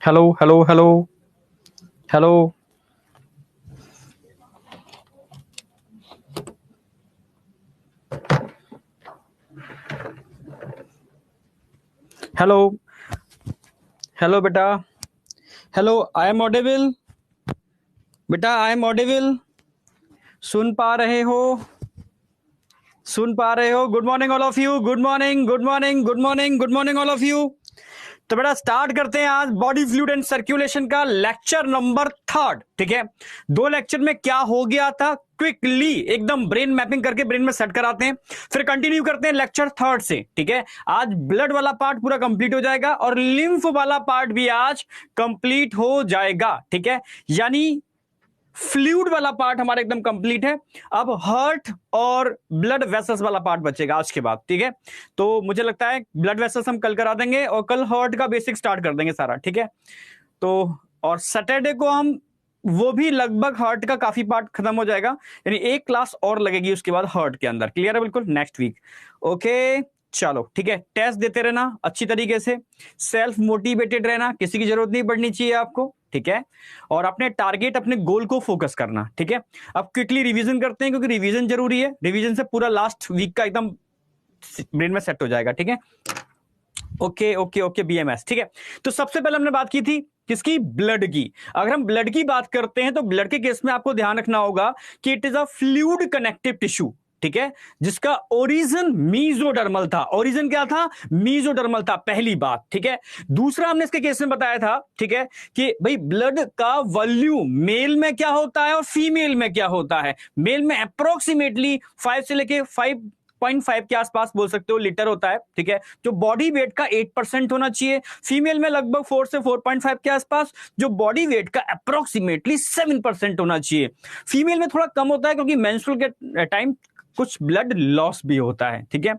Hello hello hello hello hello hello बेटा। Hello, I am audible. बेटा I am Audible. सुन पा रहे हो? सुन पा रहे हो? Good morning all of you. Good morning, good morning, good morning, good morning all of you. तो बेटा स्टार्ट करते हैं आज बॉडी फ्लूइड एंड सर्कुलेशन का लेक्चर नंबर 3। ठीक है, 2 लेक्चर में क्या हो गया था क्विकली एकदम ब्रेन मैपिंग करके ब्रेन में सेट कराते हैं, फिर कंटिन्यू करते हैं लेक्चर 3 से। ठीक है, आज ब्लड वाला पार्ट पूरा कंप्लीट हो जाएगा और लिम्फ वाला पार्ट भी आज कंप्लीट हो जाएगा। ठीक है, यानी फ्लूइड वाला पार्ट हमारा एकदम कंप्लीट है। अब हार्ट और ब्लड वेसल्स वाला पार्ट बचेगा आज के बाद। ठीक है, तो मुझे लगता है ब्लड वेसल्स हम कल करा देंगे और कल हार्ट का बेसिक स्टार्ट कर देंगे सारा। ठीक है, तो और सैटरडे को हम वो भी लगभग हार्ट का काफी पार्ट खत्म हो जाएगा, यानी एक क्लास और लगेगी उसके बाद हार्ट के अंदर। क्लियर है बिल्कुल? Next week. ओके चलो ठीक है, टेस्ट देते रहना अच्छी तरीके से, सेल्फ मोटिवेटेड रहना, किसी की जरूरत नहीं पड़नी चाहिए आपको। ठीक है, और अपने टारगेट अपने गोल को फोकस करना। ठीक है, अब क्विकली रिवीजन करते हैं क्योंकि रिवीजन जरूरी है। रिवीजन से पूरा लास्ट वीक का एकदम ब्रेन में सेट हो जाएगा। ठीक है, ओके ओके ओके बीएमएस। ठीक है, तो सबसे पहले हमने बात की थी किसकी? ब्लड की। अगर हम ब्लड की बात करते हैं तो ब्लड के केस में आपको ध्यान रखना होगा कि it is a fluid connective tissue. ठीक है, जिसका ओरिजिन मीजोडर्मल था। ओरिजिन क्या था? मीजोडर्मल था, पहली बात। ठीक है, दूसरा हमने इसके केस में बताया था, ठीक है, कि भाई ब्लड का वॉल्यूम मेल में क्या होता है और फीमेल में क्या होता है। मेल में अप्रोक्सीमेटली 5 से लेके 5.5 के आसपास बोल सकते हो लीटर होता है। ठीक है, जो बॉडी वेट का 8% होना चाहिए। फीमेल में लगभग 4 से 4.5 के आसपास, जो बॉडी वेट का अप्रोक्सीमेटली 7% होना चाहिए। फीमेल में थोड़ा कम होता है क्योंकि मेंस्ट्रुअल के टाइम कुछ ब्लड लॉस भी होता है। ठीक है,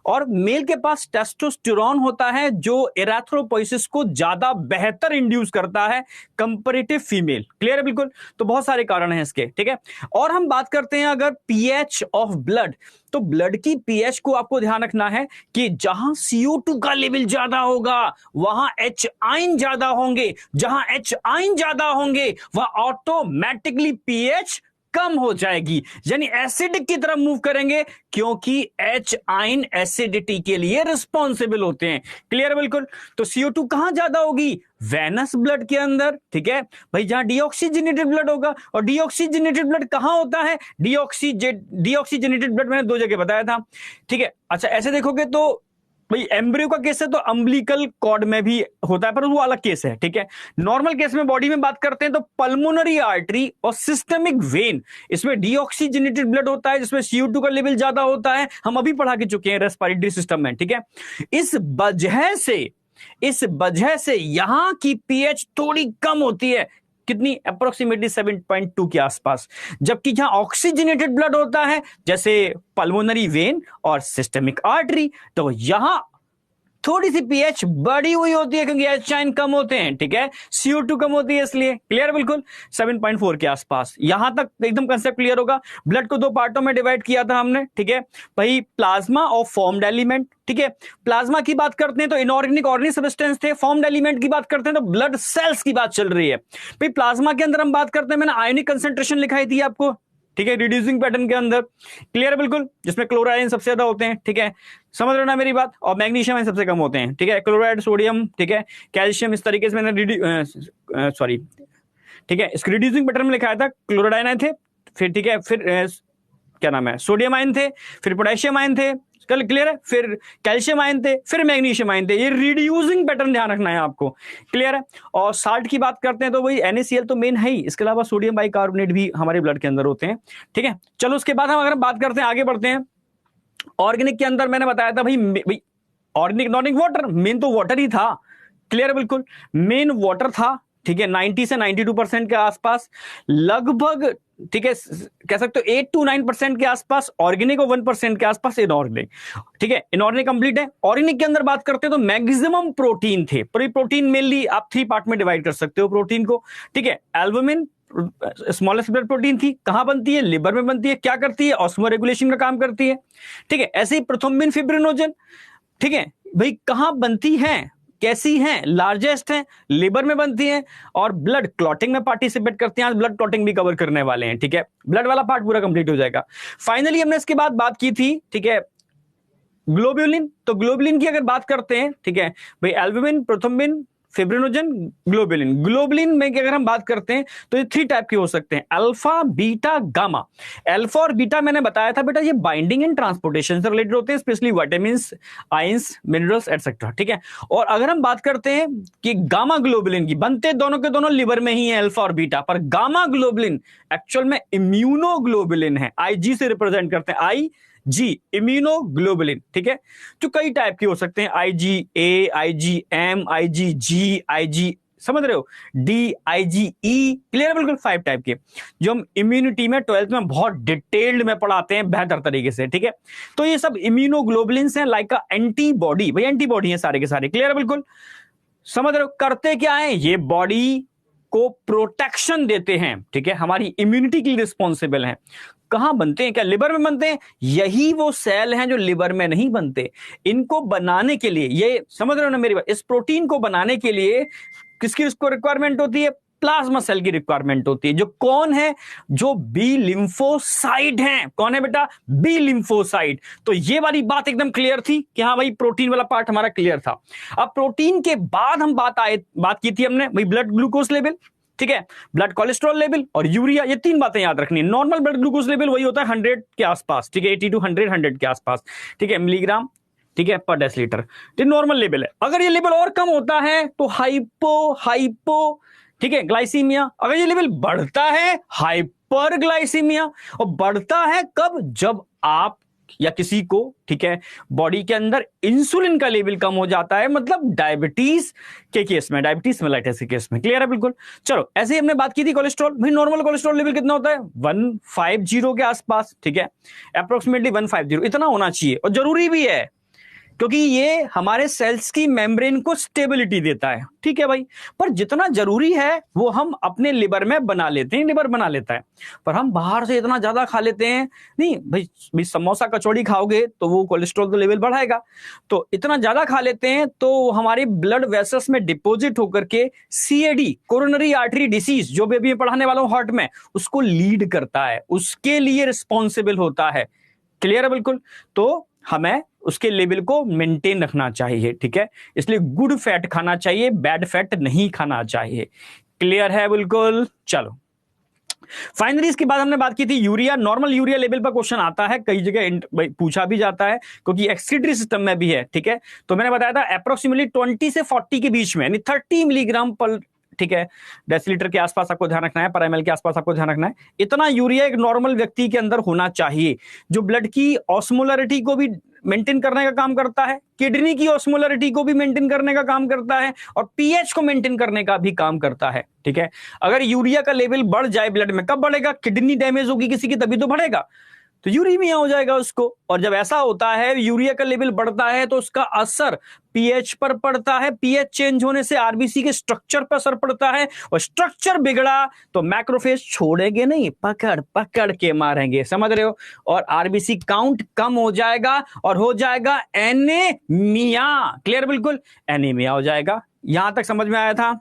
और मेल के पास टेस्टोस्टेरोन होता है जो एराथ्रोपोइसिस को ज्यादा बेहतर इंड्यूस करता है कंपैरेटिव फीमेल। क्लियर है बिल्कुल? तो बहुत सारे कारण हैं इसके। ठीक है, और हम बात करते हैं अगर पीएच ऑफ ब्लड, तो ब्लड की पीएच को आपको ध्यान रखना है कि जहां CO2 का लेवल ज्यादा होगा वहां H आयन ज्यादा होंगे, जहां H आयन ज्यादा होंगे वहां ऑटोमेटिकली पीएच कम हो जाएगी, यानी एसिडिक की तरफ मूव करेंगे क्योंकि H आयन एसिडिटी के लिए रिस्पॉन्सिबल होते हैं। क्लियर बिल्कुल? तो CO2 कहां ज्यादा होगी? वेनस ब्लड के अंदर। ठीक है भाई, जहां डीऑक्सीजनेटेड ब्लड होगा। और डीऑक्सीजनेटेड ब्लड कहां होता है? डीऑक्सीजनेटेड ब्लड मैंने 2 जगह बताया था। ठीक है, अच्छा ऐसे देखोगे तो भाई एम्ब्रियो का केस है तो अम्बिलिकल कॉर्ड में भी होता है, पर वो अलग केस है। ठीक है, नॉर्मल केस में बॉडी में बात करते हैं तो पल्मोनरी आर्टरी और सिस्टमिक वेन, इसमें डीऑक्सीजनेटेड ब्लड होता है जिसमें CO2 का लेवल ज्यादा होता है। हम अभी पढ़ा के चुके हैं रेस्पिरेटरी सिस्टम में। ठीक है, इस वजह से यहां की पीएच थोड़ी कम होती है। कितनी? अप्रोक्सीमेटली 7.2 के आसपास। जबकि जहां ऑक्सीजनेटेड ब्लड होता है जैसे पल्मोनरी वेन और सिस्टमिक आर्टरी, तो यहां थोड़ी सी पीएच बढ़ी हुई होती है क्योंकि एच आयन कम होते हैं। ठीक है, CO2 कम होती है इसलिए। क्लियर बिल्कुल? 7.4 के आसपास। यहां तक एकदम कंसेप्ट क्लियर होगा। ब्लड को 2 पार्टों में डिवाइड किया था हमने। ठीक है भाई, प्लाज्मा और फॉर्म्ड एलिमेंट। ठीक है, प्लाज्मा की बात करते हैं तो इनऑर्गेनिक ऑर्गेनिक सब्सटेंस थे। फॉर्म्ड एलिमेंट की बात करते हैं तो ब्लड सेल्स की बात चल रही है। भाई प्लाज्मा के अंदर हम बात करते हैं, मैंने आयनिक कंसेंट्रेशन लिखाई थी आपको। ठीक है, रिड्यूसिंग पैटर्न के अंदर। क्लियर बिल्कुल? जिसमें क्लोराइड सबसे ज्यादा होते हैं। ठीक है, समझ रहे ना मेरी बात? और मैग्नीशियम सबसे कम होते हैं। ठीक है, क्लोराइड, सोडियम, ठीक है, कैल्शियम, इस तरीके से मैंने सॉरी ठीक है, इसको रिड्यूसिंग पैटर्न में लिखाया था। क्लोराइड आयन थे, फिर ठीक है, फिर क्या नाम है, सोडियम आयन थे, फिर पोटेशियम आयन थे। कल क्लियर है? फिर कैल्शियम आयन थे, फिर मैग्नीशियम आयन थे। ये रिड्यूसिंग पैटर्न ध्यान रखना है आपको। क्लियर है? और साल्ट की बात करते हैं तो वही NaCl तो मेन है ही, इसके अलावा सोडियम बाइकार्बोनेट भी हमारे ब्लड के अंदर होते हैं। ठीक है, चलो उसके बाद हम अगर बात करते हैं, आगे बढ़ते हैं। ऑर्गेनिक के अंदर मैंने बताया था भाई ऑर्गेनिक नॉट वाटर, मेन तो वाटर ही था। क्लियर बिल्कुल? मेन वाटर था। ठीक है, 90 से 92% के आसपास लगभग। ठीक है, कह सकते हो 8 to 9% के आसपास ऑर्गेनिक और 1% के आसपास इनऑर्गेनिक। ठीक है, इनऑर्गेनिक कंप्लीट है। ऑर्गेनिक के अंदर बात करते हैं तो मैक्सिमम प्रोटीन थे, पर प्रोटीन मेनली आप 3 पार्ट में डिवाइड कर सकते हो प्रोटीन को। ठीक है, एल्बुमिन स्मॉलेस्ट ब्लड प्रोटीन थी। कहां बनती है? लिवर में बनती है। क्या करती है? ऑस्मो रेगुलेशन का काम करती है। ठीक है, ऐसे ही प्रोथ्रोम्बिन, फिब्रिनोजन। ठीक है भाई, कहां बनती है? कैसी हैं, लार्जेस्ट हैं, लिवर में बनती हैं और ब्लड क्लॉटिंग में पार्टिसिपेट करती हैं। आज ब्लड क्लॉटिंग भी कवर करने वाले हैं, ठीक है, ब्लड वाला पार्ट पूरा कंप्लीट हो जाएगा। फाइनली हमने इसके बाद बात की थी, ठीक है, ग्लोब्यूलिन। तो ग्लोब्यूलिन की अगर बात करते हैं, ठीक है भाई, albumin, prothrombin, fibrinogen, globulin. Globulin में अगर हम बात करते हैं तो ये 3 टाइप के हो सकते हैं, अल्फा, बीटा, गामा। अल्फा और बीटा मैंने बताया था बेटा, ये बाइंडिंग एंड ट्रांसपोर्टेशन से रिलेटेड होते हैं, specially vitamins, ions, minerals etcetera, ठीक है। और अगर हम बात करते हैं कि गामा ग्लोब्यूलिन की, बनते दोनों के दोनों लिवर में ही है, अल्फा और बीटा, पर गामा ग्लोब्यूलिन एक्चुअल में इम्यूनोग्लोबुलिन है, आईजी से रिप्रेजेंट करते हैं, आई जी, इम्यूनोग्लोबुलिन, ठीक है, जो कई टाइप के हो सकते हैं, IgA, IgM, IgG, IG, समझ रहे हो, डी, IgE, क्लियर, बिल्कुल 5 टाइप के, जो हम इम्यूनिटी में 12th में बहुत डिटेल्ड में पढ़ाते हैं बेहतर तरीके से, ठीक है। तो ये सब इम्यूनोग्लोबुलिन्स हैं, लाइक एंटीबॉडी, भाई एंटीबॉडी है सारे के सारे, क्लियर, बिल्कुल समझ रहे हो। करते क्या है, ये बॉडी को प्रोटेक्शन देते हैं, ठीक है, हमारी इम्यूनिटी के लिए रिस्पॉन्सिबल है। कहां बनते हैं, क्या लिवर में बनते हैं? यही वो सेल हैं जो लिवर में नहीं बनते। इनको बनाने के लिए, ये समझ रहे हो ना मेरी बात, इस प्रोटीन को बनाने के लिए किसकी इसको रिक्वायरमेंट होती है? प्लाज्मा सेल की रिक्वायरमेंट होती है, जो कौन है? जो बी लिम्फोसाइट हैं। कौन है बेटा? B lymphocyte. तो ये वाली बात एकदम क्लियर थी कि हाँ भाई प्रोटीन वाला पार्ट हमारा क्लियर था। अब प्रोटीन के बाद हम बात की थी हमने भाई ब्लड ग्लूकोज लेवल, ठीक है, ब्लड कोलेस्ट्रॉल लेवल और यूरिया, ये 3 बातें याद रखनी है। नॉर्मल ब्लड ग्लूकोज लेवल वही होता है 100 के आसपास, ठीक है, 80 to 100 के आसपास, ठीक है, मिलीग्राम, ठीक है, पर डेसीलीटर, ये नॉर्मल लेवल है। अगर ये लेवल और कम होता है तो हाइपो, ठीक है, ग्लाइसीमिया। अगर ये लेवल बढ़ता है, हाइपर ग्लाइसीमिया। और बढ़ता है कब? जब आप या किसी को, ठीक है, बॉडी के अंदर इंसुलिन का लेवल कम हो जाता है, मतलब डायबिटीज के केस में, डायबिटीज मेलाइटिस के केस में, क्लियर है बिल्कुल। चलो, ऐसे ही हमने बात की थी कोलेस्ट्रॉल। भाई नॉर्मल कोलेस्ट्रॉल लेवल कितना होता है? 150 के आसपास, ठीक है, अप्रोक्सीमेटली 150, इतना होना चाहिए और जरूरी भी है, क्योंकि ये हमारे सेल्स की मेम्ब्रेन को स्टेबिलिटी देता है, ठीक है भाई। पर जितना जरूरी है वो हम अपने लिवर में बना लेते हैं, लिवर बना लेता है, पर हम बाहर से इतना ज्यादा खा लेते हैं। नहीं भाई समोसा कचौड़ी खाओगे तो वो कोलेस्ट्रॉल का लेवल बढ़ाएगा, तो इतना ज्यादा खा लेते हैं तो हमारे ब्लड वेसल्स में डिपॉजिट होकर के CAD, कोरोनरी आर्टरी डिसीज, जो भी अभी पढ़ाने वाला हूं हार्ट में, उसको लीड करता है, उसके लिए रिस्पॉन्सिबल होता है, क्लियर है बिल्कुल। तो हमें उसके लेवल को मेंटेन रखना चाहिए, ठीक है, इसलिए गुड फैट खाना चाहिए, बैड फैट नहीं खाना चाहिए, क्लियर है बिल्कुल। चलो, फाइनली इसके बाद हमने बात की थी यूरिया। नॉर्मल यूरिया लेवल पर क्वेश्चन आता है, कई जगह पूछा भी जाता है, क्योंकि एक्सक्रीटरी सिस्टम में भी है, ठीक है। तो मैंने बताया था अप्रोक्सीमेटली 20 से 40 के बीच में, यानी 30 मिलीग्राम पर, ठीक है, डेसीलीटर के आसपास आपको ध्यान रखना है, पर ml के आसपास आपको ध्यान रखना है। इतना यूरिया एक नॉर्मल व्यक्ति के अंदर होना चाहिए, जो ब्लड की ऑस्मोलरिटी को भी मेंटेन करने का काम करता है, किडनी की ऑस्मोलरिटी को भी मेंटेन करने का काम करता है, और पीएच को मेंटेन करने का भी काम करता है, ठीक है। अगर यूरिया का लेवल बढ़ जाए ब्लड में, कब बढ़ेगा? किडनी डैमेज होगी किसी की, तभी तो बढ़ेगा, तो यूरीमिया हो जाएगा उसको। और जब ऐसा होता है, यूरिया का लेवल बढ़ता है, तो उसका असर पीएच पर पड़ता है, पीएच चेंज होने से आरबीसी के स्ट्रक्चर पर असर पड़ता है, और स्ट्रक्चर बिगड़ा तो मैक्रोफेज छोड़ेंगे नहीं, पकड़ पकड़ के मारेंगे, समझ रहे हो, और आरबीसी काउंट कम हो जाएगा और हो जाएगा एनीमिया, क्लियर बिल्कुल, एनीमिया हो जाएगा। यहां तक समझ में आया था?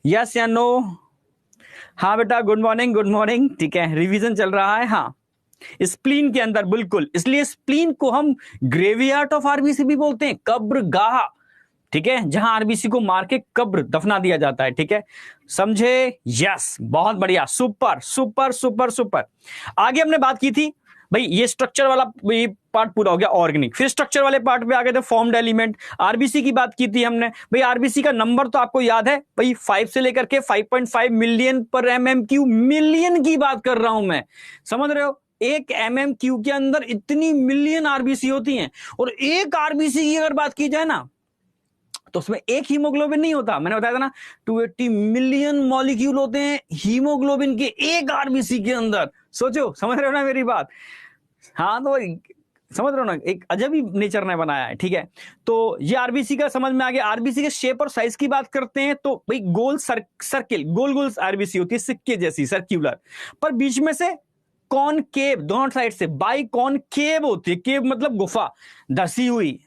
यस या नो? हाँ बेटा, गुड मॉर्निंग, ठीक है, रिवीजन चल रहा है। हाँ, स्प्लीन के अंदर, बिल्कुल, इसलिए स्प्लीन को हम ग्रेवयार्ड ऑफ आरबीसी भी बोलते हैं, कब्रगाह, ठीक है, जहां आरबीसी को मार के कब्र दफना दिया जाता है, ठीक है, समझे? यस, बहुत बढ़िया, सुपर सुपर सुपर सुपर। आगे हमने बात की थी भाई, ये स्ट्रक्चर वाला पार्ट पूरा हो गया, ऑर्गेनिक। फिर स्ट्रक्चर वाले पार्ट पे आ गए थे फॉर्म्ड एलिमेंट। आरबीसी की बात की थी हमने भाई, आरबीसी का नंबर तो आपको याद है भाई, 5 से लेकर के 5.5 मिलियन पर MM3, मिलियन की बात कर रहा हूं मैं, समझ रहे हो, 1 MM3 के अंदर इतनी मिलियन आरबीसी होती हैं। और एक आरबीसी की अगर बात की जाए ना, तो उसमें एक हीमोग्लोबिन नहीं होता, मैंने बताया था ना, 280 मिलियन मॉलिक्यूल होते हैं हीमोग्लोबिन के एक आरबीसी के अंदर। सोचो, समझ रहे हो ना मेरी बात? हाँ, तो समझ रहे हो ना, एक अजब ही नेचर ने बनाया है, ठीक है। तो ये आरबीसी का समझ में आ गया। आरबीसी के शेप और साइज की बात करते हैं तो भाई गोल सर्किल, गोल गोल आरबीसी होती है, सिक्के जैसी, सर्क्यूलर, पर बीच में से कॉनकेव, दोनों साइड से बाई कॉनकेव होती है, केव मतलब गुफा, धसी हुई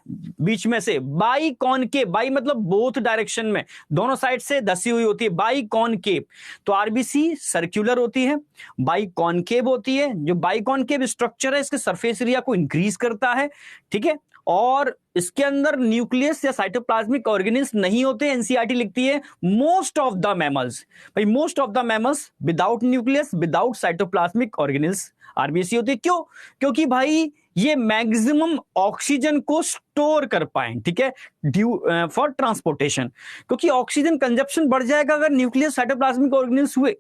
बीच में से, बाई कॉनकेव, बाई मतलब बोथ डायरेक्शन में, दोनों साइड से धसी हुई होती है, बाई कॉनकेव। तो आरबीसी सर्कुलर होती है, बाई कॉनकेव होती है। जो बाई कॉनकेव स्ट्रक्चर है इसके सरफेस एरिया को इंक्रीज करता है, ठीक है, और इसके अंदर न्यूक्लियस या साइटोप्लाज्मिक ऑर्गेनिल्स नहीं होते। एनसीईआरटी लिखती है मोस्ट ऑफ द मैमल्स, भाई most of the mammals without nucleus without cytoplasmic organelles RBC होती है। क्यों? क्योंकि भाई ये मैक्सिमम ऑक्सीजन को स्टोर कर पाए, ठीक है, ड्यू फॉर ट्रांसपोर्टेशन, क्योंकि ऑक्सीजन कंजप्शन बढ़ जाएगा अगर न्यूक्लियस साइटोप्लाज्मिक ऑर्गेनिल्स हुए,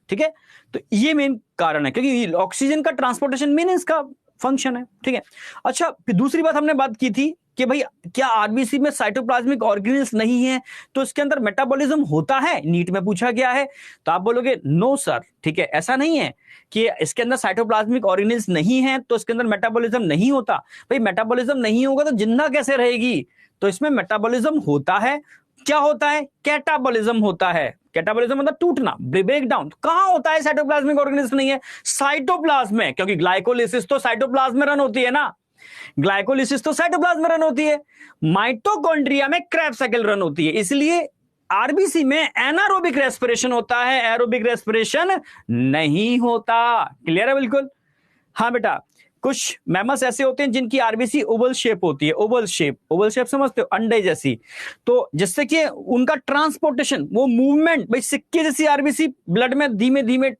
ठीक है। तो ये मेन कारण है, क्योंकि ऑक्सीजन का ट्रांसपोर्टेशन मेन इसका फंक्शन है, ठीक है। अच्छा, फिर दूसरी बात हमने बात की थी कि भाई क्या आरबीसी में साइटोप्लाज्मिक ऑर्गेनिल्स नहीं है तो इसके अंदर मेटाबॉलिज्म होता है, नीट में पूछा गया है। तो आप बोलोगे नो सर, ठीक है, ऐसा नहीं है कि इसके अंदर साइटोप्लाज्मिक ऑर्गेनिल्स नहीं है तो इसके अंदर मेटाबॉलिज्म नहीं होता। भाई मेटाबॉलिज्म नहीं होगा तो जिंदा कैसे रहेगी? तो इसमें मेटाबॉलिज्म होता है। क्या होता है? कैटाबॉलिज्म होता है। कैटाबॉलिज्म मतलब टूटना, ब्रेक डाउन। कहां होता है? साइटोप्लाज्मिक ऑर्गेनिज्म नहीं है, साइटोप्लाज्म में, क्योंकि ग्लाइकोलिसिस तो साइटोप्लाज्म में रन होती है ना, ग्लाइकोलिसिस तो साइटोप्लाज्म में रन होती है, माइटोकॉन्ड्रिया में क्रेब्स साइकिल रन होती है। इसलिए आरबीसी में एनारोबिक रेस्पिरेशन होता है, एरोबिक रेस्पिरेशन नहीं होता। क्लियर है बिल्कुल? हाँ बेटा, कुछ मैमल्स ऐसे होते हैं जिनकी आरबीसी ओवल शेप होती है, ओवल शेप, ओवल शेप समझते हो, अंडे जैसी, तो जिससे कि उनका ट्रांसपोर्टेशन, वो मूवमेंट, भाई सिक्के जैसी आरबीसी ब्लड में धीमे धीमे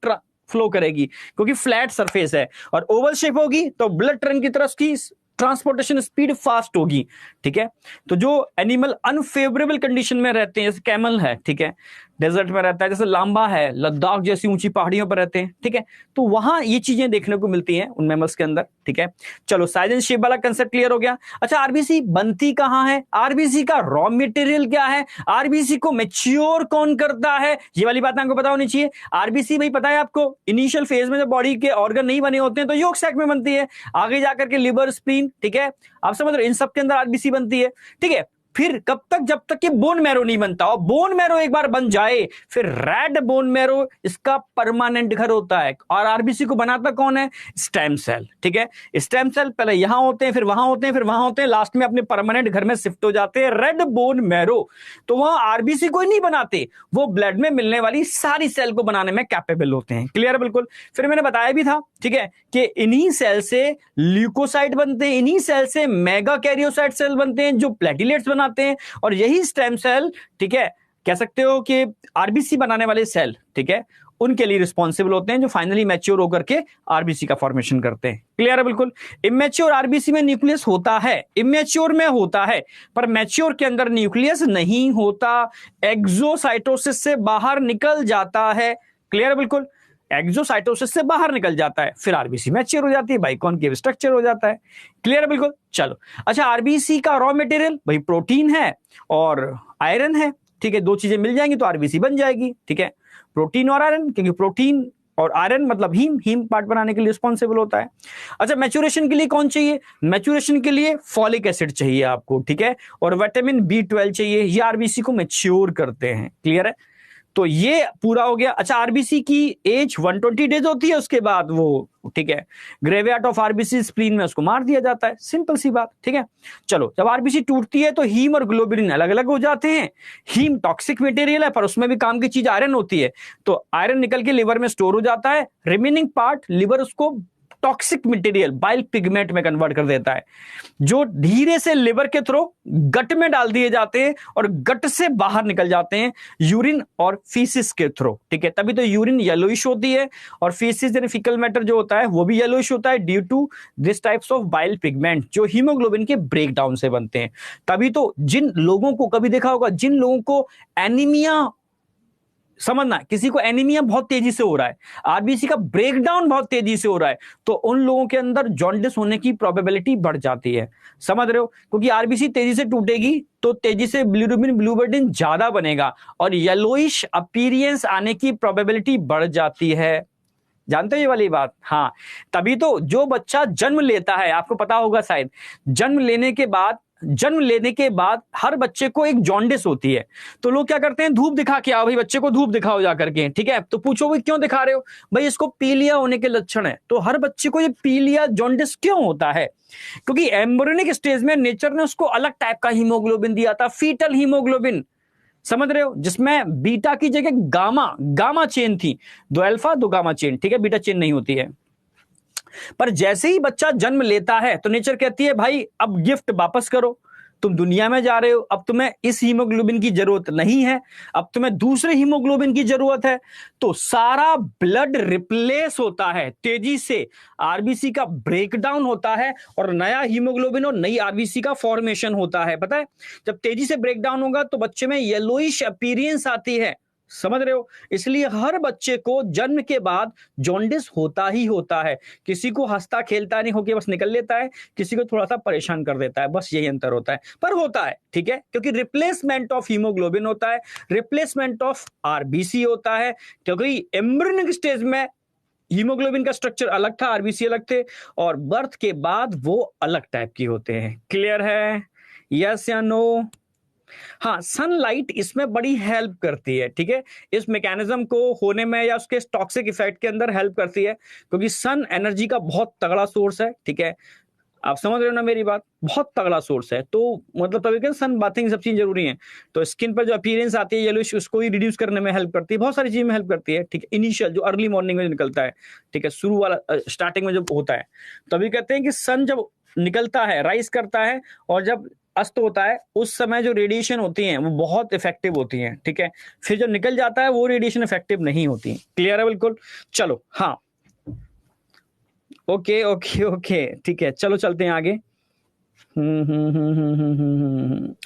फ्लो करेगी क्योंकि फ्लैट सरफेस है, और ओवल शेप होगी तो ब्लड ट्रेन की तरफ की ट्रांसपोर्टेशन स्पीड फास्ट होगी, ठीक है। तो जो एनिमल अनफेवरेबल कंडीशन में रहते हैं, जैसे कैमल है, ठीक है, डेजर्ट में रहता है, जैसे लांबा है, लद्दाख जैसी ऊंची पहाड़ियों पर रहते हैं, ठीक है, तो वहां ये चीजें देखने को मिलती हैं उन मैमल्स के अंदर, ठीक है। चलो, साइज एंड शेप वाला कंसेप्ट क्लियर हो गया। अच्छा, आरबीसी बनती कहां है? आरबीसी का रॉ मटेरियल क्या है? आरबीसी को मैच्योर कौन करता है? ये वाली बात आपको पता होनी चाहिए। आरबीसी भाई पता है आपको, इनिशियल फेज में जब बॉडी के ऑर्गन नहीं बने होते हैं तो यॉर्क सैक में बनती है, आगे जाकर के लिवर, स्प्लीन, ठीक है, आप समझ रहे हो, इन सब के अंदर आरबीसी बनती है, ठीक है। फिर कब तक? जब तक कि बोन मैरो नहीं बनता, और बोन मैरो एक बार बन जाए फिर रेड बोन मैरो इसका परमानेंट घर होता है। और आरबीसी को बनाता कौन है? स्टेम सेल, ठीक है। स्टेम सेल पहले यहां होते हैं, फिर वहां होते हैं, फिर वहां होते हैं, लास्ट में अपने परमानेंट घर में शिफ्ट हो जाते हैं, रेड बोन मैरो। तो वहां आरबीसी को ही नहीं बनाते, वो ब्लड में मिलने वाली सारी सेल को बनाने में कैपेबल होते हैं। क्लियर है बिल्कुल? फिर मैंने बताया भी था, ठीक है, कि इन्हीं सेल से ल्यूकोसाइट बनते हैं, इन्हीं सेल से मेगा कैरियोसाइट सेल बनते हैं जो प्लेटिलेट्स बनाते हैं, और यही स्टेम सेल, ठीक है, कह सकते हो कि आरबीसी बनाने वाले सेल, ठीक है, उनके लिए रिस्पॉन्सिबल होते हैं जो फाइनली मैच्योर होकर के आरबीसी का फॉर्मेशन करते हैं। क्लियर है बिल्कुल? इमेच्योर आरबीसी में न्यूक्लियस होता है, इमेच्योर में होता है, पर मैच्योर के अंदर न्यूक्लियस नहीं होता, एक्सोसाइटोसिस से बाहर निकल जाता है। क्लियर है बिल्कुल? एक्सोसाइटोसिस से बाहर निकल जाता है, फिर आरबीसी मैच्योर हो जाती है, बाइकॉन्केव स्ट्रक्चर हो जाता है। क्लियर है बिल्कुल? चलो, अच्छा, आरबीसी का रॉ मटेरियल भाई प्रोटीन है और आयरन है, ठीक है, दो चीजें मिल जाएंगी तो आरबीसी बन जाएगी, ठीक है, प्रोटीन और आयरन, क्योंकि प्रोटीन और आयरन मतलब हीम, हीम पार्ट बनाने के लिए रिस्पॉन्सिबल होता है। अच्छा, मैच्योरेशन के लिए कौन चाहिए? मैच्योरेशन के लिए फॉलिक एसिड चाहिए आपको, ठीक है, और विटामिन B12 चाहिए, ये आरबीसी को मैच्योर करते हैं। क्लियर है? तो ये पूरा हो गया। अच्छा, आरबीसी की एज 120 डेज होती है, उसके बाद वो, ठीक है, ग्रेवयार्ड ऑफ आरबीसी स्प्लीन में उसको मार दिया जाता है, सिंपल सी बात, ठीक है। चलो, जब आरबीसी टूटती है तो हीम और ग्लोबुलिन अलग अलग हो जाते हैं। हीम टॉक्सिक मटेरियल है पर उसमें भी काम की चीज आयरन होती है, तो आयरन निकल के लिवर में स्टोर हो जाता है, रिमेनिंग पार्ट लिवर उसको टॉक्सिक मटेरियल बाइल पिगमेंट में कन्वर्ट कर देता है, जो धीरे से लिवर के थ्रू गट में डाल दिए जाते हैं और गट से बाहर निकल जाते हैं यूरिन और फीसिस के थ्रू, ठीक है। तभी तो यूरिन येलोइश होती है और फीसिस यानी फीकल मैटर जो होता है वो भी येलोइश होता है, due to this types of bile pigment जो हीमोग्लोबिन के ब्रेक डाउन से बनते हैं। तभी तो जिन लोगों को, कभी देखा होगा, जिन लोगों को एनीमिया, समझना, किसी को एनीमिया बहुत तेजी से हो रहा है, आरबीसी का ब्रेकडाउन बहुत तेजी से हो रहा है, तो उन लोगों के अंदर जॉन्डिस होने की प्रोबेबिलिटी बढ़ जाती है। समझ रहे हो? क्योंकि आरबीसी तेजी से टूटेगी तो तेजी से बिलिरुबिन, बिलिरुबिन ज्यादा बनेगा और येलोइश अपीयरेंस आने की प्रोबेबिलिटी बढ़ जाती है। जानते हो ये वाली बात? हाँ, तभी तो जो बच्चा जन्म लेता है, आपको पता होगा शायद, जन्म लेने के बाद जन्म लेने के बाद हर बच्चे को एक जॉन्डिस होती है, तो लोग क्या करते हैं, धूप दिखा के आओ भाई, बच्चे को धूप दिखाओ जा करके, ठीक है। तो पूछो भाई क्यों दिखा रहे हो, भाई इसको पीलिया होने के लक्षण है। तो हर बच्चे को ये पीलिया जॉन्डिस क्यों होता है, क्योंकि एम्ब्रियोनिक स्टेज में नेचर ने उसको अलग टाइप का हीमोग्लोबिन दिया था, फीटल हीमोग्लोबिन, समझ रहे हो, जिसमें बीटा की जगह गामा चेन थी, दो अल्फा दो गामा चेन, ठीक है, बीटा चेन नहीं होती है। पर जैसे ही बच्चा जन्म लेता है तो नेचर कहती है भाई अब गिफ्ट वापस करो, तुम दुनिया में जा रहे हो, अब तुम्हें इस हीमोग्लोबिन की जरूरत नहीं है, अब तुम्हें दूसरे हीमोग्लोबिन की जरूरत है। तो सारा ब्लड रिप्लेस होता है तेजी से, आरबीसी का ब्रेकडाउन होता है और नया हीमोग्लोबिन और नई आरबीसी का फॉर्मेशन होता है। पता है, जब तेजी से ब्रेकडाउन होगा तो बच्चे में येलोइश अपीयरेंस आती है, समझ रहे हो। इसलिए हर बच्चे को जन्म के बाद जॉन्डिस होता ही होता है, किसी को हंसता खेलता नहीं होके बस निकल लेता है, किसी को थोड़ा सा परेशान कर देता है, बस यही अंतर होता है, पर होता है, ठीक है, क्योंकि रिप्लेसमेंट ऑफ हीमोग्लोबिन होता है, रिप्लेसमेंट ऑफ आरबीसी होता है, क्योंकि एम्ब्रियोनिक स्टेज में हीमोग्लोबिन का स्ट्रक्चर अलग था, आरबीसी अलग थे, और बर्थ के बाद वो अलग टाइप की होते हैं। क्लियर है, यस या नो? हाँ, सनलाइट इसमें बड़ी हेल्प करती है, ठीक है, इस मैकेनिज्म को होने में या उसके टॉक्सिक इफेक्ट के अंदर हेल्प करती है, क्योंकि सन एनर्जी का बहुत तगड़ा सोर्स है, ठीक है, आप समझ रहे हो ना मेरी बात, बहुत तगड़ा सोर्स है। तो मतलब तभी कहते सन बाथिंग सब चीज जरूरी है। तो स्किन पर जो अपीयरेंस आती है येलोइश, उसको ही रिड्यूस करने में हेल्प करती है, बहुत सारी चीज में हेल्प करती है, ठीक है। इनिशियल जो अर्ली मॉर्निंग में निकलता है, ठीक है, शुरू वाला स्टार्टिंग में जो होता है, तभी कहते हैं कि सन जब निकलता है, राइज करता है, और जब अस्त होता है, उस समय जो रेडिएशन होती हैं वो बहुत इफेक्टिव होती हैं, ठीक है। फिर जब निकल जाता है वो रेडिएशन इफेक्टिव नहीं होती। क्लियर है बिल्कुल? चलो, हाँ, ओके ओके ओके, ठीक है, चलो चलते हैं आगे।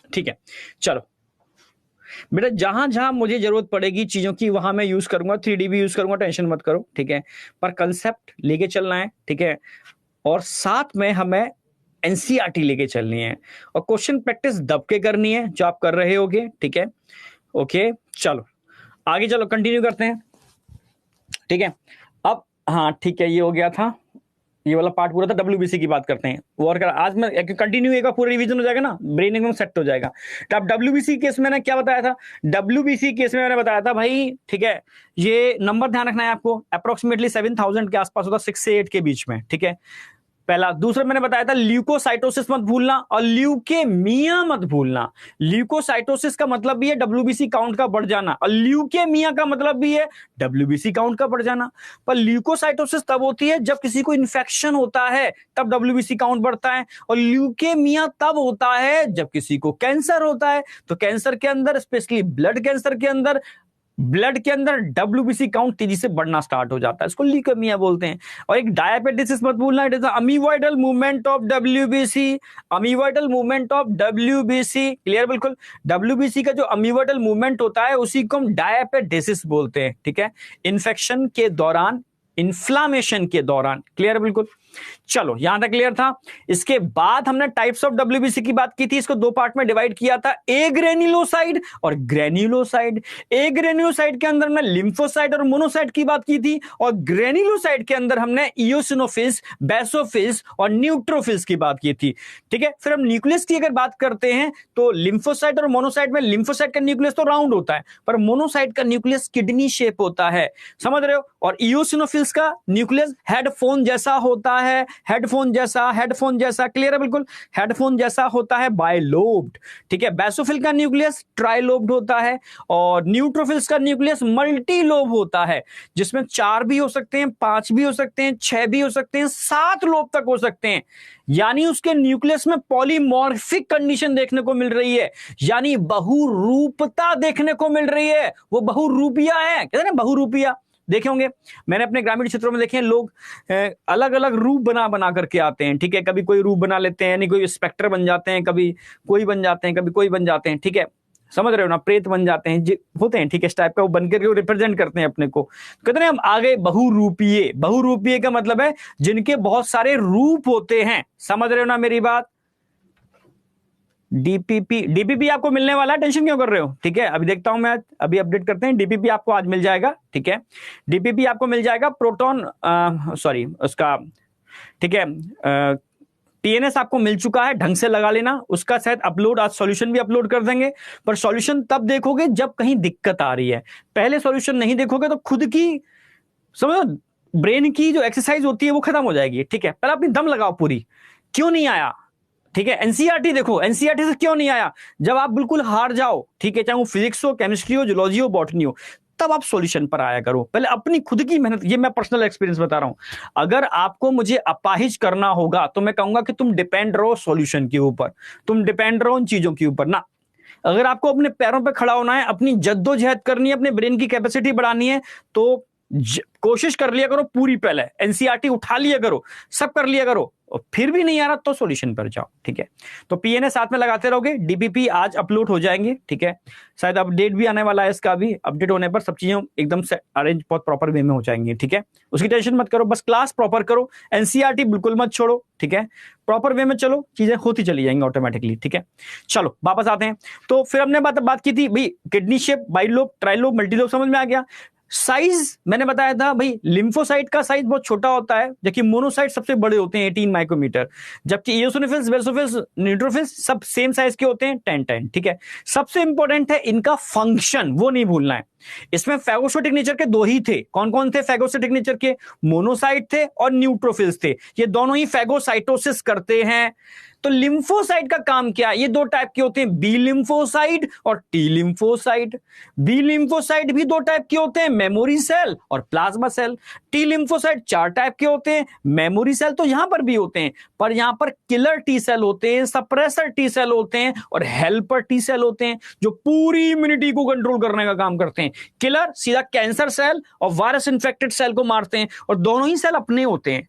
ठीक है, चलो बेटा, जहां जहां मुझे जरूरत पड़ेगी चीजों की वहां मैं यूज करूंगा, 3D भी यूज करूंगा, टेंशन मत करो, ठीक है, पर कंसेप्ट लेके चलना है, ठीक है, और साथ में हमें एनसीईआरटी लेके चलनी है, और क्वेश्चन प्रैक्टिस दब के करनी है जो आप कर रहे होगे, ठीक है। ओके, चलो आगे, चलो कंटिन्यू करते हैं, ठीक है। अब हाँ ठीक है, ये हो गया था, ये वाला पार्ट पूरा था, डब्ल्यूबीसी की बात करते हैं, वो और आज में कंटिन्यू एक पूरा रिवीजन हो जाएगा ना, ब्रेन एकदम सेट हो जाएगा। तो अब डब्ल्यूबीसी केस में मैंने क्या बताया था, डब्ल्यूबीसी केस में मैंने बताया था भाई, ठीक है, ये नंबर ध्यान रखना है आपको, अप्रोक्सीमेटली 7000 के आसपास होता, 6 से 8 के बीच में, ठीक है, पहला। दूसरा मैंने बताया था ल्यूकोसाइटोसिस मत भूलना, और ल्यूकेमिया मत भूलना। ल्यूकोसाइटोसिस का मतलब भी है डब्ल्यूबीसी काउंट का बढ़ जाना, और ल्यूकेमिया का मतलब भी है डब्ल्यूबीसी काउंट का बढ़ जाना। पर ल्यूकोसाइटोसिस तब होती है जब किसी को इन्फेक्शन होता है, तब डब्ल्यूबीसी काउंट बढ़ता है, और ल्यूकेमिया तब होता है जब किसी को कैंसर होता है। तो कैंसर के अंदर, स्पेशली ब्लड कैंसर के अंदर, ब्लड के अंदर डब्ल्यूबीसी काउंट तेजी से बढ़ना स्टार्ट हो जाता है, इसको ल्यूकेमिया बोलते हैं। और एक डायबिटीज मत भूलना, it is amoeboidal movement of WBC, amoeboidal movement of WBC. Clear बिल्कुल? डब्ल्यूबीसी का जो अमीवाइडल मूवमेंट होता है उसी को हम डायबिटीज बोलते हैं, ठीक है, इन्फेक्शन के दौरान, इन्फ्लामेशन के दौरान। क्लियर बिल्कुल? चलो यहां तक क्लियर था। इसके बाद हमने टाइप्स ऑफ डब्ल्यूबीसी की बात की थी, इसको दो पार्ट में डिवाइड किया था, ए ग्रेन्युलोसाइड और ग्रेन्युलोसाइड। ए ग्रेन्युलोसाइड के अंदर हमने लिम्फोसाइट और मोनोसाइट की बात की थी, और ग्रेन्युलोसाइड के अंदर हमने इओसिनोफिल्स, बेसोफिल्स और न्यूट्रोफिल्स की बात की थी, ठीक है। फिर हम न्यूक्लियस की अगर बात करते हैं तो लिम्फोसाइट और मोनोसाइट में, लिम्फोसाइट का न्यूक्लियस तो राउंड होता है, पर मोनोसाइट का न्यूक्लियस किडनी शेप होता है, समझ रहे हो। और इओसिनोफिल्स का न्यूक्लियस हेडफोन जैसा होता है, हेडफोन जैसा। क्लियर है बिल्कुल? हेडफोन जैसा होता है, बाइलोब्ड, ठीक है। बेसोफिल का न्यूक्लियस ट्राइलोब्ड होता है, और न्यूट्रोफिल्स का न्यूक्लियस मल्टीलोब होता है, जिसमें 4 भी हो सकते हैं, 5 भी हो सकते हैं, 6 भी हो सकते हैं, 7 लोब तक हो सकते हैं। यानी उसके न्यूक्लियस में पॉलीमॉर्फिक कंडीशन देखने को मिल रही है, यानी बहुरूपता देखने को मिल रही है, वो बहुरूपिया है, कहते हैं ना बहुरूपिया, देखे होंगे, मैंने अपने ग्रामीण क्षेत्रों में देखे हैं, लोग अलग अलग रूप बना करके आते हैं, ठीक है, कभी कोई रूप बना लेते हैं, नहीं कोई स्पेक्टर बन जाते हैं, कभी कोई बन जाते हैं, कभी कोई बन जाते हैं, ठीक है, समझ रहे हो ना, प्रेत बन जाते हैं, होते हैं, ठीक है, इस टाइप का वो बनकर के रिप्रेजेंट करते हैं अपने को, कहते हैं हम आगे बहुरूपीय। बहुरूपीय का मतलब है जिनके बहुत सारे रूप होते हैं, समझ रहे हो ना मेरी बात। डीपीपी आपको मिलने वाला है, टेंशन क्यों कर रहे हो, ठीक है, अभी देखता हूं मैं, अभी अपडेट करते हैं। डीपीपी आपको आज मिल जाएगा, ठीक है, डीपीपी आपको मिल जाएगा, प्रोटॉन, सॉरी उसका, ठीक है, पीएनएस आपको मिल चुका है, ढंग से लगा लेना। उसका शायद अपलोड आज सॉल्यूशन भी अपलोड कर देंगे, पर सॉल्यूशन तब देखोगे जब कहीं दिक्कत आ रही है। पहले सॉल्यूशन नहीं देखोगे तो खुद की समझो ब्रेन की जो एक्सरसाइज होती है वो खत्म हो जाएगी। ठीक है, पहले अपनी दम लगाओ पूरी, क्यों नहीं आया। ठीक है, एनसीईआरटी देखो, एनसीईआरटी से क्यों नहीं आया, जब आप बिल्कुल हार जाओ, ठीक है, चाहे वो फिजिक्स हो, केमिस्ट्री हो, जूलॉजी हो, बॉटनी हो, तब आप सॉल्यूशन पर आया करो। पहले अपनी खुद की मेहनत, ये मैं पर्सनल एक्सपीरियंस बता रहा हूं। अगर आपको मुझे अपाहिज करना होगा तो मैं कहूंगा कि तुम डिपेंड रहो सॉल्यूशन के ऊपर, तुम डिपेंड रहो उन चीजों के ऊपर ना। अगर आपको अपने पैरों पर खड़ा होना है, अपनी जद्दोजहद करनी है, अपने ब्रेन की कैपेसिटी बढ़ानी है, तो कोशिश कर लिया करो पूरी। पहले एनसीईआरटी उठा लिया करो, सब कर लिया करो, और फिर भी नहीं आ रहा तो सॉल्यूशन पर जाओ। ठीक है, तो पीएनए साथ में लगाते रहोगे। डीपीपी आज अपलोड हो जाएंगे। ठीक है, शायद अपडेट भी आने वाला है इसका भी। अपडेट होने पर सब चीजें एकदम से अरेंज बहुत प्रॉपर वे में हो जाएंगी। ठीक है, उसकी टेंशन मत करो, बस क्लास प्रॉपर करो, एनसीईआरटी बिल्कुल मत छोड़ो। ठीक है, प्रॉपर वे में चलो, चीजें होती चली जाएंगी ऑटोमेटिकली। ठीक है, चलो वापस आते हैं। तो फिर हमने बात की थी भाई, किडनी शेप, बाइलोब, ट्राइलोब, मल्टीलोब समझ में आ गया। साइज मैंने बताया था भाई, लिम्फोसाइट का साइज बहुत छोटा होता है, जबकि मोनोसाइट सबसे बड़े होते हैं 18 माइक्रोमीटर, जबकि इयोसिनोफिल्स, बेसोफिल्स, न्यूट्रोफिल्स सब सेम साइज के होते हैं 10-10। ठीक है, सबसे इंपॉर्टेंट है इनका फंक्शन, वो नहीं भूलना है। इसमें फैगोसाइटिक नेचर के दो ही थे। कौन कौन थे फैगोसाइटिक नेचर के? मोनोसाइट थे और न्यूट्रोफिल्स थे। ये दोनों ही फैगोसाइटोसिस करते हैं। तो लिम्फोसाइट का काम क्या है? ये दो टाइप के होते हैं, बी लिम्फोसाइट और टी लिम्फोसाइट। बी लिम्फोसाइट भी दो टाइप के होते हैं, मेमोरी सेल और प्लाज्मा सेल। टी लिम्फोसाइट चार टाइप के होते हैं, मेमोरी सेल तो यहां पर भी होते हैं, पर यहां पर किलर टी सेल होते हैं, सप्रेसर टी सेल होते हैं और हेल्पर टी सेल होते हैं, जो पूरी इम्यूनिटी को कंट्रोल करने का काम करते हैं। किलर सीधा कैंसर सेल और वायरस इन्फेक्टेड सेल को मारते हैं, और दोनों ही सेल अपने होते हैं।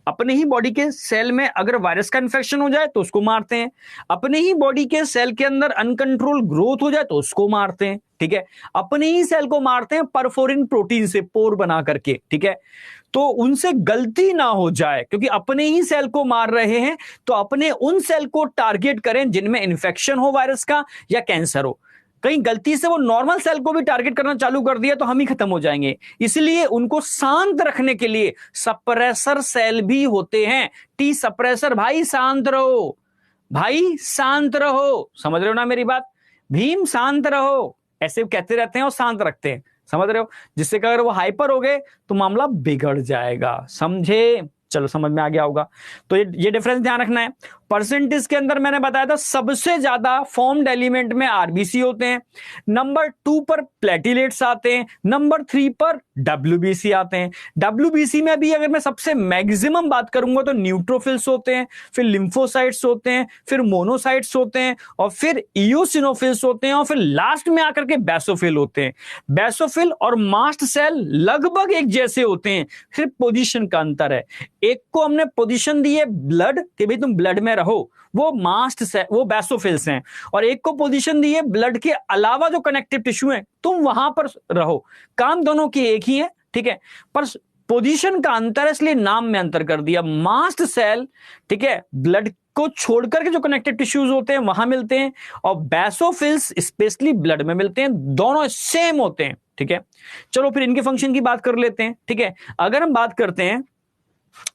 अपने ही बॉडी के सेल में अगर वायरस का इन्फेक्शन हो जाए तो उसको मारते हैं, अपने ही बॉडी के सेल के अंदर अनकंट्रोल ग्रोथ हो जाए तो उसको मारते हैं। ठीक है, अपने ही सेल को मारते हैं परफोरिन प्रोटीन से, पोर बना करके। ठीक है, तो उनसे गलती ना हो जाए, क्योंकि अपने ही सेल को मार रहे हैं, तो अपने उन सेल को टारगेट करें जिनमें इन्फेक्शन हो वायरस का या कैंसर हो। कहीं गलती से वो नॉर्मल सेल को भी टारगेट करना चालू कर दिया तो हम ही खत्म हो जाएंगे। इसलिए उनको शांत रखने के लिए सप्रेसर सेल भी होते हैं। टी सप्रेसर, भाई शांत रहो, भाई शांत रहो, समझ रहे हो ना मेरी बात? भीम शांत रहो, ऐसे कहते रहते हैं और शांत रखते हैं, समझ रहे हो? जिससे कि अगर वो हाइपर हो गए तो मामला बिगड़ जाएगा, समझे? चलो समझ में आ गया होगा। तो ये डिफरेंस ध्यान रखना है। परसेंटेज के अंदर मैंने बताया था सबसे ज्यादा फॉर्म्ड एलिमेंट में आरबीसी होते हैं, नंबर 2 पर प्लेटिलेट्स आते हैं, नंबर 3 पर डब्ल्यूबीसी आते हैं। डब्ल्यूबीसी में भी अगर मैं सबसे मैक्सिमम बात करूंगा तो न्यूट्रोफिल्स होते हैं, फिर लिम्फोसाइट्स होते हैं, फिर मोनोसाइट्स होते हैं, और फिर इयोसिनोफिल्स होते हैं, और फिर लास्ट में आकर के बेसोफिल होते हैं। बेसोफिल और मास्ट सेल लगभग एक जैसे होते हैं, सिर्फ पोजीशन का अंतर है। एक को हमने पोजीशन दी है ब्लड कि भाई तुम ब्लड में रहो, वो मास्ट से वो बेसोफिल्स हैं, और एक को पोजीशन दी है ब्लड के अलावा जो कनेक्टिव टिश्यू है तुम वहां पर रहो। काम दोनों की एक ही है, ठीक है, पर पोजीशन का अंतर है, इसलिए नाम में अंतर कर दिया। मास्ट सेल, ठीक है, ब्लड को छोड़कर के जो कनेक्टिव टिश्यूज होते हैं वहां मिलते हैं, और बेसोफिल्स स्पेशली ब्लड में मिलते हैं, दोनों सेम होते हैं। ठीक है, चलो फिर इनके फंक्शन की बात कर लेते हैं। ठीक है, अगर हम बात करते हैं,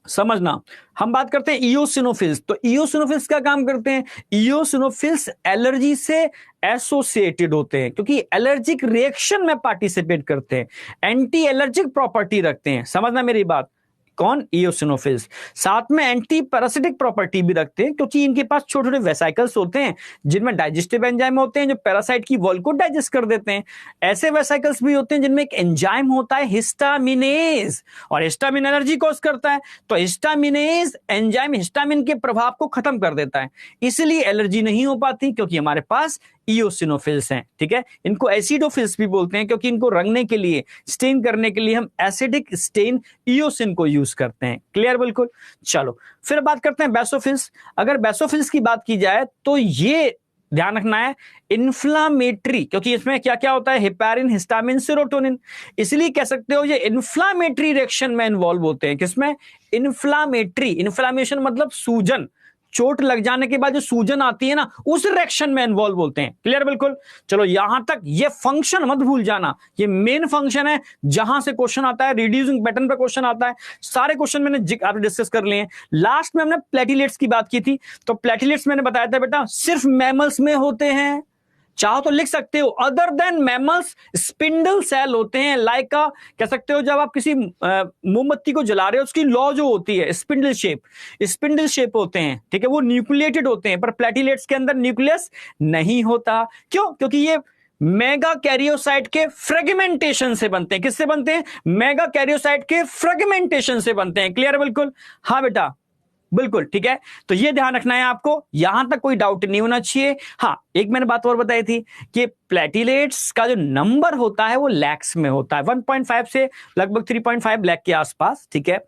समझना, हम बात करते हैं इयोसिनोफिल्स, तो इयोसिनोफिल्स क्या काम करते हैं? इयोसिनोफिल्स एलर्जी से एसोसिएटेड होते हैं, क्योंकि एलर्जिक रिएक्शन में पार्टिसिपेट करते हैं, एंटी एलर्जिक प्रॉपर्टी रखते हैं। समझना मेरी बात, कौन? इयोसिनोफिल्स। साथ में एंटी पैरासिटिक प्रॉपर्टी भी रखते हैं, क्योंकि इनके पास छोटे छोटे वेसाइकल्स होते हैं जिनमें डाइजेस्टिव एंजाइम होते हैं जो पैरासाइट की वॉल को डाइजेस्ट कर देते हैं। ऐसे वेसाइकल्स भी होते हैं जिनमें एक एंजाइम होता है हिस्टामिनेज, और हिस्टामिन एलर्जी कॉज करता है, तो हिस्टामिनेज एंजाइम हिस्टामिन के प्रभाव को खत्म कर देता है, इसलिए एलर्जी नहीं हो पाती, क्योंकि हमारे पास इयोसिनोफिल्स हैं। ठीक है, इनको एसिडोफिल्स भी बोलते हैं, क्योंकि इनको रंगने के लिए, स्टेन करने के लिए हम एसिडिक स्टेन इयोसिन को यूज करते हैं। क्लियर? बिल्कुल। चलो फिर बात करते हैं बेसोफिल्स। अगर बेसोफिल्स की बात की जाए तो ये ध्यान रखना है इन्फ्लामेटरी, क्योंकि इसमें क्या क्या होता है? हेपारिन, हिस्टामिन, सेरोटोनिन, इसलिए कह सकते हो ये इन्फ्लामेटरी रिएक्शन में इन्वॉल्व होते हैं। किसमें? इन्फ्लामेटरी। इन्फ्लामेशन मतलब सूजन, चोट लग जाने के बाद जो सूजन आती है ना, उस रिएक्शन में इन्वॉल्व होते हैं। क्लियर? बिल्कुल। चलो यहां तक ये फंक्शन मत भूल जाना, ये मेन फंक्शन है जहां से क्वेश्चन आता है, रिड्यूसिंग पैटर्न पे क्वेश्चन आता है। सारे क्वेश्चन मैंने आप डिस्कस कर लिए हैं। लास्ट में हमने प्लेटिलेट्स की बात की थी, तो प्लेटिलेट्स मैंने बताया था बेटा सिर्फ मैमल्स में होते हैं। चाहो तो लिख सकते हो other than mammals spindle cell होते हैं, लाइक कह सकते हो जब आप किसी मोमबत्ती को जला रहे हो उसकी लॉ जो होती है स्पिंडल शेप होते हैं, ठीक है, वो न्यूक्लिएटेड होते हैं, पर प्लेटिलेट्स के अंदर न्यूक्लियस नहीं होता। क्यों? क्योंकि ये मेगा कैरियोसाइट के फ्रेगमेंटेशन से बनते हैं। किससे बनते हैं? मेगा कैरियोसाइट के फ्रेगमेंटेशन से बनते हैं। क्लियर? बिल्कुल। हाँ बेटा बिल्कुल ठीक है। तो ये ध्यान रखना है आपको, यहां तक कोई डाउट नहीं होना चाहिए। हाँ एक मैंने बात और बताई थी कि प्लेटिलेट्स का जो नंबर होता है वो लैक्स में होता है, 1.5 से लगभग 3.5 लाख के आसपास, ठीक है।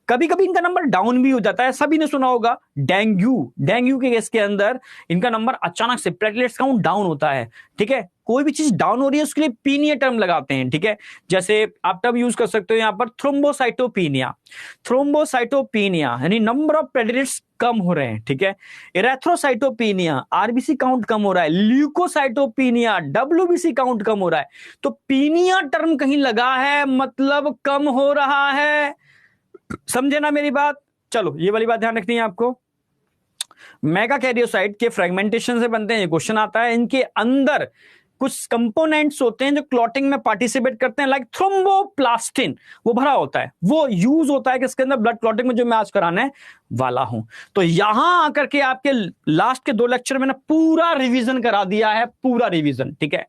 कभी कभी इनका नंबर डाउन भी हो जाता है। सभी ने सुना होगा डेंगू के केस के अंदर इनका नंबर अचानक से प्लेटलेट्स काउंट डाउन होता है, ठीक है। कोई भी चीज डाउन हो रही है उसके लिए पीनिया टर्म लगाते हैं, ठीक है। जैसे आप टर्म यूज कर सकते हो यहां पर थ्रोम्बोसाइटोपिनिया यानी नंबर ऑफ प्लेटलेट्स कम हो रहे हैं, ठीक है। इरेथ्रोसाइटोपिनिया आरबीसी काउंट कम हो रहा है, ल्यूकोसाइटोपिनिया डब्ल्यूबीसी काउंट कम हो रहा है। तो पीनिया टर्म कहीं लगा है मतलब कम हो रहा है, समझे ना मेरी बात। चलो ये वाली बात ध्यान रखनी है आपको। मेगा कैरियोसाइट के फ्रेगमेंटेशन से बनते हैं, ये क्वेश्चन आता है। इनके अंदर कुछ कंपोनेंट्स होते हैं जो क्लॉटिंग में पार्टिसिपेट करते हैं, लाइक थ्रोम्बोप्लास्टिन, वो भरा होता है, वो यूज होता है किसके अंदर? ब्लड क्लॉटिंग में, जो मैं आज कराने वाला हूं। तो यहां आकर के आपके लास्ट के 2 लेक्चर में ना पूरा रिवीजन करा दिया है, पूरा रिवीजन, ठीक है।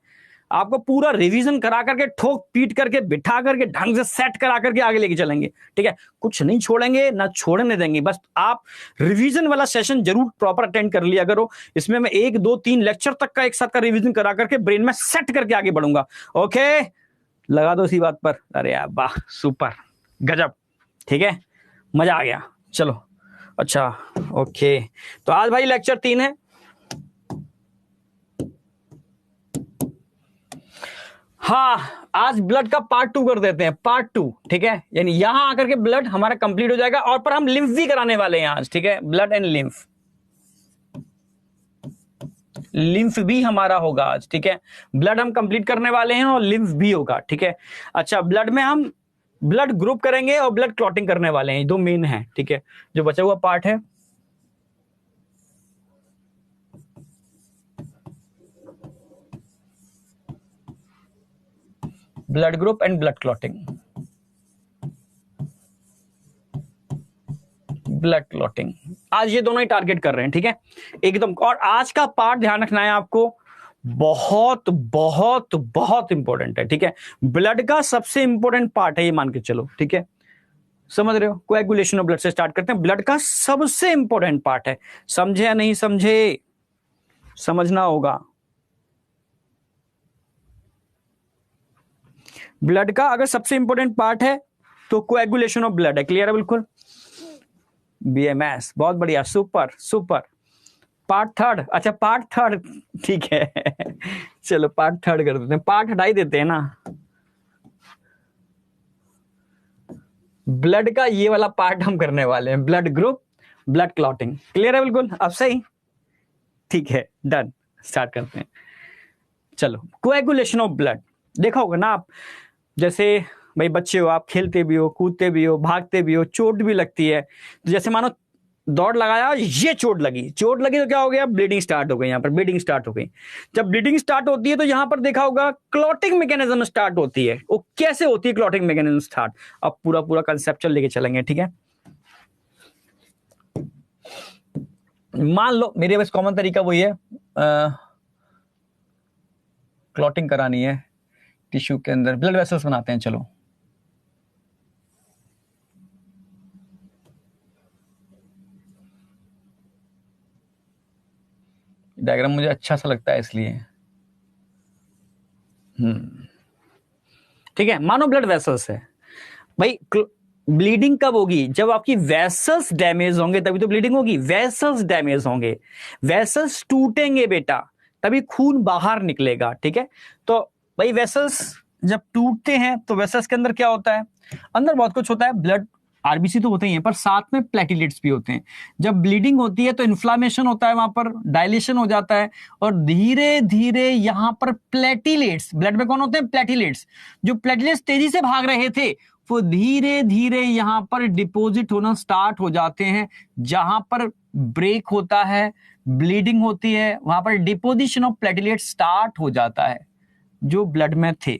आपको पूरा रिवीजन करा करके ठोक पीट करके बिठा करके ढंग से सेट करा करके आगे लेके चलेंगे, ठीक है। कुछ नहीं छोड़ेंगे ना छोड़ने देंगे, बस आप रिवीजन वाला सेशन जरूर प्रॉपर अटेंड कर लिया करो। इसमें मैं 1 2 3 लेक्चर तक का एक साथ का रिवीजन करा करके ब्रेन में सेट करके आगे बढ़ूंगा। ओके लगा दो इसी बात पर। अरे यार वाह सुपर गजब, ठीक है, मजा आ गया। चलो अच्छा ओके, तो आज भाई लेक्चर 3 है। हाँ आज ब्लड का पार्ट 2 कर देते हैं, पार्ट 2, ठीक है। यानी यहां आकर के ब्लड हमारा कंप्लीट हो जाएगा, और पर हम लिम्फ भी कराने वाले हैं आज, ठीक है। ब्लड एंड लिम्फ भी हमारा होगा आज, ठीक है। ब्लड हम कंप्लीट करने वाले हैं और लिम्फ भी होगा, ठीक है। अच्छा ब्लड में हम ब्लड ग्रुप करेंगे और ब्लड क्लॉटिंग करने वाले हैं, 2 मेन है, ठीक है। जो बचा हुआ पार्ट है blood group and blood clotting, आज ये दोनों ही टारगेट कर रहे हैं, ठीक है एकदम। और आज का पार्ट ध्यान रखना है आपको, बहुत बहुत बहुत इंपॉर्टेंट है, ठीक है। ब्लड का सबसे इंपॉर्टेंट पार्ट है ये, मान के चलो, ठीक है। समझ रहे हो? कोएगुलेशन ऑफ ब्लड से स्टार्ट करते हैं, ब्लड का सबसे इंपॉर्टेंट पार्ट है। समझे या नहीं समझे? समझना होगा। ब्लड का अगर सबसे इंपॉर्टेंट पार्ट है तो कोएगुलेशन ऑफ ब्लड है। क्लियर है? बिल्कुल। बीएमएस बहुत बढ़िया, सुपर सुपर। पार्ट 3, अच्छा पार्ट 3 ठीक है चलो पार्ट 3 कर देते हैं, पार्ट हटा ही देते हैं ना। ब्लड का ये वाला पार्ट हम करने वाले हैं, blood group blood clotting. Clear है? बिल्कुल। अब सही, ठीक है डन, स्टार्ट करते हैं। चलो कोएगुलेशन ऑफ ब्लड देखा होगा ना आप, जैसे भाई बच्चे हो आप, खेलते भी हो, कूदते भी हो, भागते भी हो, चोट भी लगती है। तो जैसे मानो दौड़ लगाया, ये चोट लगी तो क्या हो गया? ब्लीडिंग स्टार्ट हो गई, यहां पर ब्लीडिंग स्टार्ट हो गई। जब ब्लीडिंग स्टार्ट होती है तो यहां पर देखा होगा क्लॉटिंग मैकेनिज्म स्टार्ट होती है। वो कैसे होती है क्लॉटिंग मैकेनिज्म स्टार्ट? अब पूरा कंसेप्चुअल लेके चलेंगे, ठीक है। मान लो मेरे पास कॉमन तरीका वही है, क्लॉटिंग करानी है टिश्यू के अंदर, ब्लड वेसल्स बनाते हैं। चलो डायग्राम मुझे अच्छा सा लगता है इसलिए, ठीक है। मानो ब्लड वेसल्स है भाई, ब्लीडिंग कब होगी? जब आपकी वेसल्स डैमेज होंगे तभी तो ब्लीडिंग होगी। वेसल्स डैमेज होंगे, वेसल्स टूटेंगे बेटा, तभी खून बाहर निकलेगा, ठीक है। तो भाई वेसल्स जब टूटते हैं तो वेसल्स के अंदर क्या होता है? अंदर बहुत कुछ होता है, ब्लड आरबीसी तो होते ही हैं, पर साथ में प्लेटिलेट्स भी होते हैं। जब ब्लीडिंग होती है तो इन्फ्लामेशन होता है, वहां पर डायलेशन हो जाता है, और धीरे धीरे यहां पर प्लेटिलेट्स, ब्लड में कौन होते हैं? प्लेटिलेट्स। जो प्लेटिलेट्स तेजी से भाग रहे थे वो धीरे धीरे यहां पर डिपॉजिट होना स्टार्ट हो जाते हैं। जहां पर ब्रेक होता है, ब्लीडिंग होती है, वहां पर डिपोजिशन ऑफ प्लेटिलेट्स स्टार्ट हो जाता है। जो ब्लड में थे,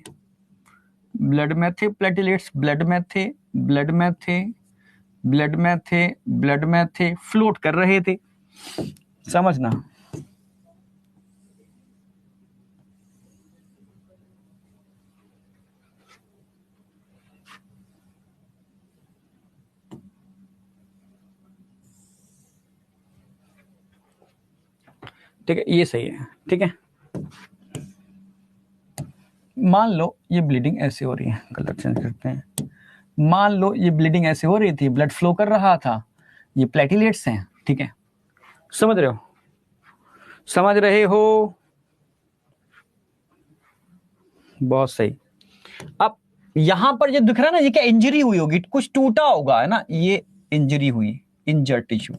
ब्लड में थे प्लेटिलेट्स, ब्लड में थे, ब्लड में थे, ब्लड में थे, ब्लड में थे, फ्लोट कर रहे थे। समझना। ठीक है, ये सही है। ठीक है, मान लो ये ब्लीडिंग ऐसे हो रही है, कलर चेंज करते हैं। मान लो ये ब्लीडिंग ऐसे हो रही थी, ब्लड फ्लो कर रहा था, ये प्लेटिलेट्स हैं। ठीक है, समझ रहे हो? समझ रहे हो? बहुत सही। अब यहां पर जो दिख रहा है ना, ये क्या इंजरी हुई होगी, कुछ टूटा होगा, है ना? ये इंजरी हुई, इंजर्ड टिश्यू।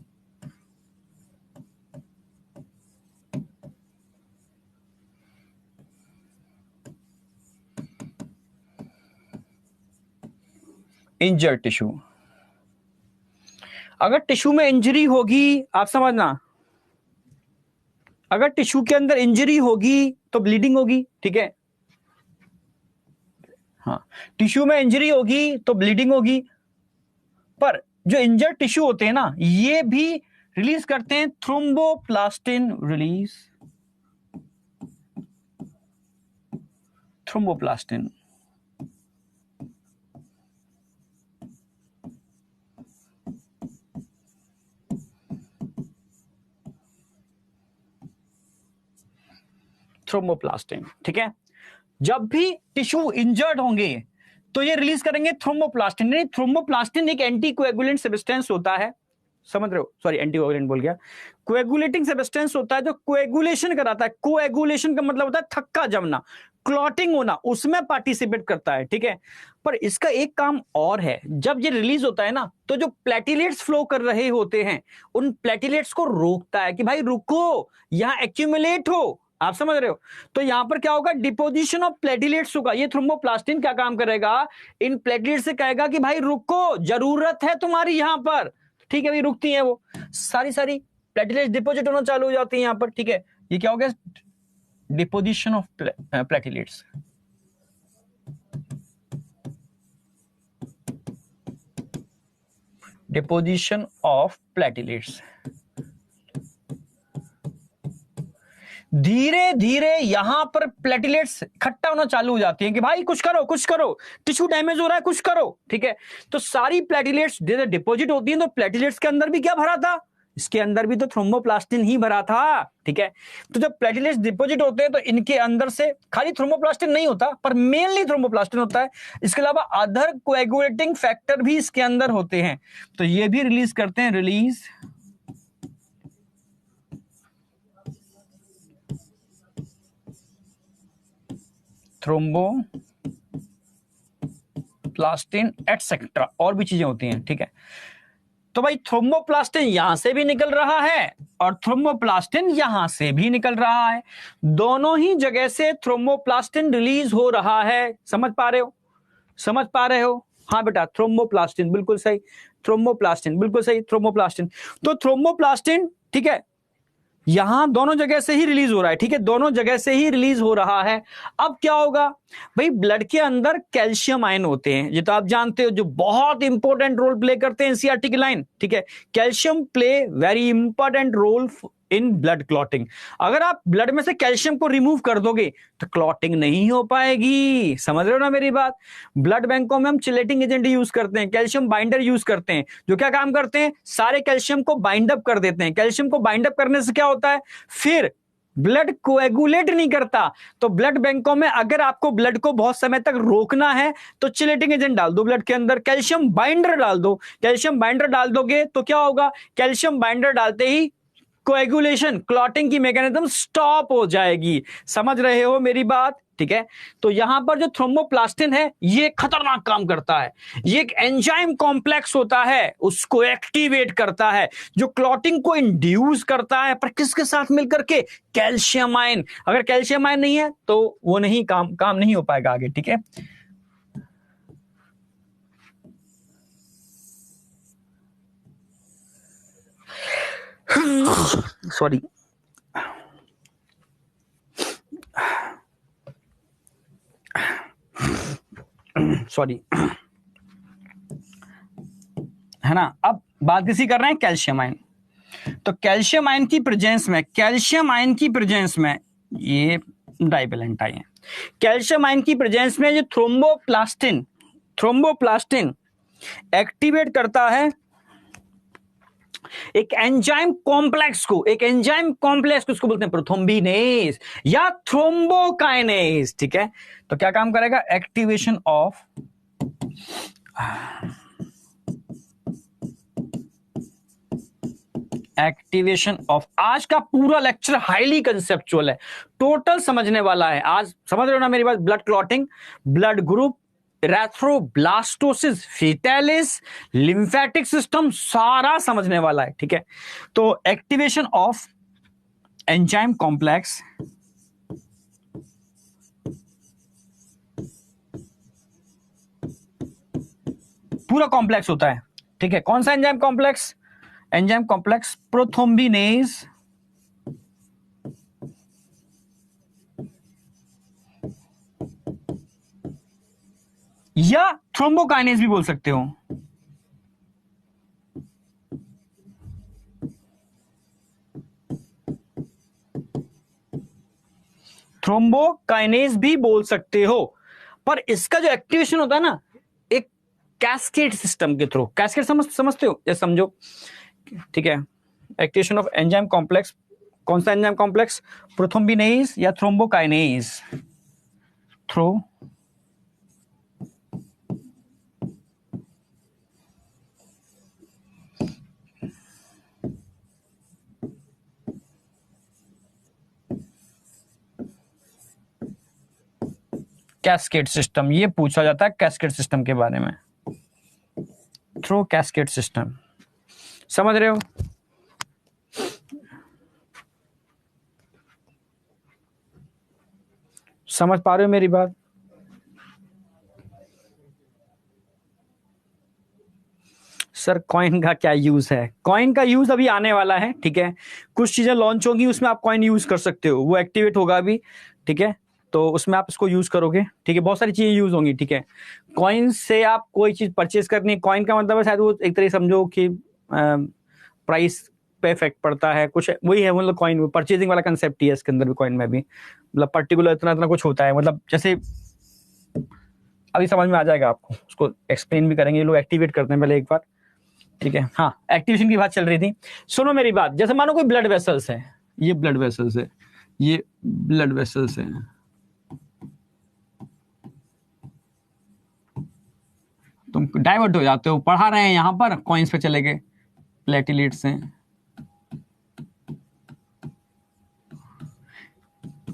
Injured tissue. अगर टिश्यू में इंजरी होगी, आप समझना, अगर टिश्यू के अंदर इंजरी होगी तो ब्लीडिंग होगी। ठीक है, हाँ, टिश्यू में इंजरी होगी तो ब्लीडिंग होगी। पर जो इंजर्ड टिश्यू होते हैं ना, ये भी रिलीज करते हैं थ्रोम्बोप्लास्टिन रिलीज, थ्रोम्बोप्लास्टिन। थ्रोम्बोप्लास्टिन। ठीक है, जब भी टिश्यू इंजर्ड होंगे तो ये रिलीज करेंगे थ्रोम्बोप्लास्टिन। नहीं, थ्रोम्बोप्लास्टिन एक एंटीकोएगुलेंट सब्सटेंस होता है, समझ रहे हो? सॉरी, एंटीकोएगुलेंट बोल गया, कोएगुलेटिंग सब्सटेंस होता है जो कोएगुलेशन कराता है। कोएगुलेशन का मतलब होता है थक्का जमना, क्लॉटिंग होना, उसमें पार्टिसिपेट करता है। ठीक है, पर इसका एक काम और है, जब ये रिलीज होता है ना, तो जो प्लेटिलेट्स फ्लो कर रहे होते हैं उन प्लेटिलेट्स को रोकता है कि भाई रुको, यहां एक्यूमुलेट हो। आप समझ रहे हो? तो यहां पर क्या होगा? डिपोजिशन ऑफ प्लेटिलेट्स होगा। ये थ्रोम्बोप्लास्टिन क्या काम करेगा? इन प्लेटिलेट्स से कहेगा कि भाई रुको, जरूरत है तुम्हारी यहां पर। ठीक है, भाई रुकती है वो सारी सारी प्लेटिलेट्स, डिपोजिट होना चालू हो जाती है यहां पर। ठीक है, ये क्या हो गया? Deposition of platelets. Deposition of platelets. धीरे धीरे यहां पर प्लेटिलेट्स इकट्ठा होना चालू हो जाती हैं कि भाई कुछ करो, कुछ करो, टिश्यू डैमेज हो रहा है, कुछ करो। ठीक है, तो सारी प्लेटिलेट्स डिपोजिट होती हैं। तो प्लेटिलेट्स के अंदर भी क्या भरा था? इसके अंदर भी तो थ्रोम्बोप्लास्टिन ही भरा था। ठीक है, तो जब प्लेटिलेट्स डिपोजिट होते हैं तो इनके अंदर से खाली थ्रोम्बोप्लास्टिन नहीं होता, पर मेनली थ्रोम्बोप्लास्टिन होता है। इसके अलावा अदर कोएगुलेटिंग फैक्टर भी इसके अंदर होते हैं, तो ये भी रिलीज करते हैं, रिलीज थ्रोम्बोप्लास्टिन एटसेट्रा, और भी चीजें होती हैं। ठीक है, तो भाई थ्रोम्बोप्लास्टिन यहां से भी निकल रहा है और थ्रोम्बोप्लास्टिन यहां से भी निकल रहा है। दोनों ही जगह से थ्रोम्बोप्लास्टिन रिलीज हो रहा है। समझ पा रहे हो? समझ पा रहे हो? हाँ बेटा, थ्रोम्बोप्लास्टिन बिल्कुल सही, थ्रोम्बोप्लास्टिन बिल्कुल सही, थ्रोम्बोप्लास्टिन। तो थ्रोम्बोप्लास्टिन, ठीक है, यहां दोनों जगह से ही रिलीज हो रहा है। ठीक है, दोनों जगह से ही रिलीज हो रहा है। अब क्या होगा भाई? ब्लड के अंदर कैल्शियम आयन होते हैं, ये तो आप जानते हो, जो बहुत इंपॉर्टेंट रोल प्ले करते हैं एनसीईआरटी की लाइन। ठीक है, calcium play very important role in blood clotting. अगर आप ब्लड में से कैल्शियम को रिमूव कर दोगे तो क्लॉटिंग नहीं हो पाएगी। समझ रहे हो ना मेरी बात? ब्लड बैंकों में हम चिलेटिंग एजेंट यूज करते हैं, कैल्शियम बाइंडर यूज करते हैं, जो क्या काम करते हैं? सारे कैल्शियम को बाइंड अप कर देते हैं। कैल्शियम को बाइंड अप करने से क्या होता है? फिर ब्लड कोएगुलेट नहीं करता। तो ब्लड बैंकों में अगर आपको ब्लड को बहुत समय तक रोकना है तो चिलेटिंग एजेंट डाल दो ब्लड के अंदर, कैल्शियम बाइंडर डाल दो। कैल्शियम बाइंडर डाल दोगे तो क्या होगा? कैल्शियम बाइंडर डालते ही कोएगुलेशन, क्लॉटिंग की मैकेनिज्म स्टॉप हो जाएगी। समझ रहे हो मेरी बात? ठीक है। तो यहां पर जो थ्रोम्बोप्लास्टिन है ये खतरनाक काम करता है, ये एक एंजाइम कॉम्प्लेक्स होता है, उसको एक्टिवेट करता है, जो क्लॉटिंग को इंड्यूस करता है, पर किसके साथ मिलकर के? Calcium ion. अगर कैल्शियम आयन नहीं है तो वो नहीं काम नहीं हो पाएगा आगे, ठीक है। सॉरी, सॉरी, है ना। अब बात किसी कर रहे हैं? Calcium ion. तो कैल्शियम आयन की प्रेजेंस में, कैल्शियम आयन की प्रेजेंस में ये डाइवेलेंट आई है। कैल्शियम आयन की प्रेजेंस में जो थ्रोम्बोप्लास्टिन, थ्रोम्बोप्लास्टिन एक्टिवेट करता है एक एंजाइम कॉम्प्लेक्स को, एक एंजाइम कॉम्प्लेक्स को, उसको बोलते हैं प्रोथ्रोम्बिनेज या थ्रोम्बोकाइनेज, ठीक है। तो क्या काम करेगा? Activation of activation of. आज का पूरा लेक्चर हाईली कंसेप्चुअल है, टोटल समझने वाला है। आज समझ रहे हो ना मेरी बात? Blood clotting, blood group, erythroblastosis, fetalis, lymphatic system, सारा समझने वाला है, ठीक है। तो एक्टिवेशन ऑफ एंजाइम कॉम्प्लेक्स, पूरा कॉम्प्लेक्स होता है, ठीक है। कौन सा enzyme complex? Enzyme complex prothrombinase या थ्रोम्बोकाइनेज भी बोल सकते हो। थ्रोम्बोकाइनेज भी बोल सकते हो, पर इसका जो एक्टिवेशन होता है ना, एक कैस्केड सिस्टम के थ्रू। कैस्केड समझते हो? जैसे समझो, ठीक है। एक्टिवेशन ऑफ एंजाइम कॉम्प्लेक्स, कौन सा एंजाइम कॉम्प्लेक्स? प्रोथ्रोम्बिनेज या थ्रोम्बोकाइनेज। थ्रो कैस्केड सिस्टम, ये पूछा जाता है कैस्केड सिस्टम के बारे में। थ्रो कैस्केड सिस्टम, समझ रहे हो? समझ पा रहे हो मेरी बात? सर कॉइन का क्या यूज है? कॉइन का यूज अभी आने वाला है, ठीक है। कुछ चीजें लॉन्च होंगी, उसमें आप कॉइन यूज कर सकते हो, वो एक्टिवेट होगा अभी, ठीक है। तो उसमें आप इसको यूज करोगे, ठीक है। बहुत सारी चीजें यूज होंगी, ठीक है। कॉइन से आप कोई चीज परचेज करनी, कॉइन का मतलब है शायद वो एक तरह समझो कि प्राइस पे इफेक्ट पड़ता है, कुछ वही है। मतलब कॉइन परचेजिंग वाला कंसेप्ट ही है इसके अंदर भी, कॉइन में भी मतलब पर्टिकुलर इतना इतना कुछ होता है। मतलब जैसे अभी समझ में आ जाएगा आपको, उसको एक्सप्लेन भी करेंगे। ये लोग एक्टिवेट करते हैं पहले एक बार, ठीक है। हाँ, एक्टिवेशन की बात चल रही थी, सुनो मेरी बात। जैसे मानो कोई ब्लड वेसल्स है, ये ब्लड वेसल्स है, ये ब्लड वेसल्स है, तुम डाइवर्ट हो जाते हो, पढ़ा रहे हैं यहां पर, कॉइन्स पे चले गए, प्लेटिलेट्स हैं।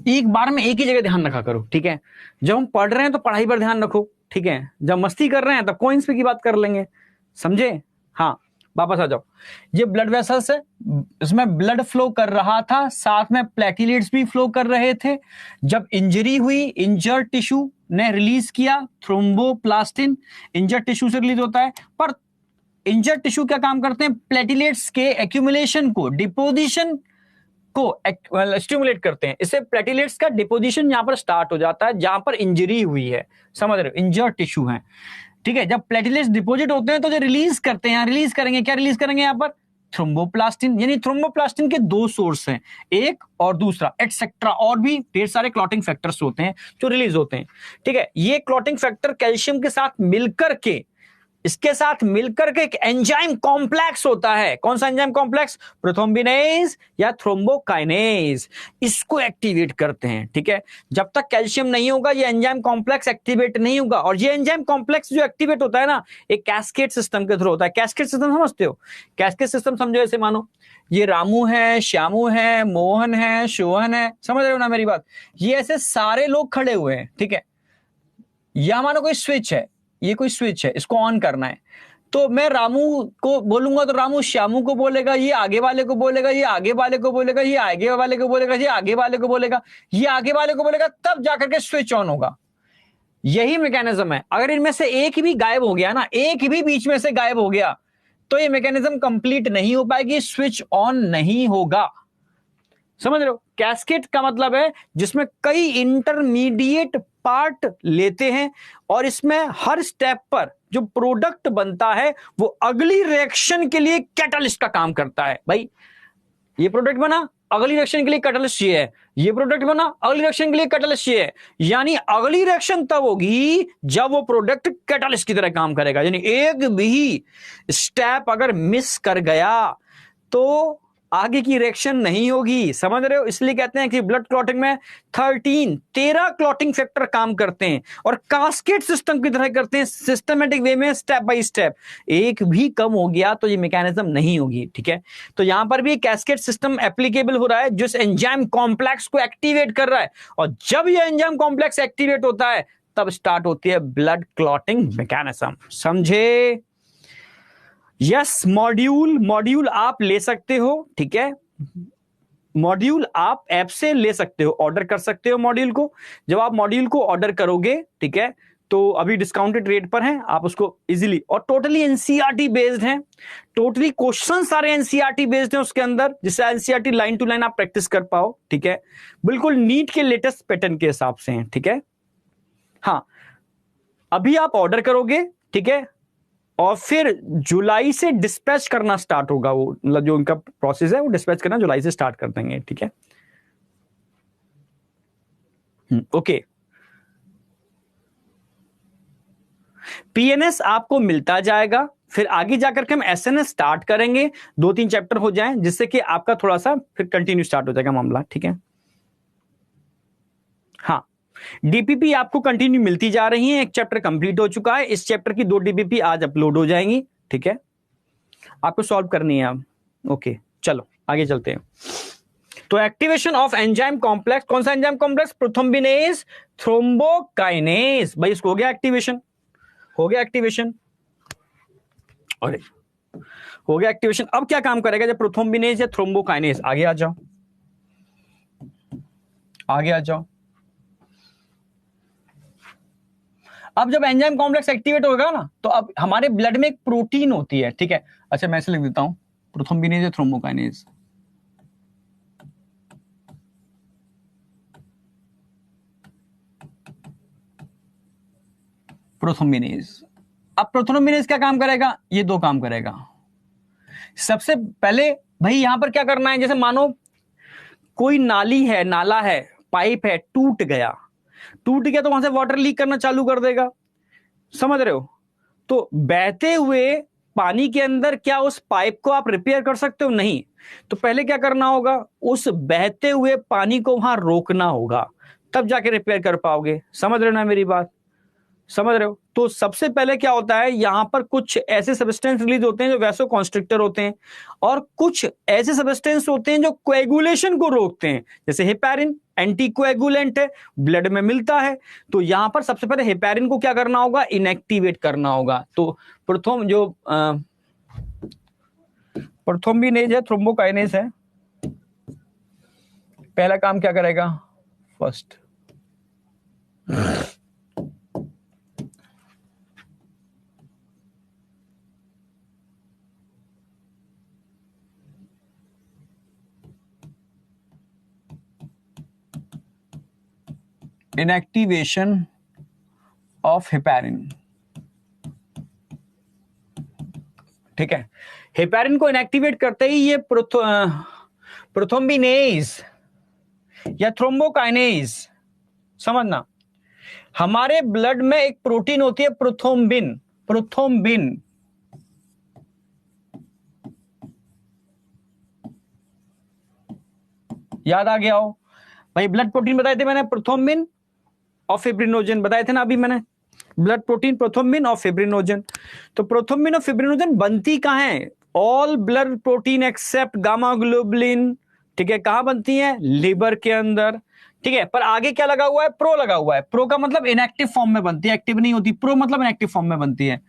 एक बार में एक ही जगह ध्यान रखा करो, ठीक है। जब हम पढ़ रहे हैं तो पढ़ाई पर ध्यान रखो, ठीक है। जब मस्ती कर रहे हैं तब कॉइन्स पे की बात कर लेंगे, समझे? हाँ, वापस आ जाओ। ये ब्लड वेसल्स है, इसमें ब्लड फ्लो कर रहा था, साथ में प्लेटिलेट्स भी फ्लो कर रहे थे। जब इंजरी हुई, इंजर्ड टिश्यू ने रिलीज किया थ्रोम्बोप्लास्टिन, इंजर्ड टिश्यू से रिलीज होता है। पर इंजर्ड टिश्यू क्या काम करते हैं? प्लेटिलेट्स के एक्यूमुलेशन को, डिपोजिशन को स्टिमुलेट करते हैं। इससे प्लेटिलेट्स का डिपोजिशन यहां पर स्टार्ट हो जाता है जहां पर इंजरी हुई है, समझ रहे हो? इंजर्ड टिश्यू है, ठीक है। जब प्लेटिलेट्स डिपोजिट होते हैं तो जो रिलीज करते हैं, रिलीज करेंगे, क्या रिलीज करेंगे यहां पर? थ्रोम्बोप्लास्टिन। यानी थ्रोम्बोप्लास्टिन के दो सोर्स हैं, एक और दूसरा, एटसेट्रा। और भी ढेर सारे क्लॉटिंग फैक्टर्स होते हैं जो रिलीज होते हैं, ठीक है। ये क्लॉटिंग फैक्टर कैल्शियम के साथ मिलकर के इसके साथ मिलकर के एक एंजाइम कॉम्प्लेक्स होता है। कौन सा एंजाइम कॉम्प्लेक्स? प्रोथ्रोम्बिनेज या थ्रोम्बोकाइनेज, इसको एक्टिवेट करते हैं। ठीक है, जब तक कैल्शियम नहीं होगा ये एंजाइम कॉम्प्लेक्स एक्टिवेट नहीं होगा। और ये एंजाइम कॉम्प्लेक्स जो एक्टिवेट होता है ना, एक कैस्केड सिस्टम के थ्रू होता है। कैस्केड सिस्टम समझते हो? कैस्केड सिस्टम समझो, ऐसे मानो ये रामू है, श्यामू है, मोहन है, शोहन है, समझ रहे हो ना मेरी बात? ये ऐसे सारे लोग खड़े हुए हैं। ठीक है, या मानो कोई स्विच है, ये कोई स्विच है, इसको ऑन करना है, तो मैं रामू को बोलूंगा तो रामू श्यामू को बोलेगा, ये आगे वाले को बोलेगा, ये आगे वाले को बोलेगा, ये आगे वाले को बोलेगा, ये आगे वाले को बोलेगा, ये आगे वाले को बोलेगा, तब जाकर के स्विच ऑन होगा। यही मैकेनिज्म है। अगर इनमें से एक भी गायब हो गया ना, एक भी बीच में से गायब हो गया, तो ये मैकेनिज्म कंप्लीट नहीं हो पाएगी, स्विच ऑन नहीं होगा। समझ रहे हो? कैस्केड का मतलब है जिसमें कई इंटरमीडिएट पार्ट लेते हैं और इसमें हर स्टेप पर जो प्रोडक्ट बनता है वो अगली रिएक्शन के लिए कैटलिस्ट का काम करता है। भाई ये प्रोडक्ट बना, अगली रिएक्शन के लिए कैटलिस्ट ये है, ये प्रोडक्ट बना, अगली रिएक्शन के लिए कैटलिस्ट ये है। यानी अगली रिएक्शन तब होगी जब वो प्रोडक्ट कैटलिस्ट की तरह काम करेगा। यानी एक भी स्टेप अगर मिस कर गया तो आगे की रिएक्शन नहीं होगी। समझ रहे हो? इसलिए कहते हैं कि ब्लड क्लॉटिंग में 13 क्लॉटिंग फैक्टर काम करते हैं और कास्केड सिस्टम की तरह करते हैं, सिस्टमेटिक वे में, स्टेप बाय स्टेप। एक भी कम हो गया तो ये मैकेनिज्म नहीं होगी। ठीक है, तो यहां पर भी कैस्केड सिस्टम एप्लीकेबल हो रहा है जो इस एंजाइम कॉम्प्लेक्स को एक्टिवेट कर रहा है, और जब यह एंजाइम कॉम्प्लेक्स एक्टिवेट होता है तब स्टार्ट होती है ब्लड क्लॉटिंग मैकेनिज्म। समझे? यस, मॉड्यूल आप ले सकते हो। ठीक है, मॉड्यूल आप ऐप से ले सकते हो, ऑर्डर कर सकते हो मॉड्यूल को। जब आप मॉड्यूल को ऑर्डर करोगे, ठीक है, तो अभी डिस्काउंटेड रेट पर है, आप उसको इजीली, और टोटली एनसीईआरटी बेस्ड है, टोटली क्वेश्चन सारे एनसीईआरटी बेस्ड हैं उसके अंदर, जिससे एनसीईआरटी लाइन टू लाइन आप प्रैक्टिस कर पाओ। ठीक है, बिल्कुल नीट के लेटेस्ट पैटर्न के हिसाब से हैं। ठीक है, हाँ, अभी आप ऑर्डर करोगे, ठीक है, और फिर जुलाई से डिस्पैच करना स्टार्ट होगा। वो मतलब जो उनका प्रोसेस है वो डिस्पैच करना जुलाई से स्टार्ट कर देंगे। ठीक है, ओके। पीएनएस आपको मिलता जाएगा, फिर आगे जाकर के हम एसएनएस स्टार्ट करेंगे, 2-3 चैप्टर हो जाएं, जिससे कि आपका थोड़ा सा फिर कंटिन्यू स्टार्ट हो जाएगा मामला। ठीक है, हाँ, डीपीपी आपको कंटिन्यू मिलती जा रही है, एक चैप्टर कंप्लीट हो चुका है, इस चैप्टर की 2 डीपीपी आज अपलोड हो जाएंगी। ठीक है, आपको सॉल्व करनी है अब। ओके, चलो आगे चलते हैं। तो एक्टिवेशन ऑफ एंजाइम कॉम्प्लेक्स, कौन सा एंजाइम कॉम्प्लेक्स? Prothrombinase thrombokinase. भाई इसको हो गया एक्टिवेशन, हो गया एक्टिवेशन, अरे हो गया एक्टिवेशन। अब क्या काम करेगा जब प्रोथ्रोम्बिनेज या थ्रोम्बोकाइनेज? आगे आ जाओ, आगे आ जाओ। अब जब एंजाइम कॉम्प्लेक्स एक्टिवेट होगा ना, तो अब हमारे ब्लड में एक प्रोटीन होती है। ठीक है, अच्छा मैं इसे लिख देता हूं, प्रोथ्रोम्बिनेज या थ्रोम्बोकाइनेज। प्रोथ्रोम्बिनेज। अब प्रोथ्रोम्बिनेज क्या काम करेगा? ये 2 काम करेगा। सबसे पहले भाई यहां पर क्या करना है, जैसे मानो कोई नाली है, नाला है, पाइप है, टूट गया तो वहां से वाटर लीक करना चालू कर देगा। समझ रहे हो? तो बहते हुए पानी के अंदर क्या उस पाइप को आप रिपेयर कर सकते हो? नहीं। तो पहले क्या करना होगा? उस बहते हुए पानी को वहां रोकना होगा, तब जाके रिपेयर कर पाओगे। समझ रहे हो ना मेरी बात? समझ रहे हो? तो सबसे पहले क्या होता है, यहां पर कुछ ऐसे सब्सटेंस रिलीज होते हैं जो वैसो कॉन्स्ट्रिक्टर होते हैं, और कुछ ऐसे सब्सटेंस होते हैं जो कोएगुलेशन को रोकते हैं, जैसे हेपेरिन एंटी कोएगुलेंट है, ब्लड में मिलता है। तो यहां पर सबसे पहले हेपेरिन को क्या करना होगा? इनएक्टिवेट करना होगा। तो प्रथम जो प्रोथ्रोम्बिनेज है, थ्रोम्बोकाइनेज है, पहला काम क्या करेगा? First inactivation of heparin. ठीक है, हेपेरिन को इनएक्टिवेट करते ही ये प्रोथ्रोम्बिनेज या थ्रोम्बोकाइनेज, समझना, हमारे ब्लड में एक प्रोटीन होती है प्रोथ्रोम्बिन। प्रोथ्रोम्बिन। याद आ गया हो भाई, ब्लड प्रोटीन बताए थे मैंने, प्रोथ्रोम्बिन और फिब्रिनोजन बताए थे ना अभी मैंने, ब्लड प्रोटीन प्रोथ्रोम्बिन और फिब्रिनोजन। तो प्रोथ्रोम्बिन और फिब्रिनोजन बनती कहां है? All blood protein except gamma globulin, ठीक है, कहां बनती है? लिवर के अंदर, ठीक है। पर आगे क्या लगा हुआ है? प्रो लगा हुआ है। प्रो का मतलब इनएक्टिव फॉर्म में बनती है, एक्टिव नहीं होती। प्रो मतलब इनएक्टिव फॉर्म में बनती है।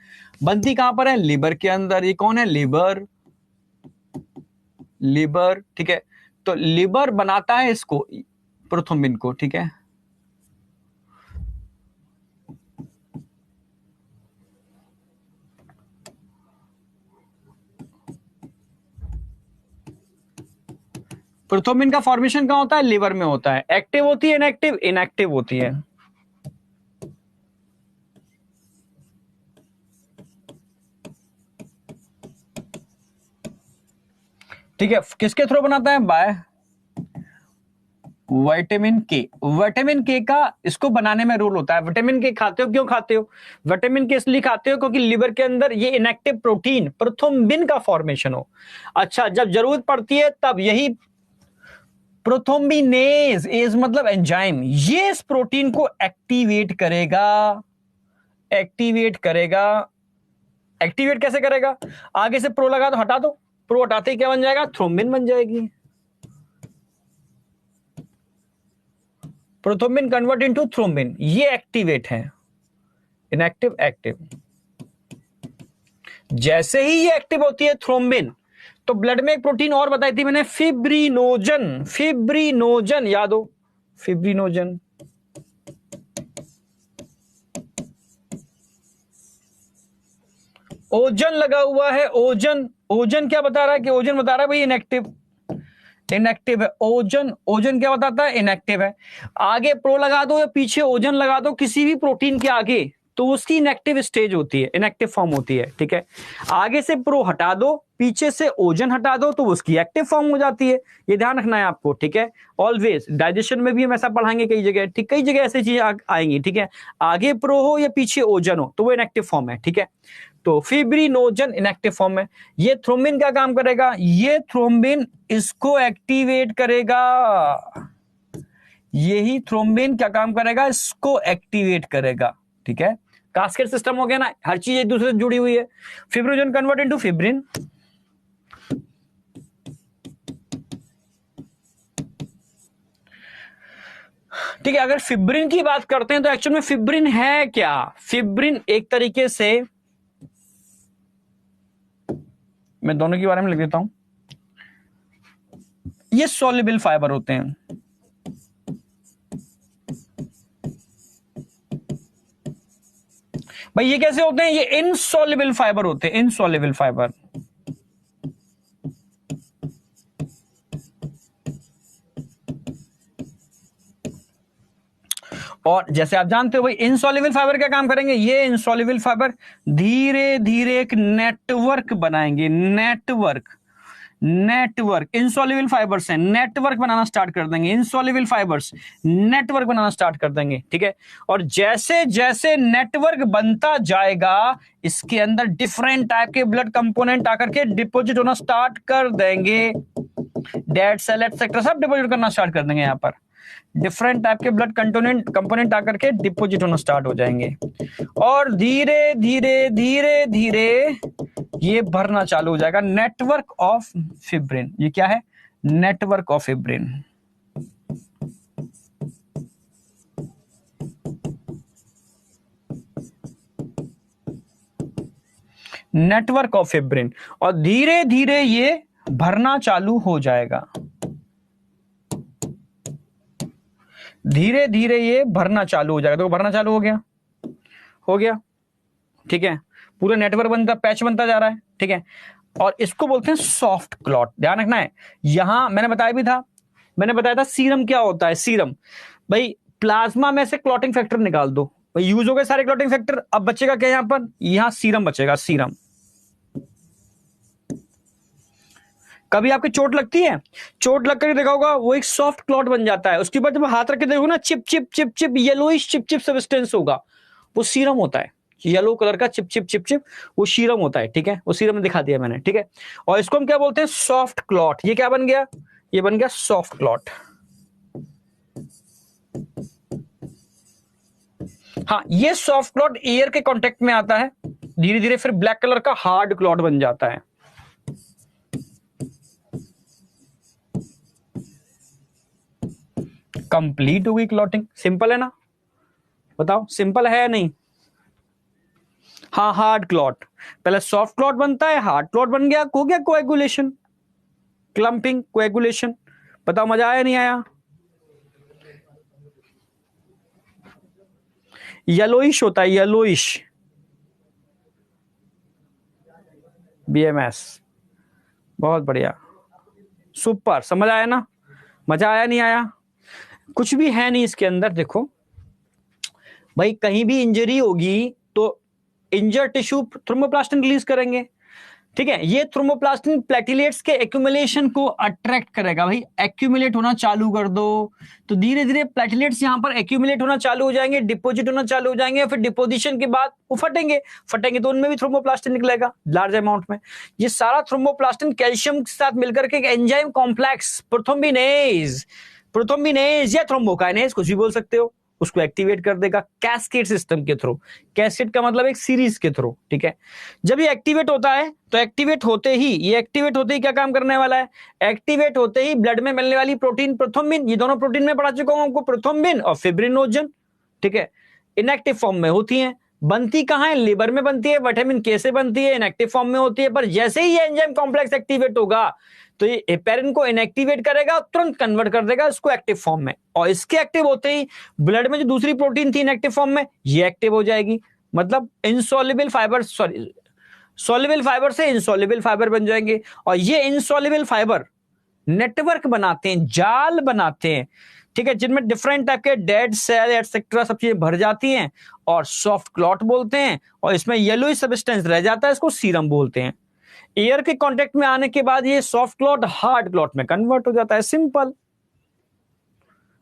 बनती कहां पर है? लिवर के अंदर। ये कौन है? लिवर, लिवर, ठीक है। तो लिवर बनाता है इसको, प्रोथ्रोम्बिन को, ठीक है। प्रोथ्रोम्बिन का फॉर्मेशन कहां होता है? लिवर में होता है। एक्टिव होती है इनएक्टिव? इनएक्टिव होती है। ठीक है, किसके थ्रू बनाता है? बाय विटामिन के। विटामिन के का इसको बनाने में रोल होता है। विटामिन के खाते हो, क्यों खाते हो? विटामिन के इसलिए खाते हो क्योंकि लिवर के अंदर ये इनएक्टिव प्रोटीन प्रोथ्रोम्बिन का फॉर्मेशन हो। अच्छा, जब जरूरत पड़ती है तब यही प्रोथ्रोम्बिनेज, एज मतलब एंजाइम, ये इस प्रोटीन को एक्टिवेट करेगा। एक्टिवेट करेगा। एक्टिवेट कैसे करेगा? आगे से प्रो लगा दो, हटा दो, प्रो हटाते ही क्या बन जाएगा? थ्रोम्बिन बन जाएगी। प्रोथ्रोम्बिन कन्वर्ट इनटू थ्रोम्बिन, ये एक्टिवेट है। Inactive, active. जैसे ही ये एक्टिव होती है थ्रोम्बिन, तो ब्लड में एक प्रोटीन और बताई थी मैंने, फिब्रिनोजन। फिब्रिनोजन याद हो? फिब्रिनोजन। ओजन लगा हुआ है, ओजन। ओजन क्या बता रहा है? कि ओजन बता रहा है भाई इनएक्टिव, इनएक्टिव है ओजन। ओजन क्या बताता है? इनएक्टिव है। आगे प्रो लगा दो या पीछे ओजन लगा दो किसी भी प्रोटीन के आगे, तो उसकी इनएक्टिव स्टेज होती है, इनएक्टिव फॉर्म होती है, ठीक है। आगे से प्रो हटा दो, पीछे से ओजन हटा दो, तो उसकी एक्टिव फॉर्म हो जाती है। ये ध्यान रखना है आपको, ठीक है। ऑलवेज डाइजेशन में भी हम ऐसा पढ़ाएंगे कई जगह, ठीक, कई जगह ऐसी चीजें आएंगी, ठीक है। आगे प्रो हो या पीछे ओजन हो तो वो इनएक्टिव फॉर्म है, ठीक है। तो फिब्रिनोजन इनएक्टिव फॉर्म है। ये थ्रोम्बिन क्या काम करेगा? ये थ्रोम्बिन इसको एक्टिवेट करेगा। यही थ्रोम्बिन क्या काम करेगा? इसको एक्टिवेट करेगा, ठीक है। कास्केड सिस्टम हो गया ना, हर चीज एक दूसरे से जुड़ी हुई है। Fibrinogen convert into fibrin. ठीक है, अगर फिब्रिन की बात करते हैं तो एक्चुअल में फिब्रिन है क्या? फिब्रिन एक तरीके से, मैं दोनों के बारे में लिख देता हूं, ये सॉल्युबल फाइबर होते हैं। भाई ये कैसे होते हैं? ये इनसॉल्युबल फाइबर होते हैं, इनसॉल्युबल फाइबर। और जैसे आप जानते हो भाई, इनसॉल्युबल फाइबर क्या काम करेंगे? ये इनसॉल्युबल फाइबर धीरे धीरे एक नेटवर्क बनाएंगे। नेटवर्क, नेटवर्क इनसॉल्युबल फाइबर्स हैं, नेटवर्क बनाना स्टार्ट कर देंगे। इनसॉल्युबल फाइबर्स नेटवर्क बनाना स्टार्ट कर देंगे, ठीक है। और जैसे जैसे नेटवर्क बनता जाएगा, इसके अंदर डिफरेंट टाइप के ब्लड कंपोनेंट आकर के डिपॉजिट होना स्टार्ट कर देंगे। डेड सेल एटसेट्रा सब डिपॉजिट करना स्टार्ट कर देंगे। यहां पर डिफरेंट टाइप के ब्लड कंपोनेंट आकर के डिपॉजिट होना स्टार्ट हो जाएंगे, और धीरे धीरे धीरे धीरे ये भरना चालू हो जाएगा। नेटवर्क ऑफ फिब्रिन, ये क्या है? Network of fibrin. Network of fibrin, और धीरे धीरे ये भरना चालू हो जाएगा। धीरे धीरे ये भरना चालू हो जाएगा। तो भरना चालू हो गया, हो गया, ठीक है। पूरा नेटवर्क बनता, पैच बनता जा रहा है, ठीक है। और इसको बोलते हैं सॉफ्ट क्लॉट। ध्यान रखना है, यहां मैंने बताया भी था, मैंने बताया था सीरम क्या होता है। सीरम भाई, प्लाज्मा में से क्लॉटिंग फैक्टर निकाल दो भाई, यूज हो गए सारे क्लॉटिंग फैक्टर। अब बचेगा क्या यहां पर? यहां सीरम बचेगा, सीरम। कभी आपकी चोट लगती है, चोट लग कर देखा होगा, वो एक सॉफ्ट क्लॉट बन जाता है। उसके बाद जब हाथ रख के देखो ना, chip chip chip chip yellowish chip chip substance होगा, वो सीरम होता है। येलो कलर का चिप चिप चिप चिप, वो सीरम होता है, ठीक है, वो सीरम में दिखा दिया मैंने, ठीक है। और इसको हम क्या बोलते हैं, सॉफ्ट क्लॉट। ये क्या बन गया, ये बन गया सॉफ्ट क्लॉट। हाँ, ये सॉफ्ट क्लॉट एयर के कांटेक्ट में आता है, धीरे धीरे फिर ब्लैक कलर का हार्ड क्लॉट बन जाता है। कंप्लीट हो गई क्लॉटिंग। सिंपल है ना, बताओ सिंपल है या नहीं। हाँ, हार्ड क्लॉट, पहले सॉफ्ट क्लॉट बनता है, हार्ड क्लॉट बन गया, हो गया कोएगुलेशन, क्लम्पिंग, कोएगुलेशन। बताओ मजा आया नहीं आया। येलोइश होता है, येलोइश, बीएमएस। बहुत बढ़िया, सुपर, समझ आया ना, मजा आया नहीं आया। कुछ भी है नहीं इसके अंदर। देखो भाई, कहीं भी इंजरी होगी तो इंजर टिश्यू थ्रोम्बोप्लास्टिन रिलीज करेंगे, ठीक है। ये थ्रोम्बोप्लास्टिन प्लेटिलेट्स के एक्यूमुलेशन को अट्रैक्ट करेगा। भाई एक्यूमुलेट होना चालू कर दो तो धीरे धीरे प्लेटिलेट्स यहां पर एक्यूमुलेट होना चालू हो जाएंगे, डिपोजिट होना चालू हो जाएंगे, फिर डिपोजिशन के बाद वो फटेंगे, फटेंगे तो उनमें भी थ्रोम्बोप्लास्टिन निकलेगा लार्ज अमाउंट में। ये सारा थ्रोम्बोप्लास्टिन कैल्शियम के साथ मिलकर के एक एंजाइम कॉम्प्लेक्स प्रोथ्रोम्बिनेज, प्रोथ्रोम्बिनेज या थ्रोम्बोकाइनेज कुछ भी बोल सकते हो, उसको एक्टिवेट कर देगा कैस्केड सिस्टम के थ्रू। कैस्केड का मतलब एक सीरीज के थ्रू, ठीक है। जब ये एक्टिवेट होता है तो एक्टिवेट होते ही, ये एक्टिवेट होते ही क्या काम करने वाला है, एक्टिवेट होते ही ब्लड में मिलने वाली प्रोटीन प्रोथ्रोम्बिन, ये दोनों प्रोटीन में पढ़ा चुका हूं आपको, प्रोथ्रोम्बिन और फिब्रिनोजन, ठीक है, इनएक्टिव फॉर्म में होती हैं। बनती कहां है, लिवर में बनती है, विटामिन के से बनती है, इनएक्टिव फॉर्म में होती है। पर जैसे ही ये एंजाइम कॉम्प्लेक्स एक्टिवेट होगा तो ये हेपेरिन को इनएक्टिवेट करेगा, तुरंत कन्वर्ट कर देगा इसको एक्टिव फॉर्म में, और इसके एक्टिव होते ही ब्लड में जो दूसरी प्रोटीन थी इनएक्टिव फॉर्म में, ये एक्टिव हो जाएगी। मतलब insoluble fibre, sorry, soluble fibre से इनसॉल्युबल फाइबर बन जाएंगे। और ये इनसॉल्युबल फाइबर नेटवर्क बनाते हैं, जाल बनाते हैं, ठीक है, जिनमें डिफरेंट टाइप के डेड सेल एटसेट्रा सब चीजें भर जाती हैं और सॉफ्ट क्लॉट बोलते हैं। और इसमें येलोइश सब्सटेंस रह जाता है, इसको सीरम बोलते हैं। एयर के कांटेक्ट में आने के बाद ये सॉफ्ट क्लॉट हार्ड क्लॉट में कन्वर्ट हो जाता है, सिंपल।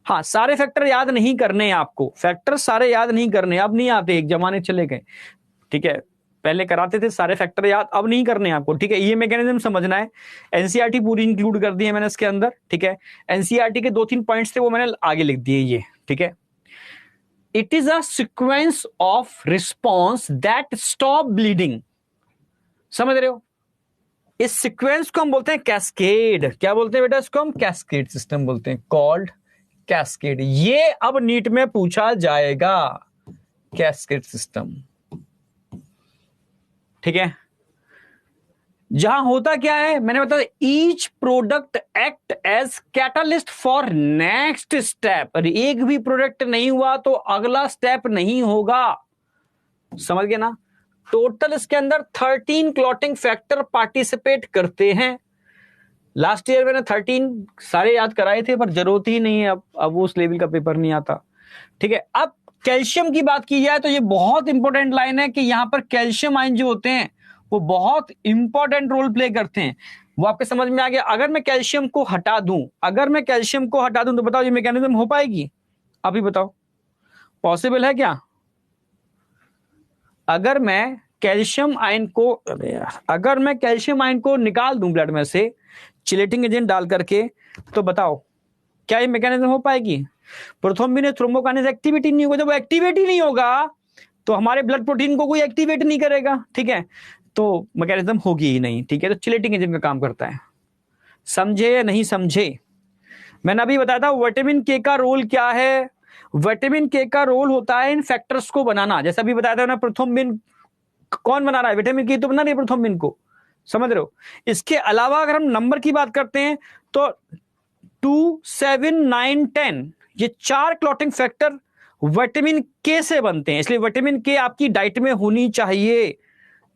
हाँ, सारे फैक्टर याद नहीं करने हैं आपको, फैक्टर सारे याद नहीं करने, अब नहीं आते, एक जमाने चले गए, ठीक है। पहले कराते थे सारे फैक्टर याद, अब नहीं करने आपको, ठीक है। ये मैकेनिज्म समझना है। एनसीईआरटी पूरी इंक्लूड कर दी है मैंने इसके अंदर, ठीक है। एनसीईआरटी के 2-3 पॉइंट्स थे वो मैंने आगे लिख दिए, ये ठीक है। It is a sequence of response that stop bleeding, समझ रहे हो। इस सीक्वेंस को हम बोलते हैं कैस्केड। क्या बोलते हैं बेटा इसको, हम कैस्केड सिस्टम बोलते हैं, कॉल्ड कैस्केड। ये अब नीट में पूछा जाएगा, कैस्केड सिस्टम, ठीक है। जहां होता क्या है मैंने बताया, each product act as catalyst for next step. अरे एक भी प्रोडक्ट नहीं हुआ तो अगला स्टेप नहीं होगा, समझ गए ना। टोटल इसके अंदर 13 क्लॉटिंग फैक्टर पार्टिसिपेट करते हैं। लास्ट ईयर मैंने 13 सारे याद कराए थे, पर जरूरत ही नहीं है, अब वो उस लेवल का पेपर नहीं आता, ठीक है। अब कैल्शियम की बात की जाए तो ये बहुत इंपॉर्टेंट लाइन है कि यहां पर कैल्शियम आयन जो होते हैं वो बहुत इंपॉर्टेंट रोल प्ले करते हैं। वो आपके समझ में आ गया। अगर मैं कैल्शियम को हटा दूं, अगर मैं कैल्शियम को हटा दूं तो बताओ ये मैकेनिज्म हो पाएगी, अभी बताओ, पॉसिबल है क्या। अगर मैं कैल्शियम आयन को, अरे यार, अगर मैं कैल्शियम आयन को निकाल दूं ब्लड में से चिलेटिंग एजेंट डाल करके, तो बताओ क्या ये मैकेनिज्म हो पाएगी। प्रोथ्रोम्बिन ने थ्रोम्बोकाइनेज एक्टिविटी नहीं होगा, जब वो एक्टिवेट ही नहीं होगा तो हमारे ब्लड प्रोटीन को कोई एक्टिवेट नहीं करेगा, ठीक है, तो मैकेनिज्म होगी ही नहीं, ठीक है। तो चिलेटिंग एजेंट का काम करता है, समझे या नहीं समझे। मैंने अभी बताया था विटामिन के का रोल क्या है। विटामिन के का रोल होता है इन फैक्टर्स को बनाना, जैसा अभी बताया था ना, प्रोथ्रोम्बिन कौन बना रहा है, विटामिन के तो बना रही है प्रोथ्रोम्बिन को, समझ रहे हो। इसके अलावा अगर हम नंबर की बात करते हैं तो 2, 7, 9, 10 ये 4 क्लॉटिंग फैक्टर विटामिन के से बनते हैं, इसलिए विटामिन के आपकी डाइट में होनी चाहिए,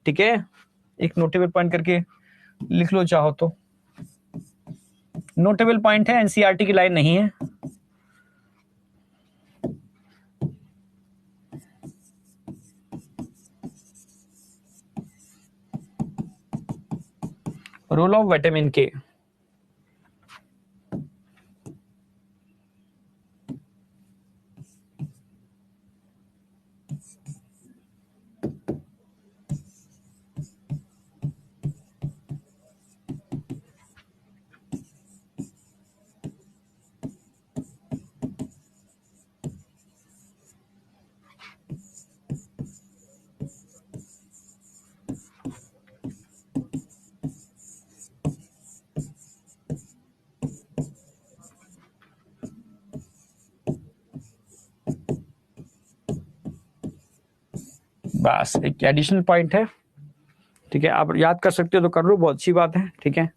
ठीक है। एक नोटेबल पॉइंट करके लिख लो चाहो तो, नोटेबल पॉइंट है, एनसीईआरटी की लाइन नहीं है। रोल ऑफ विटामिन के, बस एक एडिशनल पॉइंट है, ठीक है। आप याद कर सकते हो तो कर लो, बहुत अच्छी बात है, ठीक है।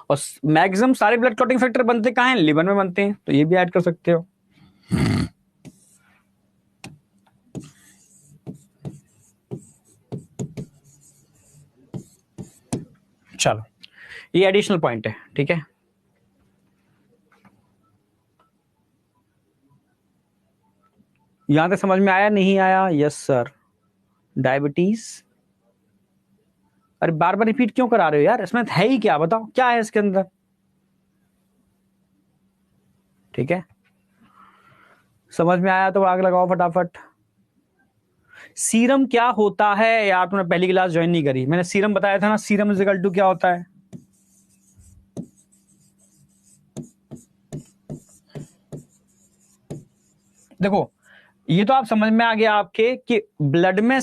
और मैक्सिमम सारे ब्लड क्लॉटिंग फैक्टर बनते कहाँ हैं? लिवर में बनते हैं, तो ये भी ऐड कर सकते हो। चलो, ये एडिशनल पॉइंट है, ठीक है। यहां तक समझ में आया, नहीं आया? Yes sir. डायबिटीज, अरे बार बार रिपीट क्यों करा रहे हो यार? इसमें है ही क्या, बताओ क्या है इसके अंदर, ठीक है। समझ में आया तो आग लगाओ फटाफट। सीरम क्या होता है यार? तुमने पहली क्लास ज्वाइन नहीं करी, मैंने सीरम बताया था ना। सीरम इज इक्वल टू क्या होता है? देखो, ये तो आप समझ में आ गया आपके कि ब्लड में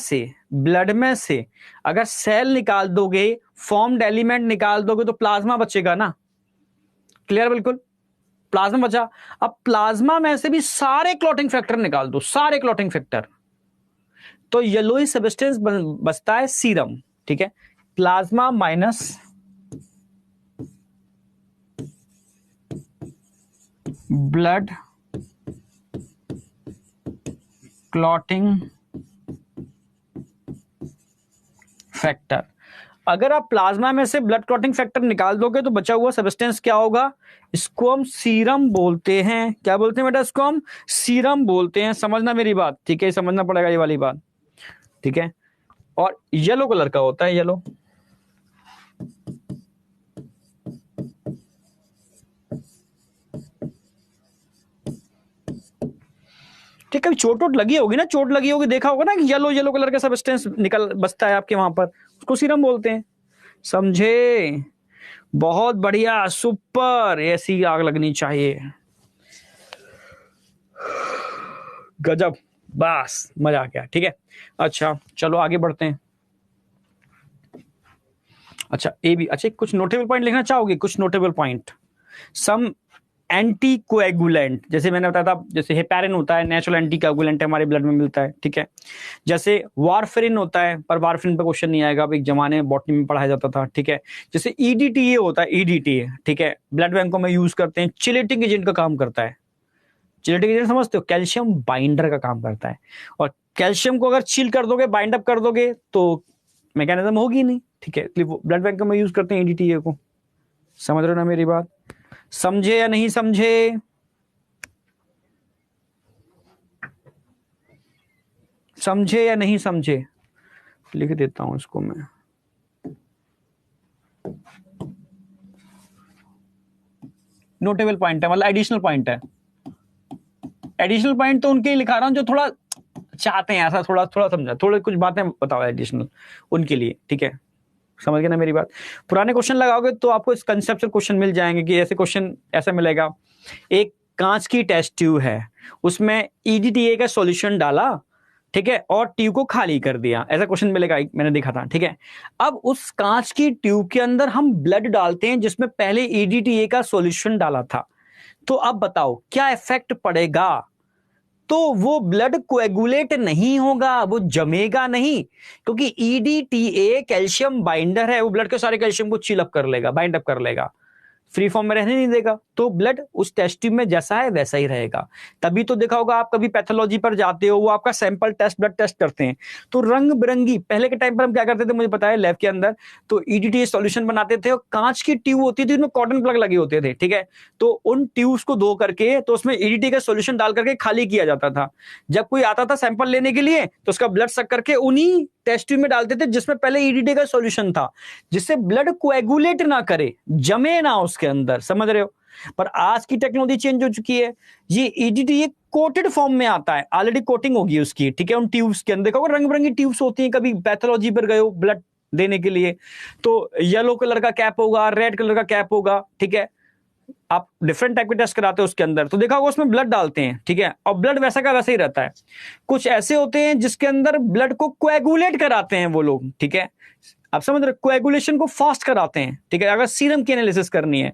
से अगर सेल निकाल दोगे, फॉर्म्ड एलिमेंट निकाल दोगे तो प्लाज्मा बचेगा ना। क्लियर? बिल्कुल, प्लाज्मा बचा। अब प्लाज्मा में से भी सारे क्लॉटिंग फैक्टर निकाल दो, सारे क्लॉटिंग फैक्टर, तो येलोई सब्सटेंस बचता है सीरम, ठीक है। Plasma minus blood clotting factor. अगर आप प्लाज्मा में से ब्लड क्लॉटिंग फैक्टर निकाल दोगे तो बचा हुआ सब्सटेंस क्या होगा? इसको हम सीरम बोलते हैं। क्या बोलते हैं बेटा? इसको हम सीरम बोलते हैं। समझना मेरी बात, ठीक है, समझना पड़ेगा ये वाली बात, ठीक है। और येलो कलर का होता है, येलो, ठीक है। चोट वोट लगी होगी ना, चोट लगी होगी, देखा होगा ना कि येलो येलो कलर का सब्सटेंस निकल बसता है आपके वहां पर, उसको सीरम बोलते हैं। समझे? बहुत बढ़िया, सुपर, ऐसी आग लगनी चाहिए, गजब, बस मजा आ गया, ठीक है। अच्छा चलो आगे बढ़ते हैं। अच्छा ए भी, अच्छा कुछ नोटेबल पॉइंट लिखना चाहोगे? कुछ notable point, some anticoagulant, जैसे मैंने बताया था, जैसे हेपेरिन होता है, नेचुरल एंटी कोएगुलेंट है, हमारे ब्लड में मिलता है, ठीक है। जैसे वारफेरिन होता है, पर वारफेरिन पे क्वेश्चन नहीं आएगा, एक जमाने में बॉटनी में पढ़ाया जाता था, ठीक है। जैसे ईडीटीए होता है, ईडीटीए, ठीक है, ब्लड बैंकों में यूज करते हैं, चिलेटिंग एजेंट का काम करता है। चिलेटिंग एजेंट समझते हो? कैल्शियम बाइंडर का काम करता है, और कैल्शियम को अगर चिल कर दोगे, बाइंड अप कर दोगे, तो मैकेनिज्म होगी नहीं, ठीक है। इसलिए ब्लड बैंकों में यूज करते हैं ईडीटीए को। समझ रहे हो ना मेरी बात? समझे या नहीं समझे? समझे या नहीं समझे? लिख देता हूं इसको मैं। नोटेबल पॉइंट है, मतलब एडिशनल पॉइंट है। एडिशनल पॉइंट तो उनके लिखा रहा हूं जो थोड़ा चाहते हैं ऐसा, थोड़ा थोड़ा समझा, थोड़ी कुछ बातें बताओ एडिशनल उनके लिए, ठीक है। समझ गए ना मेरी बात? पुराने क्वेश्चन लगाओगे तो आपको इस कंसेप्चुअल क्वेश्चन मिल जाएंगे कि ऐसे क्वेश्चन ऐसा मिलेगा। एक कांच की टेस्ट ट्यूब है, उसमें ईडीटीए का सॉल्यूशन डाला, ठीक है, और ट्यूब को खाली कर दिया, ऐसा क्वेश्चन मिलेगा, मैंने देखा था, ठीक है। अब उस कांच की ट्यूब के अंदर हम ब्लड डालते हैं जिसमें पहले ईडीटीए का सॉल्यूशन डाला था, तो अब बताओ क्या इफेक्ट पड़ेगा? तो वो ब्लड कोएगुलेट नहीं होगा, वो जमेगा नहीं, क्योंकि ईडीटीए कैल्शियम बाइंडर है, वो ब्लड के सारे कैल्शियम को चिल अप कर लेगा, बाइंड अप कर लेगा, फ्री फॉर्म में रहने नहीं देगा, तो ब्लड उस टेस्ट ट्यूब में जैसा है वैसा ही रहेगा। तभी तो देखा होगा आप कभी पैथोलॉजी पर जाते हो, वो आपका सैंपल टेस्ट, ब्लड टेस्ट करते हैं, तो रंग बिरंगी, पहले के टाइम पर हम क्या करते थे मुझे पता है, लैब के अंदर तो ईडीटीए सॉल्यूशन बनाते थे, और कांच की ट्यूब होती थी, उसमें कॉटन प्लग लगे होते थे, ठीक है। तो उन ट्यूब्स को धो करके तो उसमें ईडीटी का सॉल्यूशन डाल करके खाली किया जाता था। जब कोई आता था सैंपल लेने के लिए तो उसका ब्लड सक करके उन्हीं टेस्ट ट्यूब में डालते थे जिसमें पहले ईडीटी का सॉल्यूशन था, जिससे ब्लड कोएगुलेट ना करे, जमे ना उसके अंदर, समझ रहे हो? पर आज की टेक्नोलॉजी चेंज हो चुकी है, ये ईडीटी ये कोटेड फॉर्म में आता है, ऑलरेडी कोटिंग होगी उसकी, ठीक है। उन ट्यूब्स के अंदर देखो रंग बिरंगी ट्यूब्स होती हैं, कभी पैथोलॉजी पर गए हो ब्लड देने के लिए तो येलो कलर का कैप होगा, रेड कलर का कैप होगा, ठीक है। आप डिफरेंट टाइप के टेस्ट कराते हो उसके अंदर, तो देखा होगा उसमें ब्लड डालते हैं, ठीक है, और ब्लड वैसा का वैसा ही रहता है। कुछ ऐसे होते हैं जिसके अंदर ब्लड को कोएगुलेट कराते हैं वो लोग, ठीक है, आप समझ रहे, कोएगुलेशन को फास्ट कराते हैं, ठीक है। अगर सीरम की एनालिसिस करनी है,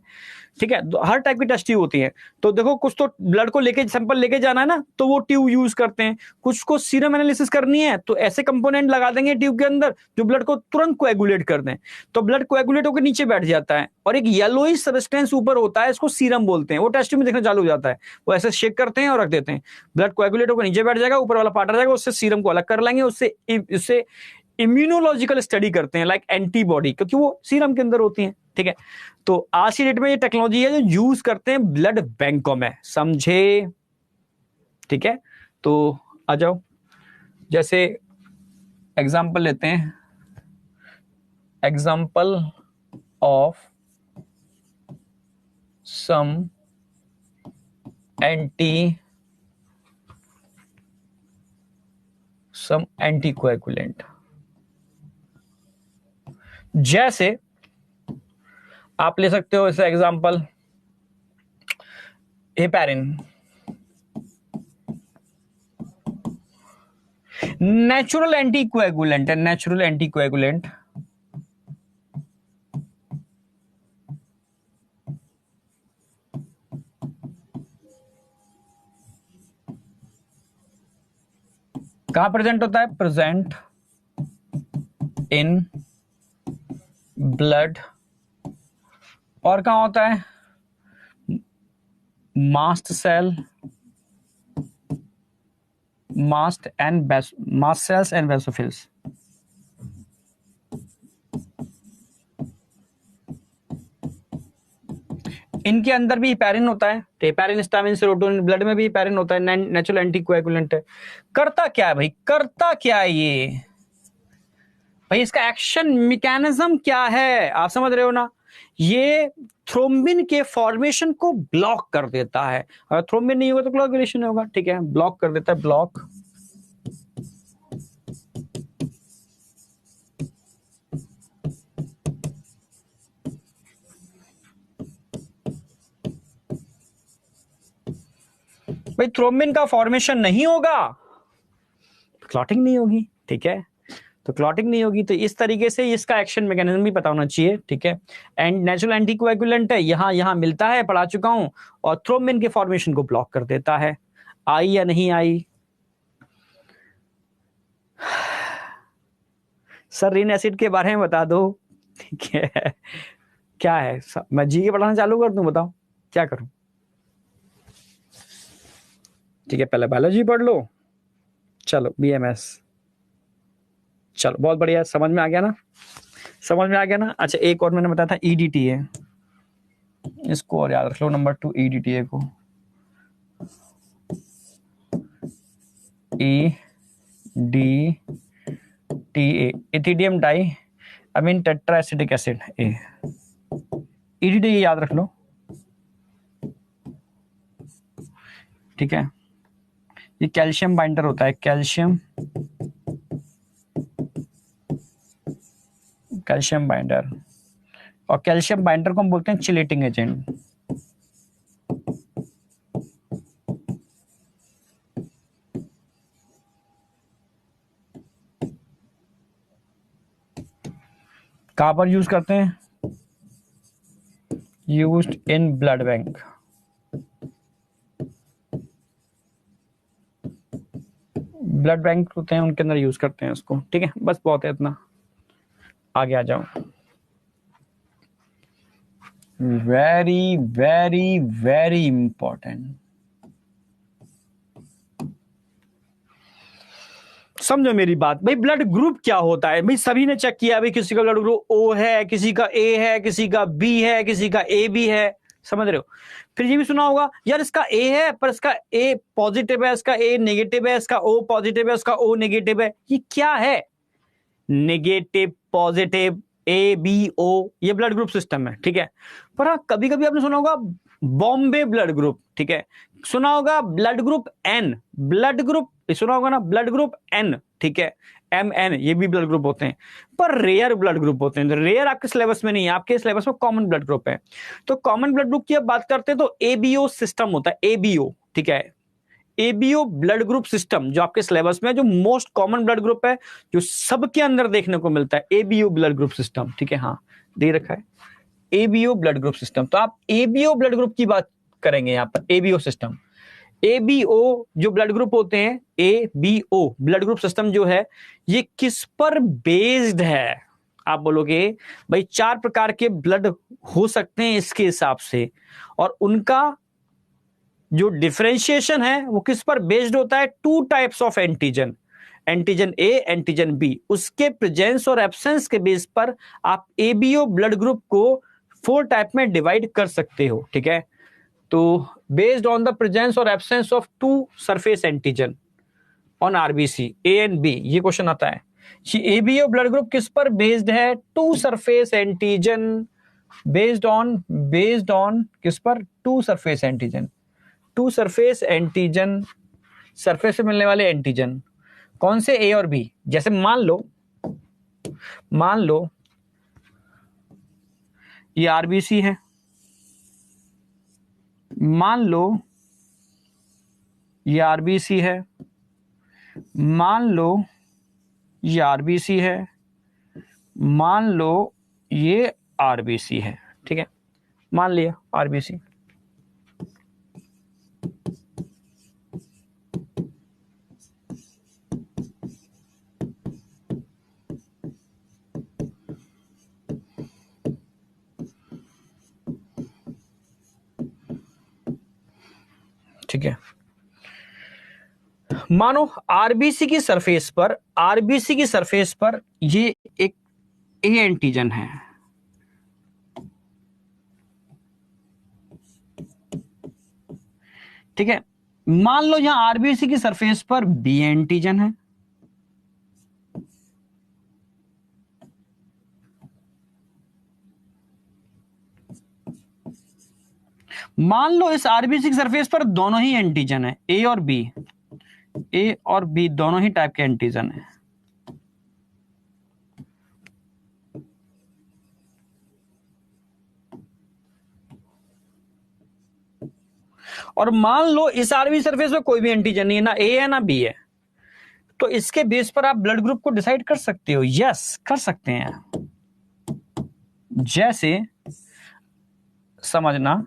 ठीक है, तो हर टाइप की टेस्ट ट्यूब होती है। तो देखो कुछ तो ब्लड को लेके सैंपल लेके जाना है ना, तो वो ट्यूब यूज करते हैं। कुछ को सीरम एनालिसिस करनी है तो ऐसे कंपोनेंट लगा देंगे ट्यूब के अंदर जो ब्लड को तुरंत कोएगुलेट कर दें। तो ब्लड कोएगुलेट होकर नीचे बैठ जाता है और एक येलोइश सब्सटेंस ऊपर होता है, इसको सीरम बोलते हैं। वो टेस्ट ट्यूब में देखना चालू हो जाता है, वो ऐसे शेक करते हैं और रख देते हैं, ब्लड कोएगुलेट होकर नीचे बैठ जाएगा, ऊपर वाला पार्ट आ जाएगा, उससे सीरम को अलग कर लेंगे, उससे इम्यूनोलॉजिकल स्टडी करते हैं, लाइक एंटीबॉडी, क्योंकि वो सीरम के अंदर होती हैं, ठीक है। तो आज की डेट में ये टेक्नोलॉजी है जो यूज करते हैं ब्लड बैंकों में, समझे, ठीक है। तो आ जाओ, जैसे एग्जांपल लेते हैं, एग्जांपल ऑफ सम एंटीकोएगुलेंट। जैसे आप ले सकते हो ऐसे एग्जांपल, हेपारिन, नेचुरल एंटीकोएगुलेंट है, नेचुरल एंटीकोएगुलेंट। कहां प्रेजेंट होता है? Present in blood. और कहां होता है? Mast cell, mast cells and basophils. इनके अंदर भी हेपारिन होता है, हेपारिन, हिस्टामिन, सेरोटोनिन, ब्लड में भी हेपारिन होता है, नेचुरल एंटीकोएगुलेंट है। करता क्या है भाई, करता क्या है ये भाई, इसका एक्शन मैकेनिज्म क्या है, आप समझ रहे हो ना? ये थ्रोम्बिन के फॉर्मेशन को ब्लॉक कर देता है। अगर थ्रोम्बिन नहीं होगा तो कोआगुलेशन होगा, ठीक है, ब्लॉक कर देता है, ब्लॉक। भाई थ्रोम्बिन का फॉर्मेशन नहीं होगा, क्लॉटिंग नहीं होगी, ठीक है। तो क्लॉटिंग नहीं होगी, तो इस तरीके से इसका एक्शन मैकेनिज्म भी पता होना चाहिए, ठीक है। एंड नेचुरल एंटीकोएगुलेंट है, यहां मिलता है, पढ़ा चुका हूं, और थ्रोम्बिन के फॉर्मेशन को ब्लॉक कर देता है। आई या नहीं आई? सर रिन एसिड के बारे में बता दो, ठीक है। क्या है, मैं जी के पढ़ाना चालू कर दूं, बताओ क्या करूं? ठीक है, पहले बायोलॉजी पढ़ लो, चलो बीएमएस, चलो बहुत बढ़िया, समझ में आ गया ना, समझ में आ गया ना। अच्छा एक और मैंने बताया था ईडीटी है, इसको और याद रख लो, नंबर 2 ईडीटीए को, E D T A, ethylene diamine tetraacetic acid, A, EDT याद रख लो, ठीक है। ये कैल्शियम बाइंडर होता है, कैल्शियम बाइंडर, और कैल्शियम बाइंडर को हम बोलते हैं चिलेटिंग एजेंट। कहां पर यूज करते हैं? Used in blood bank. Blood bank होते हैं उनके अंदर यूज करते हैं उसको, ठीक है। बस बहुत है इतना, आगे आ जाओ। वेरी वेरी वेरी इंपॉर्टेंट, समझो मेरी बात भाई। ब्लड ग्रुप क्या होता है भाई? सभी ने चेक किया भाई, किसी का ब्लड ग्रुप ओ है, किसी का ए है, किसी का बी है, किसी का ए बी है, समझ रहे हो? फिर ये भी सुना होगा यार इसका ए है पर इसका ए पॉजिटिव है, इसका ए नेगेटिव है, इसका ओ पॉजिटिव है, इसका ओ नेगेटिव है। ये क्या है? Negative positive A B O, ये ब्लड ग्रुप सिस्टम है, ठीक है। पर हाँ कभी कभी आपने सुना होगा बॉम्बे ब्लड ग्रुप, ठीक है, सुना होगा ब्लड ग्रुप एन, ब्लड ग्रुप सुना होगा ना, ब्लड ग्रुप एन, ठीक है, एम एन, ये भी ब्लड ग्रुप होते हैं, पर रेयर ब्लड ग्रुप होते हैं। रेयर आपके सिलेबस में नहीं है, आपके सिलेबस में कॉमन ब्लड ग्रुप है। तो कॉमन ब्लड ग्रुप की अब बात करते हैं तो एबीओ सिस्टम होता है, एबीओ, ठीक है, एबीओ ब्लड ग्रुप सिस्टम जो आपके सिलेबस में है, जो मोस्ट कॉमन ब्लड ग्रुप है, जो सबके अंदर देखने को मिलता है, एबीओ ब्लड ग्रुप सिस्टम, ठीक है, हाँ दे रखा है एबीओ ब्लड ग्रुप सिस्टम। तो आप एबीओ ब्लड ग्रुप की बात करेंगे यहां पर, एबीओ सिस्टम। एबीओ जो ब्लड ग्रुप होते हैं, एबीओ ब्लड ग्रुप सिस्टम जो है, ये किस पर बेस्ड है? आप बोलोगे भाई 4 प्रकार के ब्लड हो सकते हैं इसके हिसाब से, और उनका जो डिफरेंशिएशन है वो किस पर बेस्ड होता है? 2 types of antigen, antigen A, antigen B, उसके प्रेजेंस और एब्सेंस के बेस पर आप एबीओ ब्लड ग्रुप को 4 टाइप में डिवाइड कर सकते हो, ठीक है। तो बेस्ड ऑन द प्रेजेंस और absence of 2 surface antigen on RBC A and B, ये क्वेश्चन आता है। एबीओ ब्लड ग्रुप किस पर बेस्ड है? 2 सरफेस एंटीजन, बेस्ड ऑन किस पर? 2 surface antigen, 2 surface antigen, surface से मिलने वाले एंटीजन कौन से? ए और बी। जैसे मान लो ये आरबीसी है, मान लो ये आरबीसी है, मान लो ये आरबीसी है, मान लो ये आरबीसी है, ठीक है, मान लिया आरबीसी। ठीक है, मानो आरबीसी की सरफेस पर ये एक ए एंटीजन है, ठीक है। मान लो यहां आरबीसी की सरफेस पर बी एंटीजन है, मान लो इस आरबीसी की सरफेस पर दोनों ही एंटीजन है, ए और बी दोनों ही टाइप के एंटीजन है। और मान लो इस आरबी सरफेस में कोई भी एंटीजन नहीं है, ना ए है ना बी है, तो इसके बेस पर आप ब्लड ग्रुप को डिसाइड कर सकते हो। यस, कर सकते हैं। जैसे समझना,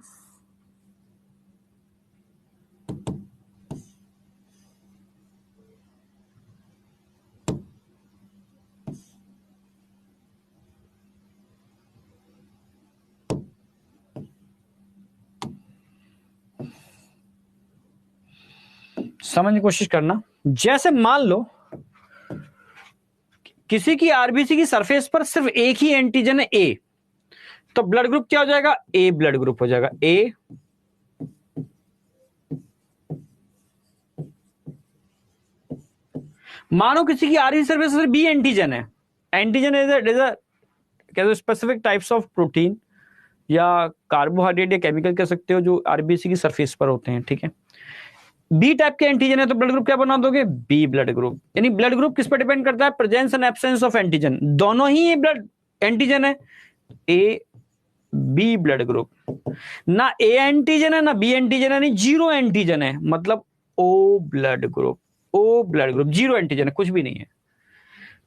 समझने की कोशिश करना। जैसे मान लो किसी की आरबीसी की सरफेस पर सिर्फ एक ही एंटीजन है, ए, तो ब्लड ग्रुप क्या हो जाएगा? ए ब्लड ग्रुप हो जाएगा। ए मानो किसी की आरबीसी सरफेस पर बी एंटीजन है, antigen is specific types of protein या कार्बोहाइड्रेट या केमिकल कह सकते हो, जो आरबीसी की सरफेस पर होते हैं, ठीक है। बी टाइप के एंटीजन है, तो ब्लड ग्रुप क्या बना दोगे? B blood group. यानी ब्लड ग्रुप किस पर डिपेंड करता है? Presence and absence of antigen, दोनों ही ये ब्लड एंटीजन है, ए बी ब्लड ग्रुप। ना ए एंटीजन है ना बी एंटीजन है, नहीं, जीरो एंटीजन है, मतलब O blood group. O blood group, zero antigen है, कुछ भी नहीं है।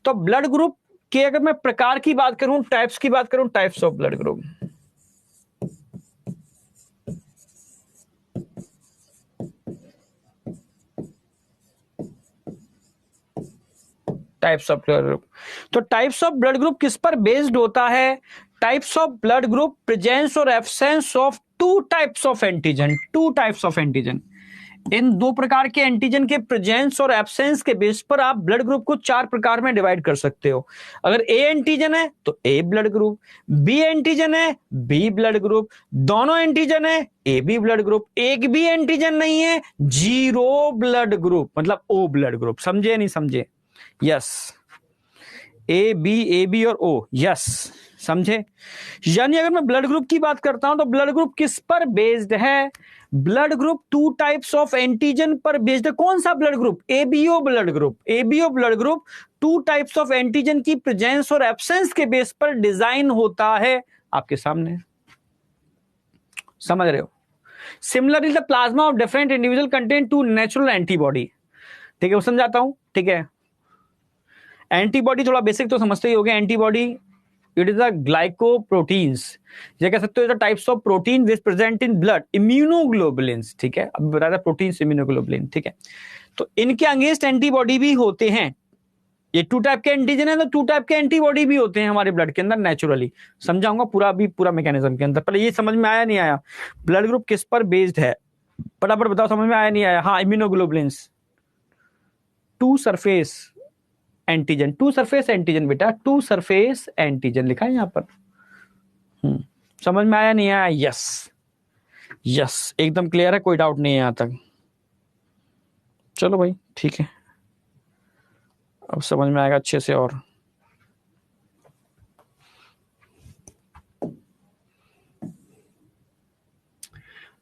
तो ब्लड ग्रुप के अगर मैं प्रकार की बात करूं, टाइप्स की बात करूं, types of blood group, types of blood group. तो टाइप्स ऑफ ब्लड ग्रुप किस पर बेस्ड होता है? Types of blood group, presence और absence of 2 types of antigen, 2 types of antigen. इन 2 प्रकार के एंटीजन के प्रेजेंस और एब्सेंस के बेस पर आप ब्लड ग्रुप को 4 प्रकार में डिवाइड कर सकते हो। अगर ए एंटीजन है तो ए ब्लड ग्रुप, बी एंटीजन है बी ब्लड ग्रुप, दोनों एंटीजन है ए बी ब्लड ग्रुप, एक भी एंटीजन नहीं है जीरो ब्लड ग्रुप, मतलब ओ ब्लड ग्रुप। समझे नहीं समझे? यस, ए बी और ओ, यस, समझे? यानी अगर मैं ब्लड ग्रुप की बात करता हूं तो ब्लड ग्रुप किस पर बेस्ड है? Blood group 2 types of antigen पर बेस्ड है। कौन सा blood group? ABO blood group. ABO blood group 2 types of antigen की प्रेजेंस और एब्सेंस के बेस पर डिजाइन होता है। आपके सामने, समझ रहे हो? Similarly the plasma of different individual contain two natural antibody. ठीक है, वो समझाता हूं। ठीक है, एंटीबॉडी थोड़ा बेसिक तो समझते ही हो गए। Antibody it is the glycoproteins, ये कह सकते हो types of protein which present in blood, immunoglobulins. ठीक है, अब बता रहा प्रोटीन्स इम्यूनोग्लोबुलिन। ठीक है, तो इनके अगेंस्ट एंटीबॉडी भी होते हैं। ये 2 टाइप के एंटीजन है, तो 2 टाइप के एंटीबॉडी भी होते हैं हमारे ब्लड के अंदर नेचुरली। समझाऊंगा पूरा, भी पूरा मैकेनिज्म के अंदर। पहले ये समझ में आया नहीं आया, ब्लड ग्रुप किस पर बेस्ड है, फटाफट बताओ, समझ में आया नहीं आया? हाँ, immunoglobulins, 2 surface antigen, 2 surface antigen बेटा, 2 सरफेस एंटीजन लिखा है यहां पर। समझ में आया नहीं आया? यस यस, एकदम क्लियर है, कोई डाउट नहीं है यहां तक? चलो भाई ठीक है, अब समझ में आएगा अच्छे से। और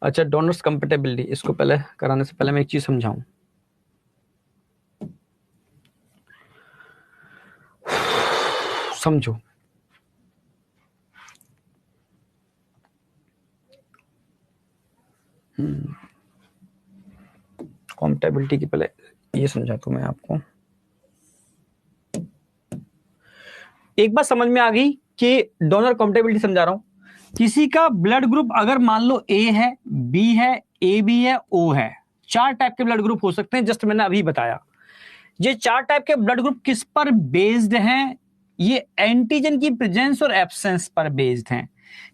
अच्छा, डोनर्स कंपेटेबिलिटी, इसको पहले कराने से पहले मैं एक चीज समझाऊं। समझो, कंपेटेबिलिटी की पहले ये समझाता हूं मैं आपको। एक बात समझ में आ गई कि डोनर कंपेटेबिलिटी समझा रहा हूं। किसी का ब्लड ग्रुप अगर मान लो ए है, बी है, ए बी है, ओ है, 4 टाइप के ब्लड ग्रुप हो सकते हैं, जस्ट मैंने अभी बताया। ये 4 टाइप के ब्लड ग्रुप किस पर बेस्ड हैं? ये एंटीजन की प्रेजेंस और एब्सेंस पर बेस्ड हैं।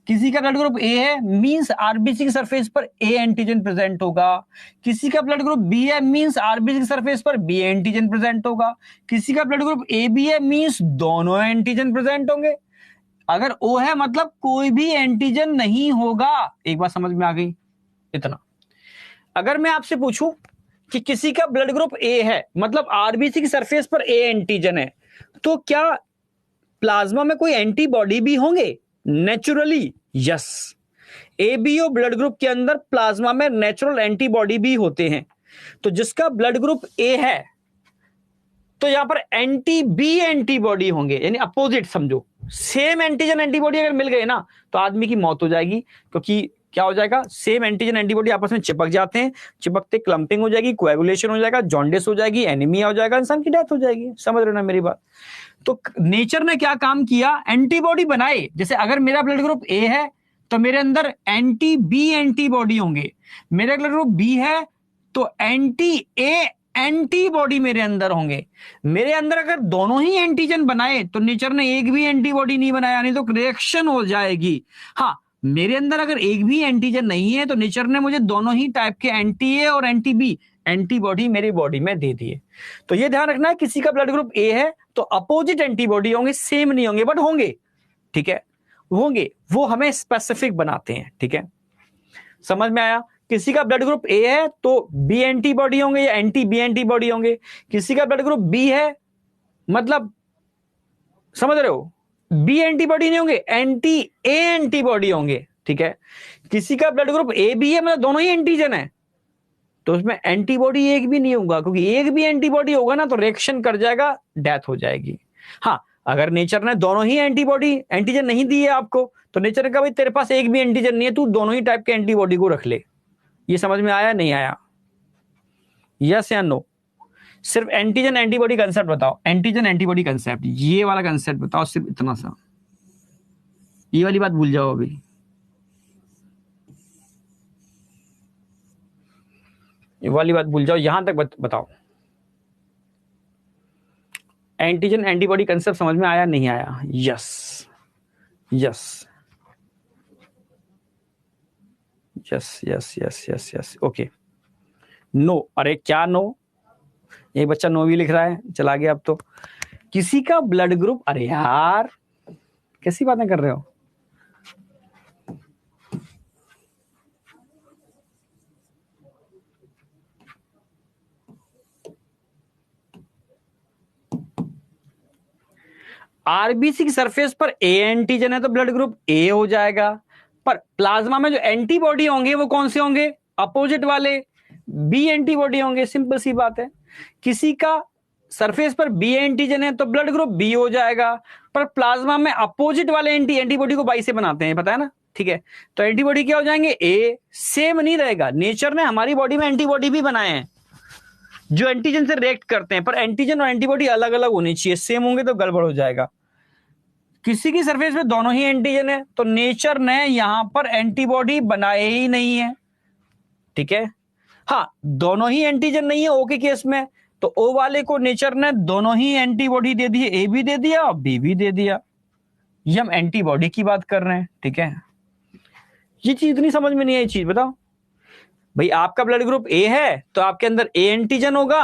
किसी का ब्लड ग्रुप ए है, मींस आरबीसी की सरफेस पर ए एंटीजन प्रेजेंट होगा। किसी का ब्लड ग्रुप बी है, मींस आरबीसी की सरफेस पर बी एंटीजन प्रेजेंट होगा। किसी का ब्लड ग्रुप ए बी है, मींस दोनों एंटीजन प्रेजेंट होंगे। अगर ओ है मतलब कोई भी एंटीजन नहीं होगा। एक बात समझ में आ गई? इतना। अगर मैं आपसे पूछूं कि किसी का ब्लड ग्रुप ए है, मतलब आरबीसी की सरफेस पर ए एंटीजन है, तो क्या प्लाज्मा में कोई एंटीबॉडी भी होंगे naturally? Yes, ABO blood group के अंदर प्लाज्मा में नेचुरल एंटीबॉडी भी होते हैं। तो जिसका ब्लड ग्रुप ए है, तो यहां पर एंटी बी एंटीबॉडी होंगे, यानी अपोजिट समझो। सेम एंटीजन एंटीबॉडी अगर मिल गए ना, तो आदमी की मौत हो जाएगी, क्योंकि क्या हो जाएगा, सेम एंटीजन एंटीबॉडी आपस में चिपक जाते हैं, चिपकते क्लंपिंग हो जाएगी, कोएगुलेशन हो जाएगा, जॉन्डिस हो जाएगी, एनीमिया हो जाएगा, इंसान की डेथ हो जाएगी। समझ रहे हो ना मेरी बात? तो नेचर ने क्या काम किया, एंटीबॉडी बनाए। जैसे अगर मेरा ब्लड ग्रुप ए है, तो मेरे अंदर एंटी बी एंटीबॉडी होंगे। मेरा ब्लड ग्रुप बी है, तो एंटी ए एंटीबॉडी मेरे अंदर होंगे। मेरे अंदर अगर दोनों ही एंटीजन बनाए, तो नेचर ने एक भी एंटीबॉडी नहीं बनाया, नहीं तो रिएक्शन हो जाएगी। हाँ, मेरे अंदर अगर एक भी एंटीजन नहीं है, तो नेचर ने मुझे दोनों ही टाइप के एंटी ए और एंटी बी एंटीबॉडी मेरी बॉडी में दे दिए। तो ये ध्यान रखना है, किसी का ब्लड ग्रुप ए है तो अपोजिट एंटीबॉडी होंगे, सेम नहीं होंगे बट होंगे। ठीक है, होंगे, वो हमें स्पेसिफिक बनाते हैं। ठीक है, समझ में आया? किसी का ब्लड ग्रुप ए है तो बी एंटीबॉडी होंगे या एंटी बी एंटीबॉडी होंगे। किसी का ब्लड ग्रुप बी है, मतलब समझ रहे हो, बी एंटीबॉडी नहीं होंगे, एंटी ए एंटीबॉडी होंगे। ठीक है, किसी का ब्लड ग्रुप ए बी है, मतलब दोनों ही एंटीजन है, तो उसमें एंटीबॉडी एक भी नहीं होगा, क्योंकि एक भी एंटीबॉडी होगा ना तो रिएक्शन कर जाएगा, डेथ हो जाएगी। हाँ, अगर नेचर ने दोनों ही एंटीबॉडी एंटीजन नहीं दी है आपको, तो नेचर ने कहा भाई तेरे पास एक भी एंटीजन नहीं है, तू दोनों ही टाइप के एंटीबॉडी को रख ले। ये समझ में आया नहीं आया? यस या नो? सिर्फ एंटीजन एंटीबॉडी कंसेप्ट बताओ, एंटीजन एंटीबॉडी कंसेप्ट, ये वाला कंसेप्ट बताओ, सिर्फ इतना सा। ये वाली बात भूल जाओ अभी, ये वाली बात भूल जाओ, यहां तक बताओ। एंटीजन एंटीबॉडी कंसेप्ट समझ में आया नहीं आया? Yes yes yes yes yes yes yes, okay. No, अरे क्या नो, ये बच्चा नो भी लिख रहा है, चला गया अब तो। किसी का ब्लड ग्रुप, अरे यार कैसी बातें कर रहे हो? आरबीसी की सरफेस पर ए एंटीजन है तो ब्लड ग्रुप ए हो जाएगा, पर प्लाज्मा में जो एंटीबॉडी होंगे वो कौन से होंगे? अपोजिट वाले, बी एंटीबॉडी होंगे। सिंपल सी बात है। किसी का सरफेस पर बी एंटीजन है तो ब्लड ग्रुप बी हो जाएगा, पर प्लाज्मा में अपोजिट वाले एंटीबॉडी को बाई से बनाते हैं, पता है ना? ठीक है, तो एंटीबॉडी क्या हो जाएंगे, ए, सेम नहीं रहेगा। नेचर ने हमारी बॉडी में एंटीबॉडी भी बनाए हैं जो एंटीजन से रिएक्ट करते हैं, पर एंटीजन और एंटीबॉडी अलग अलग होनी चाहिए, सेम होंगे तो गड़बड़ हो जाएगा। किसी की सरफेस पे दोनों ही एंटीजन है तो नेचर ने यहां पर एंटीबॉडी बनाए ही नहीं है, ठीक है। हाँ, दोनों ही एंटीजन नहीं है ओ के केस में, तो ओ वाले को नेचर ने दोनों ही एंटीबॉडी दे दी है, ए भी दे दिया और बी भी दे दिया। ये हम एंटीबॉडी की बात कर रहे हैं, ठीक है। ये चीज इतनी समझ में नहीं आई, चीज बताओ भाई, आपका ब्लड ग्रुप ए है तो आपके अंदर ए एंटीजन होगा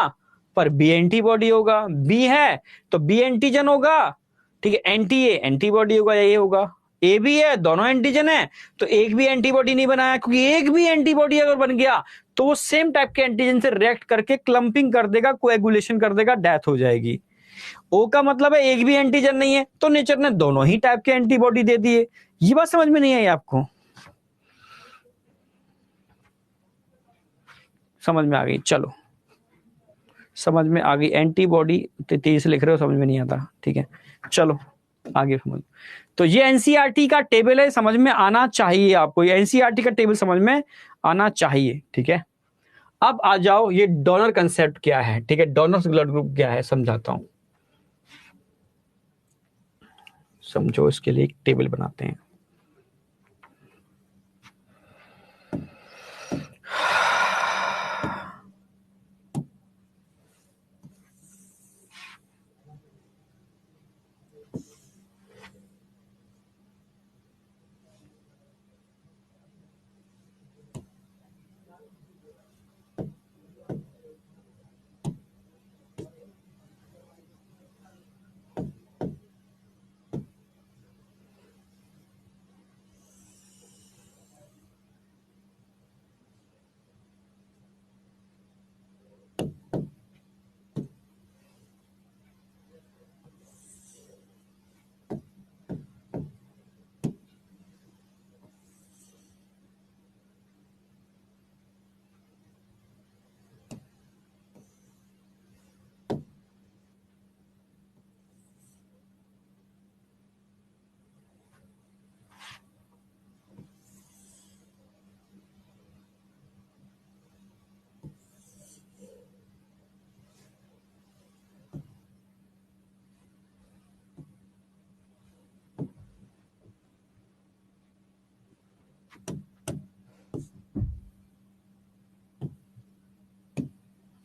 पर बी एंटीबॉडी होगा, बी है तो बी एंटीजन होगा, ठीक है, एंटी ए एंटीबॉडी होगा या ए होगा। ए भी है, दोनों एंटीजन है, तो एक भी एंटीबॉडी नहीं बनाया, क्योंकि एक भी एंटीबॉडी अगर बन गया तो वो सेम टाइप के एंटीजन से रिएक्ट करके क्लंपिंग कर देगा, कोएगुलेशन कर देगा, डेथ हो जाएगी। ओ का मतलब है एक भी एंटीजन नहीं है तो नेचर ने दोनों ही टाइप के एंटीबॉडी दे दिए। ये बात समझ में नहीं आई आपको? समझ में आ गई? चलो समझ में आ गई। एंटीबॉडी तेजी से लिख रहे हो, समझ में नहीं आता, ठीक है, चलो आगे समझ। तो ये एनसीईआरटी का टेबल है, समझ में आना चाहिए आपको, ये एनसीईआरटी का टेबल समझ में आना चाहिए, ठीक है। अब आ जाओ, ये डोनर कंसेप्ट क्या है, ठीक है, डोनर्स ब्लड ग्रुप क्या है समझाता हूं, समझो। इसके लिए एक टेबल बनाते हैं।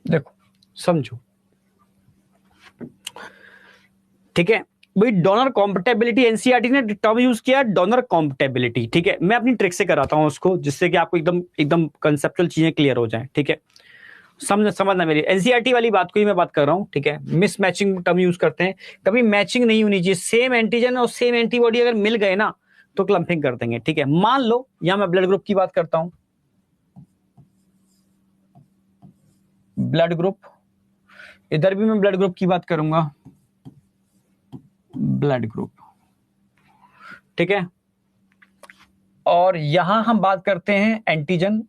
देखो समझो, ठीक है भाई। डोनर कॉम्पेटेबिलिटी, एनसीईआरटी ने टर्म यूज किया डोनर कॉम्पेटेबिलिटी, ठीक है। मैं अपनी ट्रिक से कराता हूं उसको, जिससे कि आपको एकदम एकदम कंसेप्चुअल चीजें क्लियर हो जाएं, ठीक है। समझना, मेरी एनसीईआरटी वाली बात को ही मैं बात कर रहा हूं, ठीक है। मिस मैचिंग टर्म यूज करते हैं, कभी मैचिंग नहीं होनी चाहिए। सेम एंटीजन और सेम एंटीबॉडी अगर मिल गए ना तो क्लंपिंग कर देंगे, ठीक है। मान लो यहां मैं ब्लड ग्रुप की बात करता हूं, ब्लड ग्रुप, इधर भी मैं ब्लड ग्रुप की बात करूंगा, ब्लड ग्रुप, ठीक है। और यहां हम बात करते हैं एंटीजन,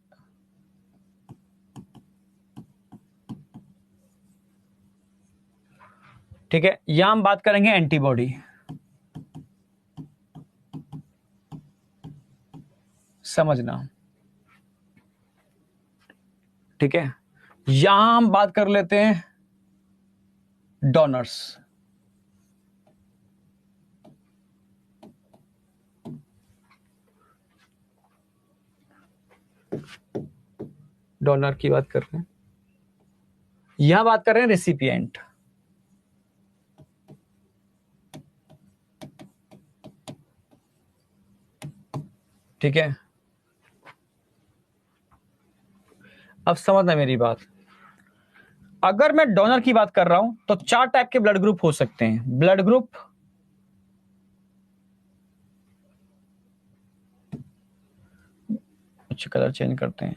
ठीक है। यहां हम बात करेंगे एंटीबॉडी, समझना, ठीक है। यहां हम बात कर लेते हैं डोनर्स, डोनर की बात कर रहे हैं, यहां बात कर रहे हैं रेसिपिएंट, ठीक है। अब समझना मेरी बात, अगर मैं डोनर की बात कर रहा हूं तो चार टाइप के ब्लड ग्रुप हो सकते हैं। ब्लड ग्रुप, अच्छा कलर चेंज करते हैं,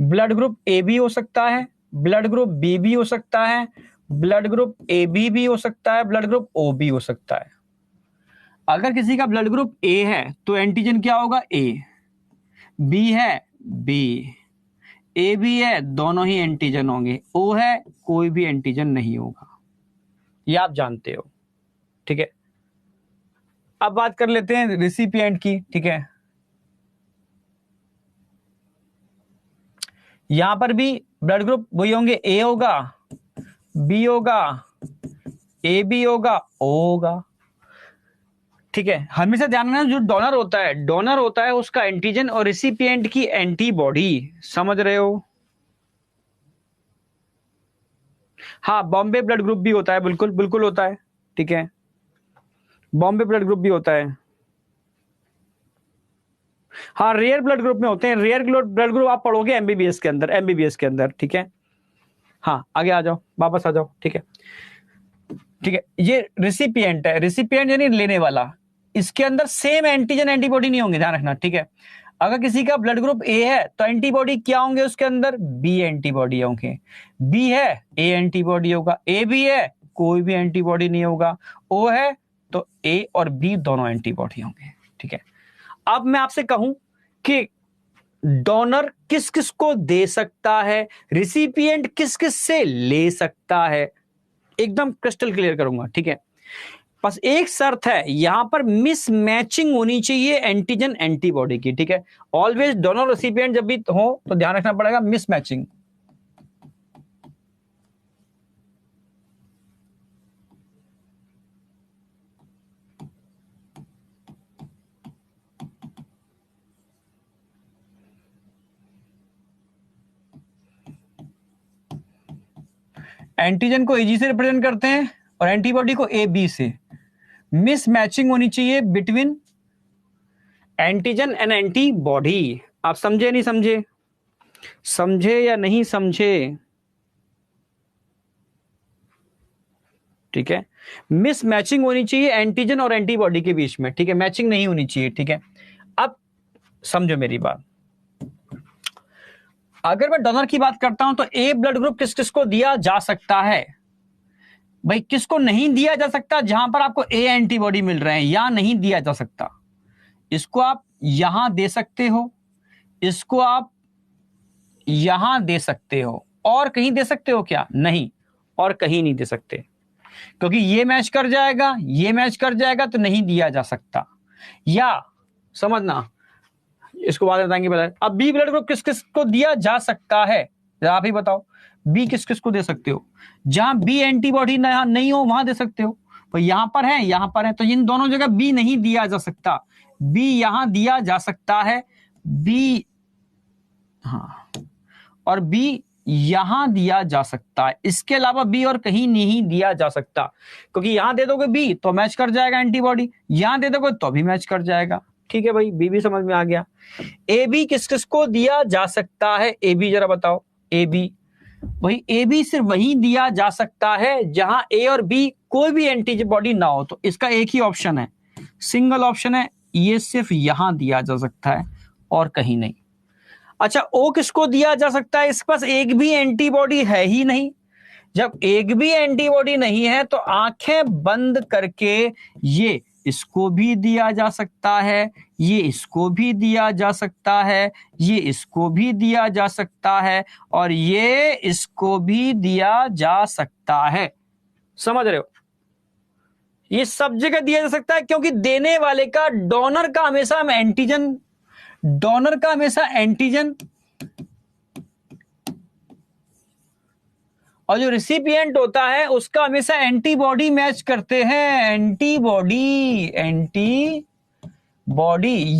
ब्लड ग्रुप ए भी हो सकता है, ब्लड ग्रुप बी भी हो सकता है, ब्लड ग्रुप ए बी भी हो सकता है, ब्लड ग्रुप ओ भी हो सकता है। अगर किसी का ब्लड ग्रुप ए है तो एंटीजन क्या होगा, ए, बी है बी, ए भी है दोनों ही एंटीजन होंगे, ओ है कोई भी एंटीजन नहीं होगा, ये आप जानते हो, ठीक है। अब बात कर लेते हैं रिसिपिएंट की, ठीक है। यहां पर भी ब्लड ग्रुप वही होंगे, ए होगा, बी होगा, ए बी होगा, ओ होगा, ठीक है। हमेशा ध्यान रखना, जो डोनर होता है उसका एंटीजन और रिसिपिएंट की एंटीबॉडी, समझ रहे हो। हाँ, बॉम्बे ब्लड ग्रुप भी होता है, बिल्कुल बिल्कुल होता है, ठीक है, बॉम्बे ब्लड ग्रुप भी होता है। हाँ, रेयर ब्लड ग्रुप में होते हैं, रेयर ब्लड ग्रुप आप पढ़ोगे एमबीबीएस के अंदर, एमबीबीएस के अंदर, ठीक है। हाँ, आगे आ जाओ, वापस आ जाओ, ठीक है, ठीक है। ये रिसिपिएंट है, रिसिपिएंट यानी लेने वाला, इसके अंदर सेम एंटीजन एंटीबॉडी नहीं होंगे, ध्यान रखना, ठीक है। अगर किसी का ब्लड ग्रुप ए है तो एंटीबॉडी क्या होंगे उसके अंदर, बी एंटीबॉडी होंगे, बी है ए एंटीबॉडी होगा, ए भी है कोई भी एंटीबॉडी नहीं होगा, ओ है तो ए और बी दोनों एंटीबॉडी होंगे, ठीक है। अब मैं आपसे कहूं कि डोनर किस किस को दे सकता है, रिसिपिएंट किस किस से ले सकता है, एकदम क्रिस्टल क्लियर करूंगा, ठीक है। बस एक शर्त है, यहां पर मिस मैचिंग होनी चाहिए एंटीजन एंटीबॉडी की, ठीक है। ऑलवेज डोनर रेसिपिएंट जब भी हो तो ध्यान रखना पड़ेगा मिस मैचिंग। एंटीजन को एजी से रिप्रेजेंट करते हैं और एंटीबॉडी को ए बी से। मिस मैचिंग होनी चाहिए बिटवीन एंटीजन एंड एंटीबॉडी। आप समझे नहीं समझे, समझे या नहीं समझे, ठीक है। मिस मैचिंग होनी चाहिए एंटीजन और एंटीबॉडी के बीच में, ठीक है, मैचिंग नहीं होनी चाहिए, ठीक है। अब समझो मेरी बात, अगर मैं डोनर की बात करता हूं तो ए ब्लड ग्रुप किस किस को दिया जा सकता है, भाई किसको नहीं दिया जा सकता, जहां पर आपको ए एंटीबॉडी मिल रहे हैं या नहीं दिया जा सकता। इसको आप यहां दे सकते हो, इसको आप यहां दे सकते हो, और कहीं दे सकते हो क्या, नहीं, और कहीं नहीं दे सकते, क्योंकि ये मैच कर जाएगा, ये मैच कर जाएगा तो नहीं दिया जा सकता। या समझना, इसको बाद में बताएंगे। पता अब बी ब्लड ग्रुप किस किस को दिया जा सकता है, आप ही बताओ, बी किस किस को दे सकते हो, जहां बी एंटीबॉडी नहीं हो वहां दे सकते हो। तो यहां पर है, यहां पर है, तो इन दोनों जगह बी नहीं दिया जा सकता, बी यहां दिया जा सकता है, बी, हाँ, और बी यहां दिया जा सकता है, इसके अलावा बी और कहीं नहीं दिया जा सकता, क्योंकि यहां दे दोगे बी तो मैच कर जाएगा एंटीबॉडी, यहां दे दोगे तो भी मैच कर जाएगा, ठीक है भाई, बी भी समझ में आ गया। ए बी किस किस को दिया जा सकता है, ए बी जरा बताओ, ए बी, वही ए बी सिर्फ वही दिया जा सकता है जहां ए और बी कोई भी एंटीबॉडी ना हो, तो इसका एक ही ऑप्शन है, सिंगल ऑप्शन है, ये सिर्फ यहां दिया जा सकता है और कहीं नहीं। अच्छा, ओ किसको दिया जा सकता है, इसके पास एक भी एंटीबॉडी है ही नहीं, जब एक भी एंटीबॉडी नहीं है तो आंखें बंद करके ये इसको भी दिया जा सकता है, ये इसको भी दिया जा सकता है, ये इसको भी दिया जा सकता है, और ये इसको भी दिया जा सकता है, समझ रहे हो। ये सब जगह दिया जा सकता है, क्योंकि देने वाले का, डोनर का हमेशा एंटीजन, डोनर का हमेशा एंटीजन, और जो रिसिपिएंट होता है उसका हमेशा एंटीबॉडी मैच करते हैं, एंटीबॉडी, एंटीबॉडी,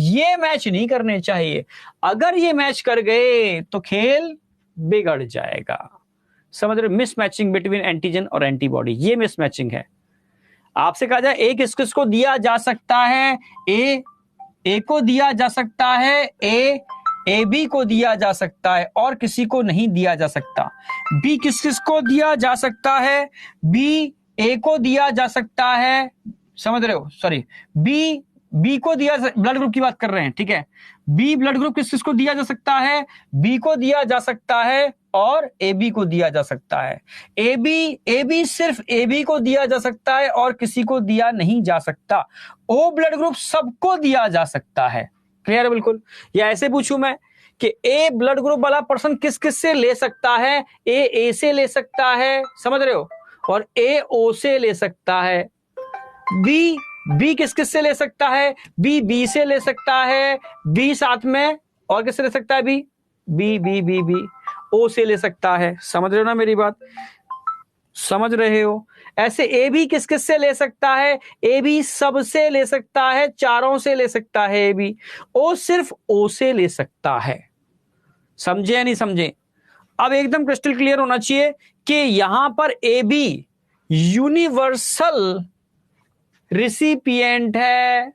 ये मैच नहीं करने चाहिए। अगर ये मैच कर गए तो खेल बिगड़ जाएगा, समझ रहे हो। मिसमैचिंग बिटवीन एंटीजन और एंटीबॉडी, ये मिसमैचिंग है। आपसे कहा जाए ए किस किस को दिया जा सकता है, ए को दिया जा सकता है, ए बी को दिया जा सकता है और किसी को नहीं दिया जा सकता। बी किस किस को दिया जा सकता है, बी ए को दिया जा सकता है, समझ रहे हो, सॉरी, बी को दिया, ब्लड ग्रुप की बात कर रहे हैं, ठीक है। बी ब्लड ग्रुप किस किस को दिया जा सकता है, बी को दिया जा सकता है और ए बी को दिया जा सकता है। ए बी सिर्फ ए बी को दिया जा सकता है और किसी को दिया नहीं जा सकता। ओ ब्लड ग्रुप सबको दिया जा सकता है, क्लियर है बिल्कुल। या ऐसे पूछूं मैं कि ए ब्लड ग्रुप वाला पर्सन किस किस से ले सकता है, ए से ले सकता है, समझ रहे हो, और ए ओ से ले सकता है, बी बी किस किस से ले सकता है? बी बी से ले सकता है, बी साथ में और किससे ले सकता है? B B B B B O से ले सकता है। समझ रहे हो ना मेरी बात? समझ रहे हो? ऐसे ए भी किस किस से ले सकता है? ए भी सब से ले सकता है, चारों से ले सकता है ए भी। ओ सिर्फ ओ से ले सकता है। समझे या नहीं समझे? अब एकदम क्रिस्टल क्लियर होना चाहिए कि यहां पर ए बी यूनिवर्सल रिसिपिएंट है,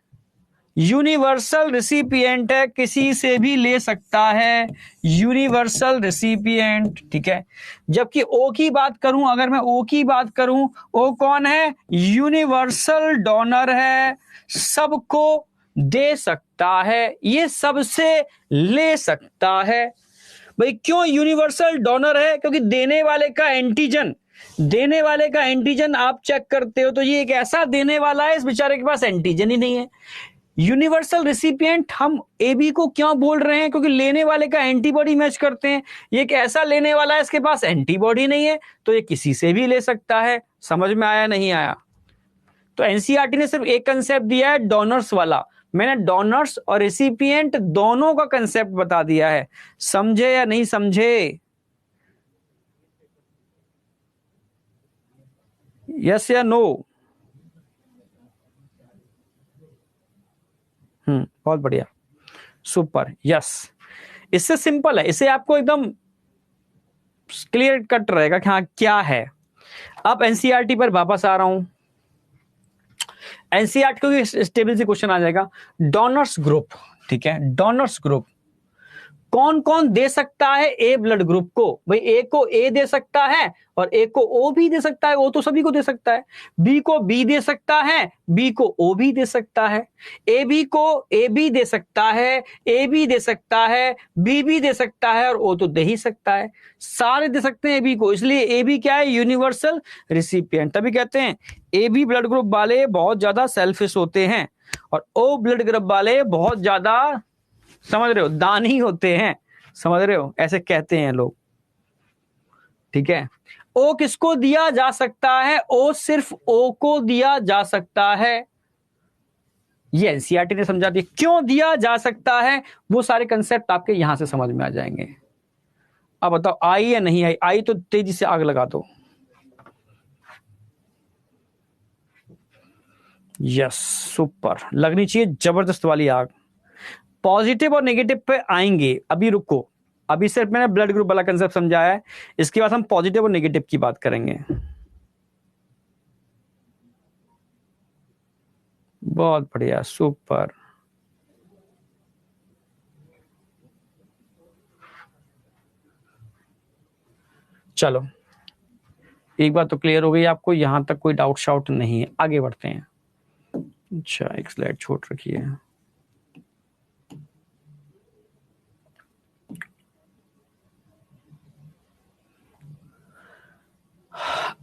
यूनिवर्सल रिसिपिएंट है, किसी से भी ले सकता है, यूनिवर्सल रिसिपिएंट। ठीक है, जबकि ओ की बात करूं, अगर मैं ओ की बात करूं, ओ कौन है? यूनिवर्सल डोनर है, सबको दे सकता है, ये सबसे ले सकता है। भाई क्यों यूनिवर्सल डोनर है? क्योंकि देने वाले का एंटीजन आप चेक करते हो तो ये एक ऐसा देने वाला है, इस बेचारे के पास एंटीजन ही नहीं है। यूनिवर्सल रिसिपिएंट हम ए बी को क्यों बोल रहे हैं? क्योंकि लेने वाले का एंटीबॉडी मैच करते हैं। ये एक ऐसा लेने वाला है, इसके पास एंटीबॉडी नहीं है, तो ये किसी से भी ले सकता है। समझ में आया नहीं आया? तो एनसीईआरटी ने सिर्फ एक कंसेप्ट दिया है, डोनर्स वाला। मैंने डोनर्स और रिसिपिएंट दोनों का कंसेप्ट बता दिया है। समझे या नहीं समझे? यस या नो? बहुत बढ़िया, सुपर, यस। इससे सिंपल है, इससे आपको एकदम क्लियर कट रहेगा कि हाँ क्या है। अब एनसीईआरटी पर वापस आ रहा हूं। एनसीईआरटी को इस टेबल से क्वेश्चन आ जाएगा, डोनर्स ग्रुप। ठीक है, डोनर्स ग्रुप कौन कौन दे सकता है ए ब्लड ग्रुप को? भाई ए को ए दे सकता है और ए को ओ भी दे सकता है, ओ तो सभी को दे सकता है। बी को बी दे सकता है, बी को ओ भी दे सकता है। ए बी को ए भी दे सकता है, ए भी दे सकता है, बी भी दे सकता है और ओ तो दे ही सकता है। सारे दे सकते हैं ए बी को, इसलिए ए बी क्या है? Universal recipient. तभी कहते हैं ए बी ब्लड ग्रुप वाले बहुत ज्यादा सेल्फिश होते हैं और ओ ब्लड ग्रुप वाले बहुत ज्यादा, समझ रहे हो, दानी होते हैं। समझ रहे हो, ऐसे कहते हैं लोग। ठीक है, ओ किसको दिया जा सकता है? ओ सिर्फ ओ को दिया जा सकता है। ये एनसीईआरटी ने समझा दिया क्यों दिया जा सकता है। वो सारे कंसेप्ट आपके यहां से समझ में आ जाएंगे। अब बताओ आई या नहीं आई? आई तो तेजी से आग लगा दो। यस, सुपर, लगनी चाहिए जबरदस्त वाली आग। पॉजिटिव और नेगेटिव पे आएंगे, अभी रुको। अभी सिर्फ मैंने ब्लड ग्रुप वाला कंसेप्ट समझाया है, इसके बाद हम पॉजिटिव और नेगेटिव की बात करेंगे। बहुत बढ़िया, सुपर। चलो, एक बात तो क्लियर हो गई आपको, यहां तक कोई डाउट शाउट नहीं है। आगे बढ़ते हैं। अच्छा, एक स्लाइड छोड़ रखी है।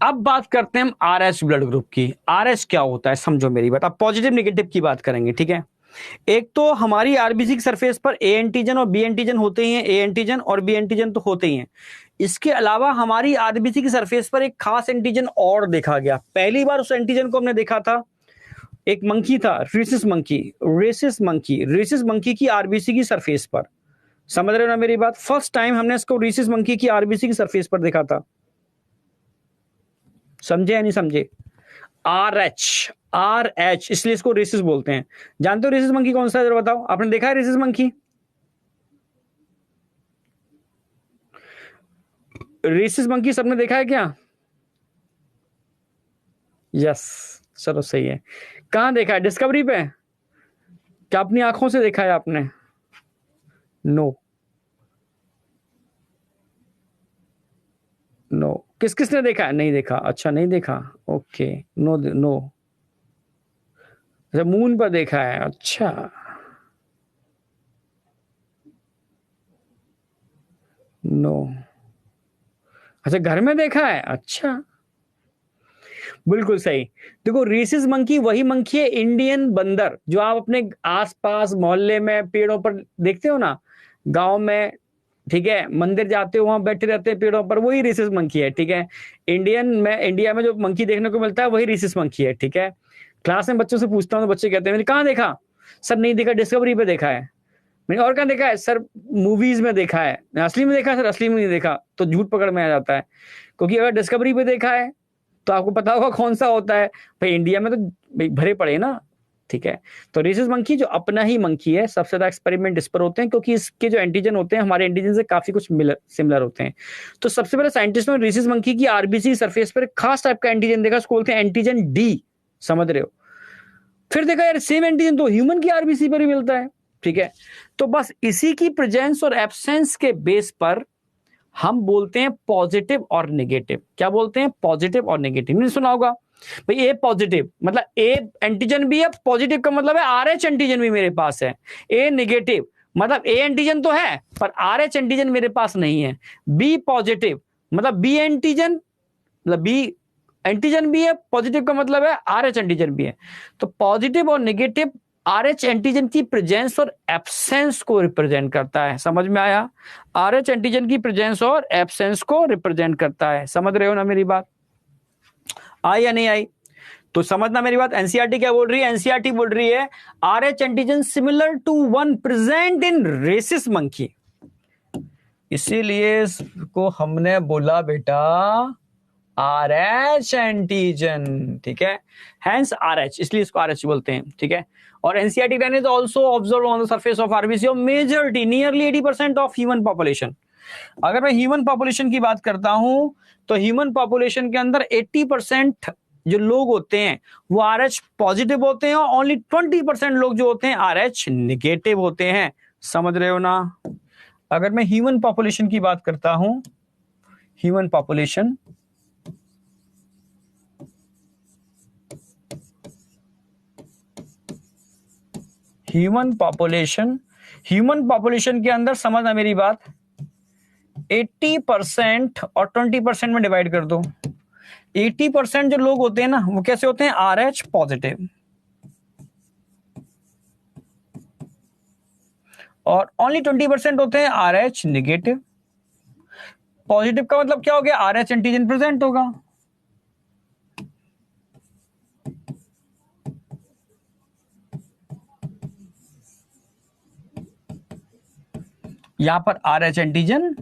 अब बात करते हैं हम आरएच ब्लड ग्रुप की। आरएच क्या होता है समझो मेरी बात। अब पॉजिटिव नेगेटिव की बात करेंगे। ठीक है, एक तो हमारी आरबीसी की सरफेस पर ए एंटीजन और बी एंटीजन होते ही हैं, ए एंटीजन और बी एंटीजन तो होते ही हैं। इसके अलावा हमारी आरबीसी की सरफेस पर एक खास एंटीजन और देखा गया। पहली बार उस एंटीजन को हमने देखा था, एक मंकी था, रेसिस मंकी की आरबीसी की सरफेस पर। समझ रहे हो ना मेरी बात? फर्स्ट टाइम हमने इसको रेसिस मंकी की आरबीसी की सरफेस पर देखा था। समझे या नहीं समझे? आर एच, इसलिए इसको रेसिस बोलते हैं। जानते हो रेसिस मंकी कौन सा है? जरा बताओ, आपने देखा है रेसिस मंकी? रेसिस मंकी सबने देखा है क्या? यस, चलो सही है। कहां देखा है? डिस्कवरी पे? क्या अपनी आंखों से देखा है आपने? No, no. किस किसने देखा है? नहीं देखा। अच्छा, नहीं देखा, ओके। No no. अच्छा, मून पर देखा है, अच्छा। नो। अच्छा, घर में देखा है, अच्छा। बिल्कुल सही। देखो, रीसिस मंकी वही मंकी है, इंडियन बंदर, जो आप अपने आसपास मोहल्ले में पेड़ों पर देखते हो ना, गांव में। ठीक है, मंदिर जाते हो वहां बैठे रहते हैं पेड़ों पर, वही रीसिस मंकी है। ठीक है, इंडिया में जो मंकी देखने को मिलता है वही रीसिस मंकी है। ठीक है, क्लास में बच्चों से पूछता हूँ तो बच्चे कहते हैं मैंने कहाँ देखा? सर नहीं देखा, डिस्कवरी पे देखा है। मैंने और कहाँ देखा है? सर मूवीज में देखा है। मैं असली में देखा है? सर असली में नहीं देखा। तो झूठ पकड़ में आ जाता है, क्योंकि अगर डिस्कवरी पे देखा है तो आपको पता होगा कौन सा होता है। भाई इंडिया में तो भाई भरे पड़े हैं ना, ठीक है। तो रेसिस मंकी जो अपना ही मंकी है, सबसे ज्यादा एक्सपेरिमेंट इस पर होते हैं, क्योंकि इसके जो एंटीजन होते हैं हमारे एंटीजन से काफी कुछ सिमिलर होते हैं। तो सबसे पहले साइंटिस्टों ने रेसिस मंकी की आरबीसी सरफेस पर एक खास टाइप का एंटीजन देखा, उसको बोलते हैं एंटीजन डी। समझ रहे हो? फिर देखा यार सेम एंटीजन तो ह्यूमन की आरबीसी पर ही मिलता है, ठीक है। तो बस इसी की प्रेजेंस और एब्सेंस के बेस पर हम बोलते हैं पॉजिटिव और नेगेटिव। क्या बोलते हैं? पॉजिटिव और नेगेटिव। नहीं सुना होगा भाई, ए पॉजिटिव मतलब ए एंटीजन भी है, पॉजिटिव का मतलब है आर एच एंटीजन भी मेरे पास है। ए नेगेटिव मतलब ए एंटीजन तो है पर आर एच एंटीजन मेरे पास नहीं है। बी पॉजिटिव मतलब बी एंटीजन, मतलब बी एंटीजन भी है, पॉजिटिव का मतलब है आर एच एंटीजन भी है। तो पॉजिटिव और नेगेटिव आर एच एंटीजन की प्रेजेंस और एब्सेंस को रिप्रेजेंट करता है। समझ में आया? आर एच एंटीजन की प्रेजेंस और एब्सेंस को रिप्रेजेंट करता है। समझ रहे हो ना मेरी बात? आई या नहीं आई? तो समझना मेरी बात। एनसीईआरटी क्या बोल रही है? एनसीईआरटी बोल रही है R H antigen similar to one present in rhesus monkey. इसीलिए इसको हमने बोला बेटा आर एच एंटीजन, ठीक है। हैंस आर एच, इसलिए इसको आर एच बोलते हैं, ठीक है। और NCERT is also observe on the surface of RBC of majority nearly 80% of human population. अगर मैं ह्यूमन पॉपुलेशन की बात करता हूं तो ह्यूमन पॉपुलेशन के अंदर 80% जो लोग होते हैं वो आर एच पॉजिटिव होते हैं, और ओनली 20% लोग जो होते हैं आर एच निगेटिव होते हैं। समझ रहे हो ना? अगर मैं ह्यूमन पॉपुलेशन की बात करता हूं, ह्यूमन पॉपुलेशन ह्यूमन पॉपुलेशन के अंदर समझना मेरी बात, 80% और 20% में डिवाइड कर दो। 80% जो लोग होते हैं ना वो कैसे होते हैं? आर एच पॉजिटिव, और ओनली 20% होते हैं आर एच निगेटिव। पॉजिटिव का मतलब क्या हो गया? आर एच एंटीजन प्रेजेंट होगा। यहां पर आर एच एंटीजन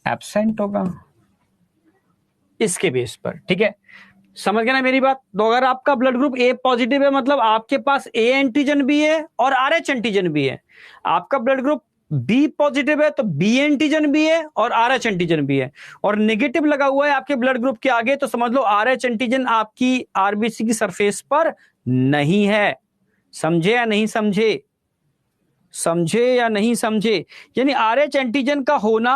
एब्सेंट होगा इसके बेस पर, ठीक है। समझ गए ना मेरी बात? तो अगर आपका ब्लड ग्रुप ए पॉजिटिव है मतलब आपके पास ए एंटीजन भी है और आर एच एंटीजन भी है। आपका ब्लड ग्रुप बी पॉजिटिव है तो बी एंटीजन भी है और आर एच एंटीजन भी है, और नेगेटिव लगा हुआ है आपके ब्लड ग्रुप के आगे तो समझ लो आर एच एंटीजन आपकी आरबीसी की सरफेस पर नहीं है। समझे या नहीं समझे? समझे या नहीं समझे? यानी आर एच एंटीजन का होना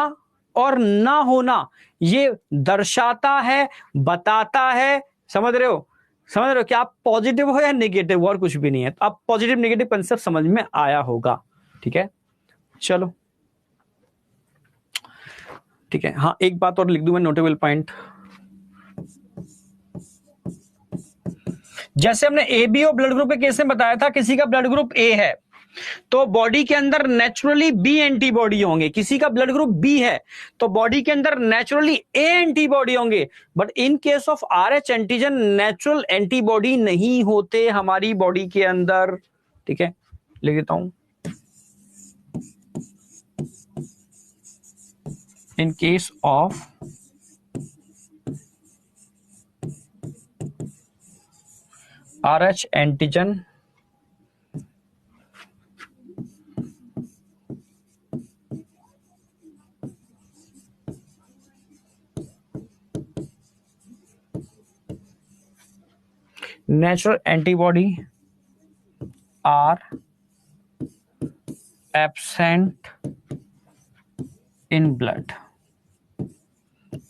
और ना होना ये दर्शाता है, बताता है, समझ रहे हो? समझ रहे हो कि आप पॉजिटिव हो या नेगेटिव, और कुछ भी नहीं है। तो आप पॉजिटिव नेगेटिव कंसेप्ट समझ में आया होगा, ठीक है। चलो ठीक है। हाँ एक बात और लिख दूं मैं, नोटेबल पॉइंट। जैसे हमने A B O blood group के केस में बताया था, किसी का ब्लड ग्रुप ए है तो बॉडी के अंदर नेचुरली बी एंटीबॉडी होंगे। किसी का ब्लड ग्रुप बी है तो बॉडी के अंदर नेचुरली ए एंटीबॉडी होंगे। But in case of are H antigen natural antibody नहीं होते हमारी बॉडी के अंदर, ठीक है। लिख देता हूं, इन case of are H antigen natural antibody are absent in blood।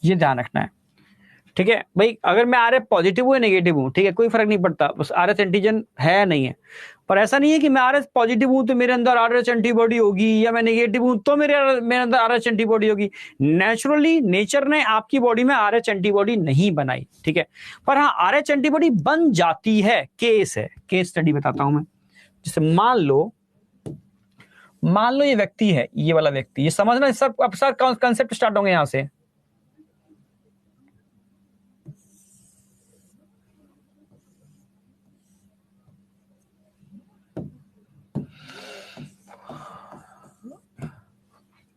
ये ध्यान रखना है, ठीक है भाई। अगर मैं आर एच पॉजिटिव हूं या नेगेटिव हूं, ठीक है, कोई फर्क नहीं पड़ता, बस आर एच एंटीजन है या नहीं है। पर ऐसा नहीं है कि मैं आर एच पॉजिटिव हूं तो मेरे अंदर आर एच एंटीबॉडी होगी, या मैं नेगेटिव हूं तो मेरे अंदर आर एच एंटीबॉडी होगी। नेचुरली नेचर ने आपकी बॉडी में आर एच एंटीबॉडी नहीं बनाई, ठीक है। पर हाँ आर एच एंटीबॉडी बन जाती है, केस है, केस स्टडी बताता हूं मैं। जैसे मान लो ये व्यक्ति है, ये वाला व्यक्ति, ये समझना सब अब सर कंसेप्ट स्टार्ट होंगे यहां से।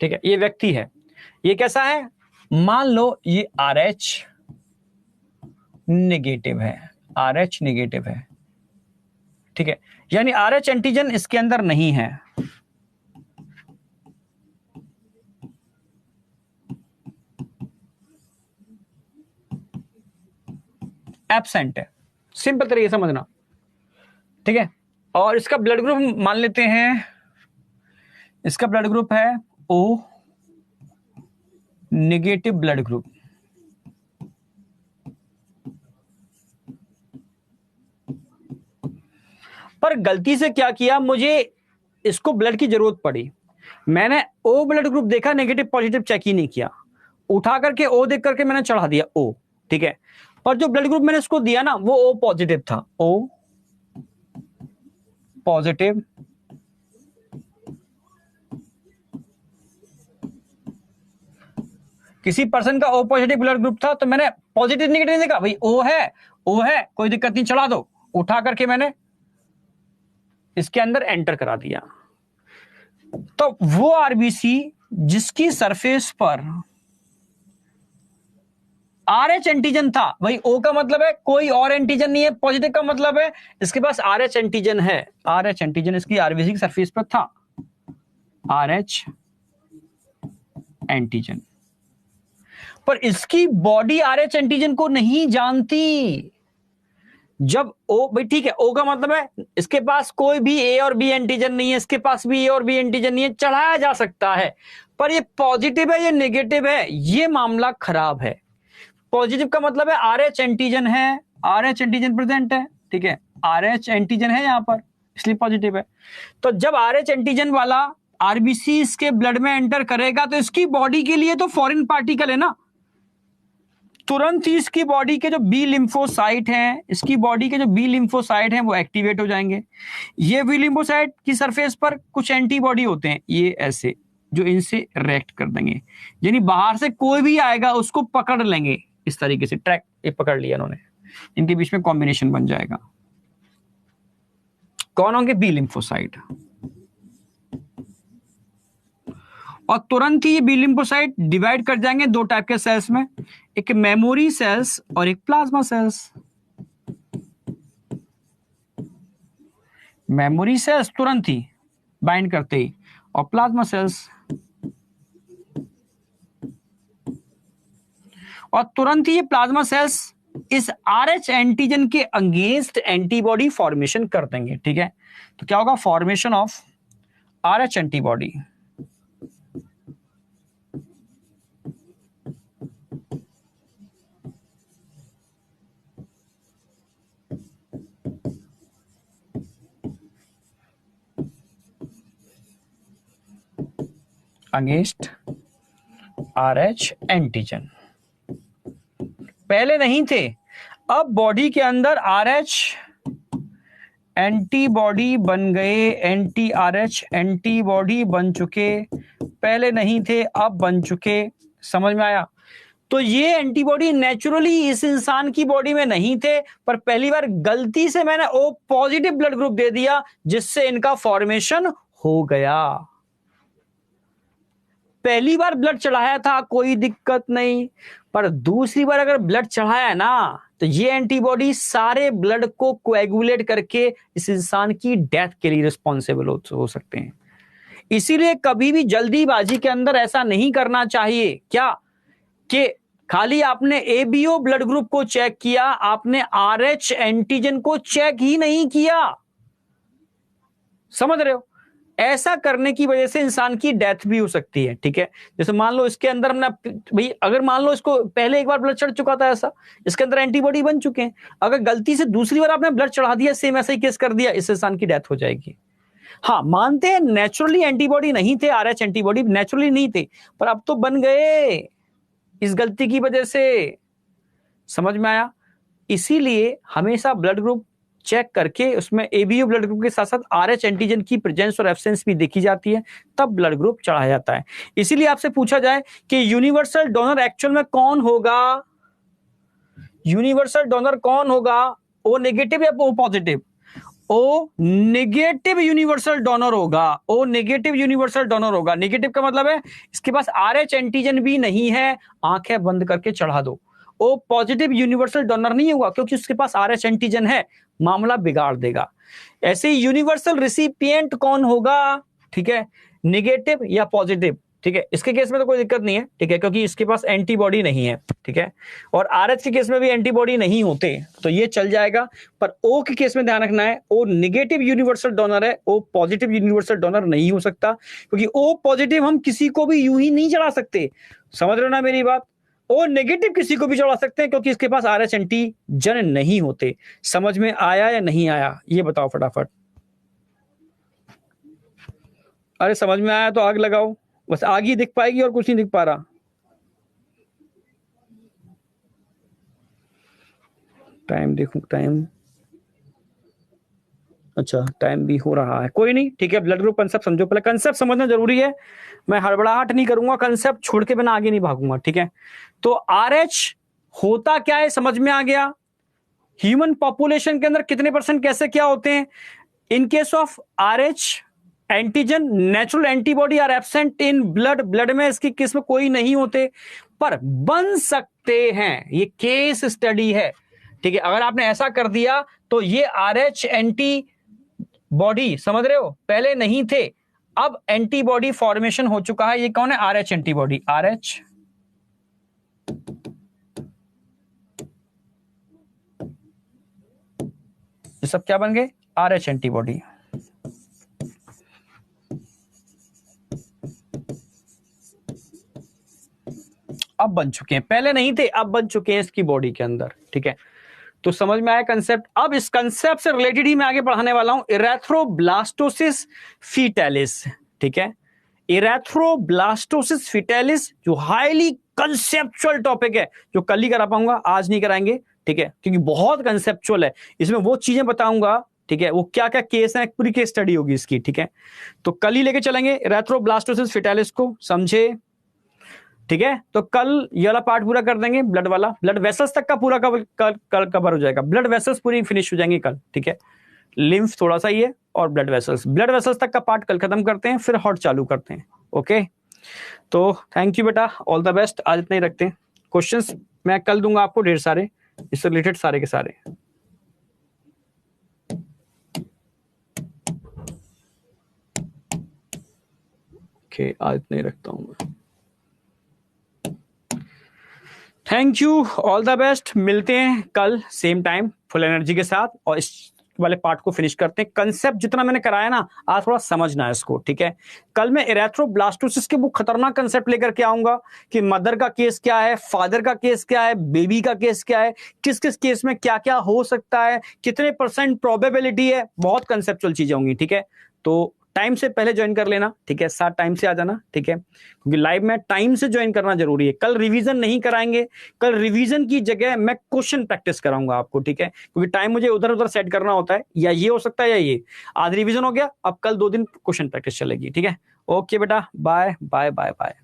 ठीक है, ये व्यक्ति है, ये कैसा है, मान लो ये RH नेगेटिव है, RH नेगेटिव है, ठीक है, यानी RH एंटीजन इसके अंदर नहीं है, एब्सेंट है, सिंपल तरीके से समझना, ठीक है। और इसका ब्लड ग्रुप मान लेते हैं, इसका ब्लड ग्रुप है O नेगेटिव ब्लड ग्रुप। पर गलती से क्या किया, मुझे इसको ब्लड की जरूरत पड़ी, मैंने O ब्लड ग्रुप देखा, नेगेटिव पॉजिटिव चेक ही नहीं किया, उठा करके O देख करके मैंने चढ़ा दिया O, ठीक है। पर जो ब्लड ग्रुप मैंने इसको दिया ना वो O पॉजिटिव था, O पॉजिटिव, किसी पर्सन का O पॉजिटिव ब्लड ग्रुप था, तो मैंने पॉजिटिव नेगेटिव देखा, भाई O है, कोई दिक्कत नहीं, चढ़ा दो, उठा करके मैंने इसके अंदर एंटर करा दिया। तो वो आरबीसी जिसकी सरफेस पर RH एंटीजन था, भाई O का मतलब है कोई और एंटीजन नहीं है, पॉजिटिव का मतलब है इसके पास RH एंटीजन है, RH एंटीजन इसकी आरबीसी की सरफेस पर था, RH एंटीजन, पर इसकी बॉडी RH एंटीजन को नहीं जानती। जब O, भाई ठीक है, O का मतलब है इसके पास कोई भी A और B एंटीजन नहीं है, इसके पास भी A और B एंटीजन नहीं है, चढ़ाया जा सकता है, पर ये पॉजिटिव है, ये नेगेटिव है, ये मामला खराब है। पॉजिटिव का मतलब है RH एंटीजन है, RH एंटीजन प्रेजेंट है, ठीक है, RH एंटीजन है यहां पर, इसलिए पॉजिटिव है। तो जब RH एंटीजन वाला आरबीसी इसके ब्लड में एंटर करेगा तो इसकी बॉडी के लिए तो फॉरेन पार्टिकल है ना, तुरंत ही इसकी बॉडी के जो बी लिम्फोसाइट हैं, इसकी बॉडी के जो बी लिम्फोसाइट हैं वो एक्टिवेट हो जाएंगे। ये बी लिम्फोसाइट की सरफेस पर कुछ एंटीबॉडी होते हैं, ये ऐसे जो इनसे रिएक्ट कर देंगे, यानी बाहर से कोई भी आएगा उसको पकड़ लेंगे, इस तरीके से ट्रैक, ये पकड़ लिया इन्होंने, इनके बीच में कॉम्बिनेशन बन जाएगा। कौन होंगे, बी लिम्फोसाइट, और तुरंत ही ये बी लिम्फोसाइट डिवाइड कर जाएंगे दो टाइप के सेल्स में, एक मेमोरी सेल्स और एक प्लाज्मा सेल्स। मेमोरी सेल्स तुरंत ही बाइंड करते ही, और प्लाज्मा सेल्स, और तुरंत ही ये प्लाज्मा सेल्स इस RH एंटीजन के अगेंस्ट एंटीबॉडी फॉर्मेशन कर देंगे, ठीक है। तो क्या होगा, formation of RH antibody, against RH antigen. पहले नहीं थे, अब बॉडी के अंदर RH एंटीबॉडी बन गए, एंटी RH एंटीबॉडी बन चुके, पहले नहीं थे अब बन चुके, समझ में आया। तो ये एंटीबॉडी नेचुरली इस इंसान की बॉडी में नहीं थे, पर पहली बार गलती से मैंने O पॉजिटिव ब्लड ग्रुप दे दिया जिससे इनका फॉर्मेशन हो गया। पहली बार ब्लड चढ़ाया था कोई दिक्कत नहीं, पर दूसरी बार अगर ब्लड चढ़ाया ना तो ये एंटीबॉडी सारे ब्लड को कोएगुलेट करके इस इंसान की डेथ के लिए रिस्पॉन्सिबल हो सकते हैं। इसीलिए कभी भी जल्दीबाजी के अंदर ऐसा नहीं करना चाहिए, क्या कि खाली आपने ABO ब्लड ग्रुप को चेक किया, आपने RH एंटीजन को चेक ही नहीं किया, समझ रहे हो। ऐसा करने की वजह से इंसान की डेथ भी हो सकती है, ठीक है। जैसे मान लो इसके अंदर हमने, भाई अगर मान लो इसको पहले एक बार ब्लड चढ़ चुका था, ऐसा इसके अंदर एंटीबॉडी बन चुके हैं, अगर गलती से दूसरी बार आपने ब्लड चढ़ा दिया, सेम ऐसा ही केस कर दिया, इस इंसान की डेथ हो जाएगी। हाँ मानते हैं नेचुरली एंटीबॉडी नहीं थे, RH एंटीबॉडी नेचुरली नहीं थे, पर अब तो बन गए इस गलती की वजह से, समझ में आया। इसीलिए हमेशा ब्लड ग्रुप चेक करके उसमें ABO ब्लड ग्रुप के साथ साथ RH एंटीजन की प्रेजेंस और एब्सेंस भी देखी जाती है, तब ब्लड ग्रुप चढ़ाया जाता है। इसीलिए आपसे पूछा जाए कि यूनिवर्सल डोनर एक्चुअल में कौन होगा, यूनिवर्सल डोनर कौन होगा, O नेगेटिव या O positive. O negative universal donor होगा, ओ नेगेटिव यूनिवर्सल डोनर होगा। नेगेटिव का मतलब है इसके पास RH एंटीजन भी नहीं है, आंखें बंद करके चढ़ा दो। ओ पॉजिटिव यूनिवर्सल डोनर नहीं होगा क्योंकि उसके पास RH एंटीजन है, मामला बिगाड़ देगा। ऐसे यूनिवर्सल रिसिपिएंट कौन होगा, ठीक है, नेगेटिव या पॉजिटिव, ठीक है। इसके केस में तो कोई दिक्कत नहीं है, ठीक है, क्योंकि इसके पास एंटीबॉडी नहीं है, ठीक है, और RH के केस में भी एंटीबॉडी नहीं होते, तो ये चल जाएगा। पर O के केस में ध्यान रखना है, O नेगेटिव यूनिवर्सल डोनर है, O पॉजिटिव यूनिवर्सल डोनर नहीं हो सकता, क्योंकि O पॉजिटिव हम किसी को भी यूं ही नहीं चढ़ा सकते, समझ रहे हो ना मेरी बात। O नेगेटिव किसी को भी चढ़ा सकते हैं क्योंकि इसके पास RH एंटीजन नहीं होते। समझ में आया या नहीं आया, ये बताओ फटाफट। अरे समझ में आया तो आग लगाओ, बस आग ही दिख पाएगी और कुछ नहीं दिख पा रहा। टाइम देखूं, टाइम, अच्छा टाइम भी हो रहा है, कोई नहीं, ठीक है। ब्लड ग्रुप कंसेप्ट समझो, पहले कंसेप्ट समझना जरूरी है। मैं हड़बड़ाहट नहीं करूंगा, कंसेप्ट छोड़ के बिना आगे नहीं भागूंगा, ठीक है। तो RH होता क्या है समझ में आ गया। ह्यूमन पॉपुलेशन के अंदर कितने % कैसे क्या होते हैं। In case of RH antigen natural antibody are absent in blood, blood में इसकी किस्म कोई नहीं होते, पर बन सकते हैं, ये केस स्टडी है, ठीक है। अगर आपने ऐसा कर दिया तो ये RH एंटी बॉडी, समझ रहे हो, पहले नहीं थे, अब एंटीबॉडी फॉर्मेशन हो चुका है। ये कौन है, RH एंटीबॉडी, RH ये सब क्या बन गए, RH एंटीबॉडी। अब बन चुके हैं, पहले नहीं थे, अब बन चुके हैं इसकी बॉडी के अंदर, ठीक है। तो समझ में आया कंसेप्ट। अब इस कंसेप्ट से रिलेटेड ही मैं आगे पढ़ाने वाला हूं, इरेथ्रोब्लास्टोसिस फीटैलिस, ठीक है। इरेथ्रोब्लास्टोसिस फीटैलिस जो हाईली कंसेप्चुअल टॉपिक है, जो कल ही करा पाऊंगा, आज नहीं कराएंगे, ठीक है, क्योंकि बहुत कंसेप्चुअल है, इसमें वो चीजें बताऊंगा, ठीक है, वो क्या क्या केस है, पूरी केस स्टडी होगी इसकी, ठीक है। तो कल ही लेके चलेंगे इरेथ्रोब्लास्टोसिस फीटैलिस को, समझे, ठीक है। तो कल ये वाला पार्ट पूरा कर देंगे, ब्लड वाला, ब्लड वेसल्स तक का पूरा कल कवर हो जाएगा, ब्लड वेसल्स पूरी फिनिश हो जाएंगी कल, ठीक है। लिम्फ थोड़ा सा ही है और ब्लड वेसल्स तक का पार्ट कल खत्म करते हैं, फिर हॉट चालू करते हैं, ओके। तो थैंक यू बेटा, ऑल द बेस्ट, आज इतना ही रखते हैं। क्वेश्चंस मैं कल दूंगा आपको ढेर सारे, इससे रिलेटेड सारे के सारे। ओके, आज इतना ही रखता हूं मैं। Thank you, all the best, मिलते हैं कल सेम टाइम फुल एनर्जी के साथ, और इस वाले पार्ट को फिनिश करते हैं। कंसेप्ट जितना मैंने कराया ना, आज थोड़ा समझना है इसको, ठीक है। कल मैं इरेथ्रोब्लास्टोसिस के वो खतरनाक कंसेप्ट लेकर के आऊंगा कि मदर का केस क्या है, फादर का केस क्या है, बेबी का केस क्या है, किस किस केस में क्या क्या हो सकता है, कितने % प्रोबेबिलिटी है, बहुत कंसेप्चुअल चीजें होंगी, ठीक है। तो टाइम से पहले ज्वाइन कर लेना, ठीक है, 7 टाइम से आ जाना, ठीक है, क्योंकि लाइव में टाइम से ज्वाइन करना जरूरी है। कल रिवीजन नहीं कराएंगे, कल रिवीजन की जगह मैं क्वेश्चन प्रैक्टिस कराऊंगा आपको, ठीक है, क्योंकि टाइम मुझे उधर उधर सेट करना होता है, या ये हो सकता है या ये। आज रिवीजन हो गया, अब कल 2 दिन क्वेश्चन प्रैक्टिस चलेगी, ठीक है। ओके बेटा, बाय बाय बाय बाय।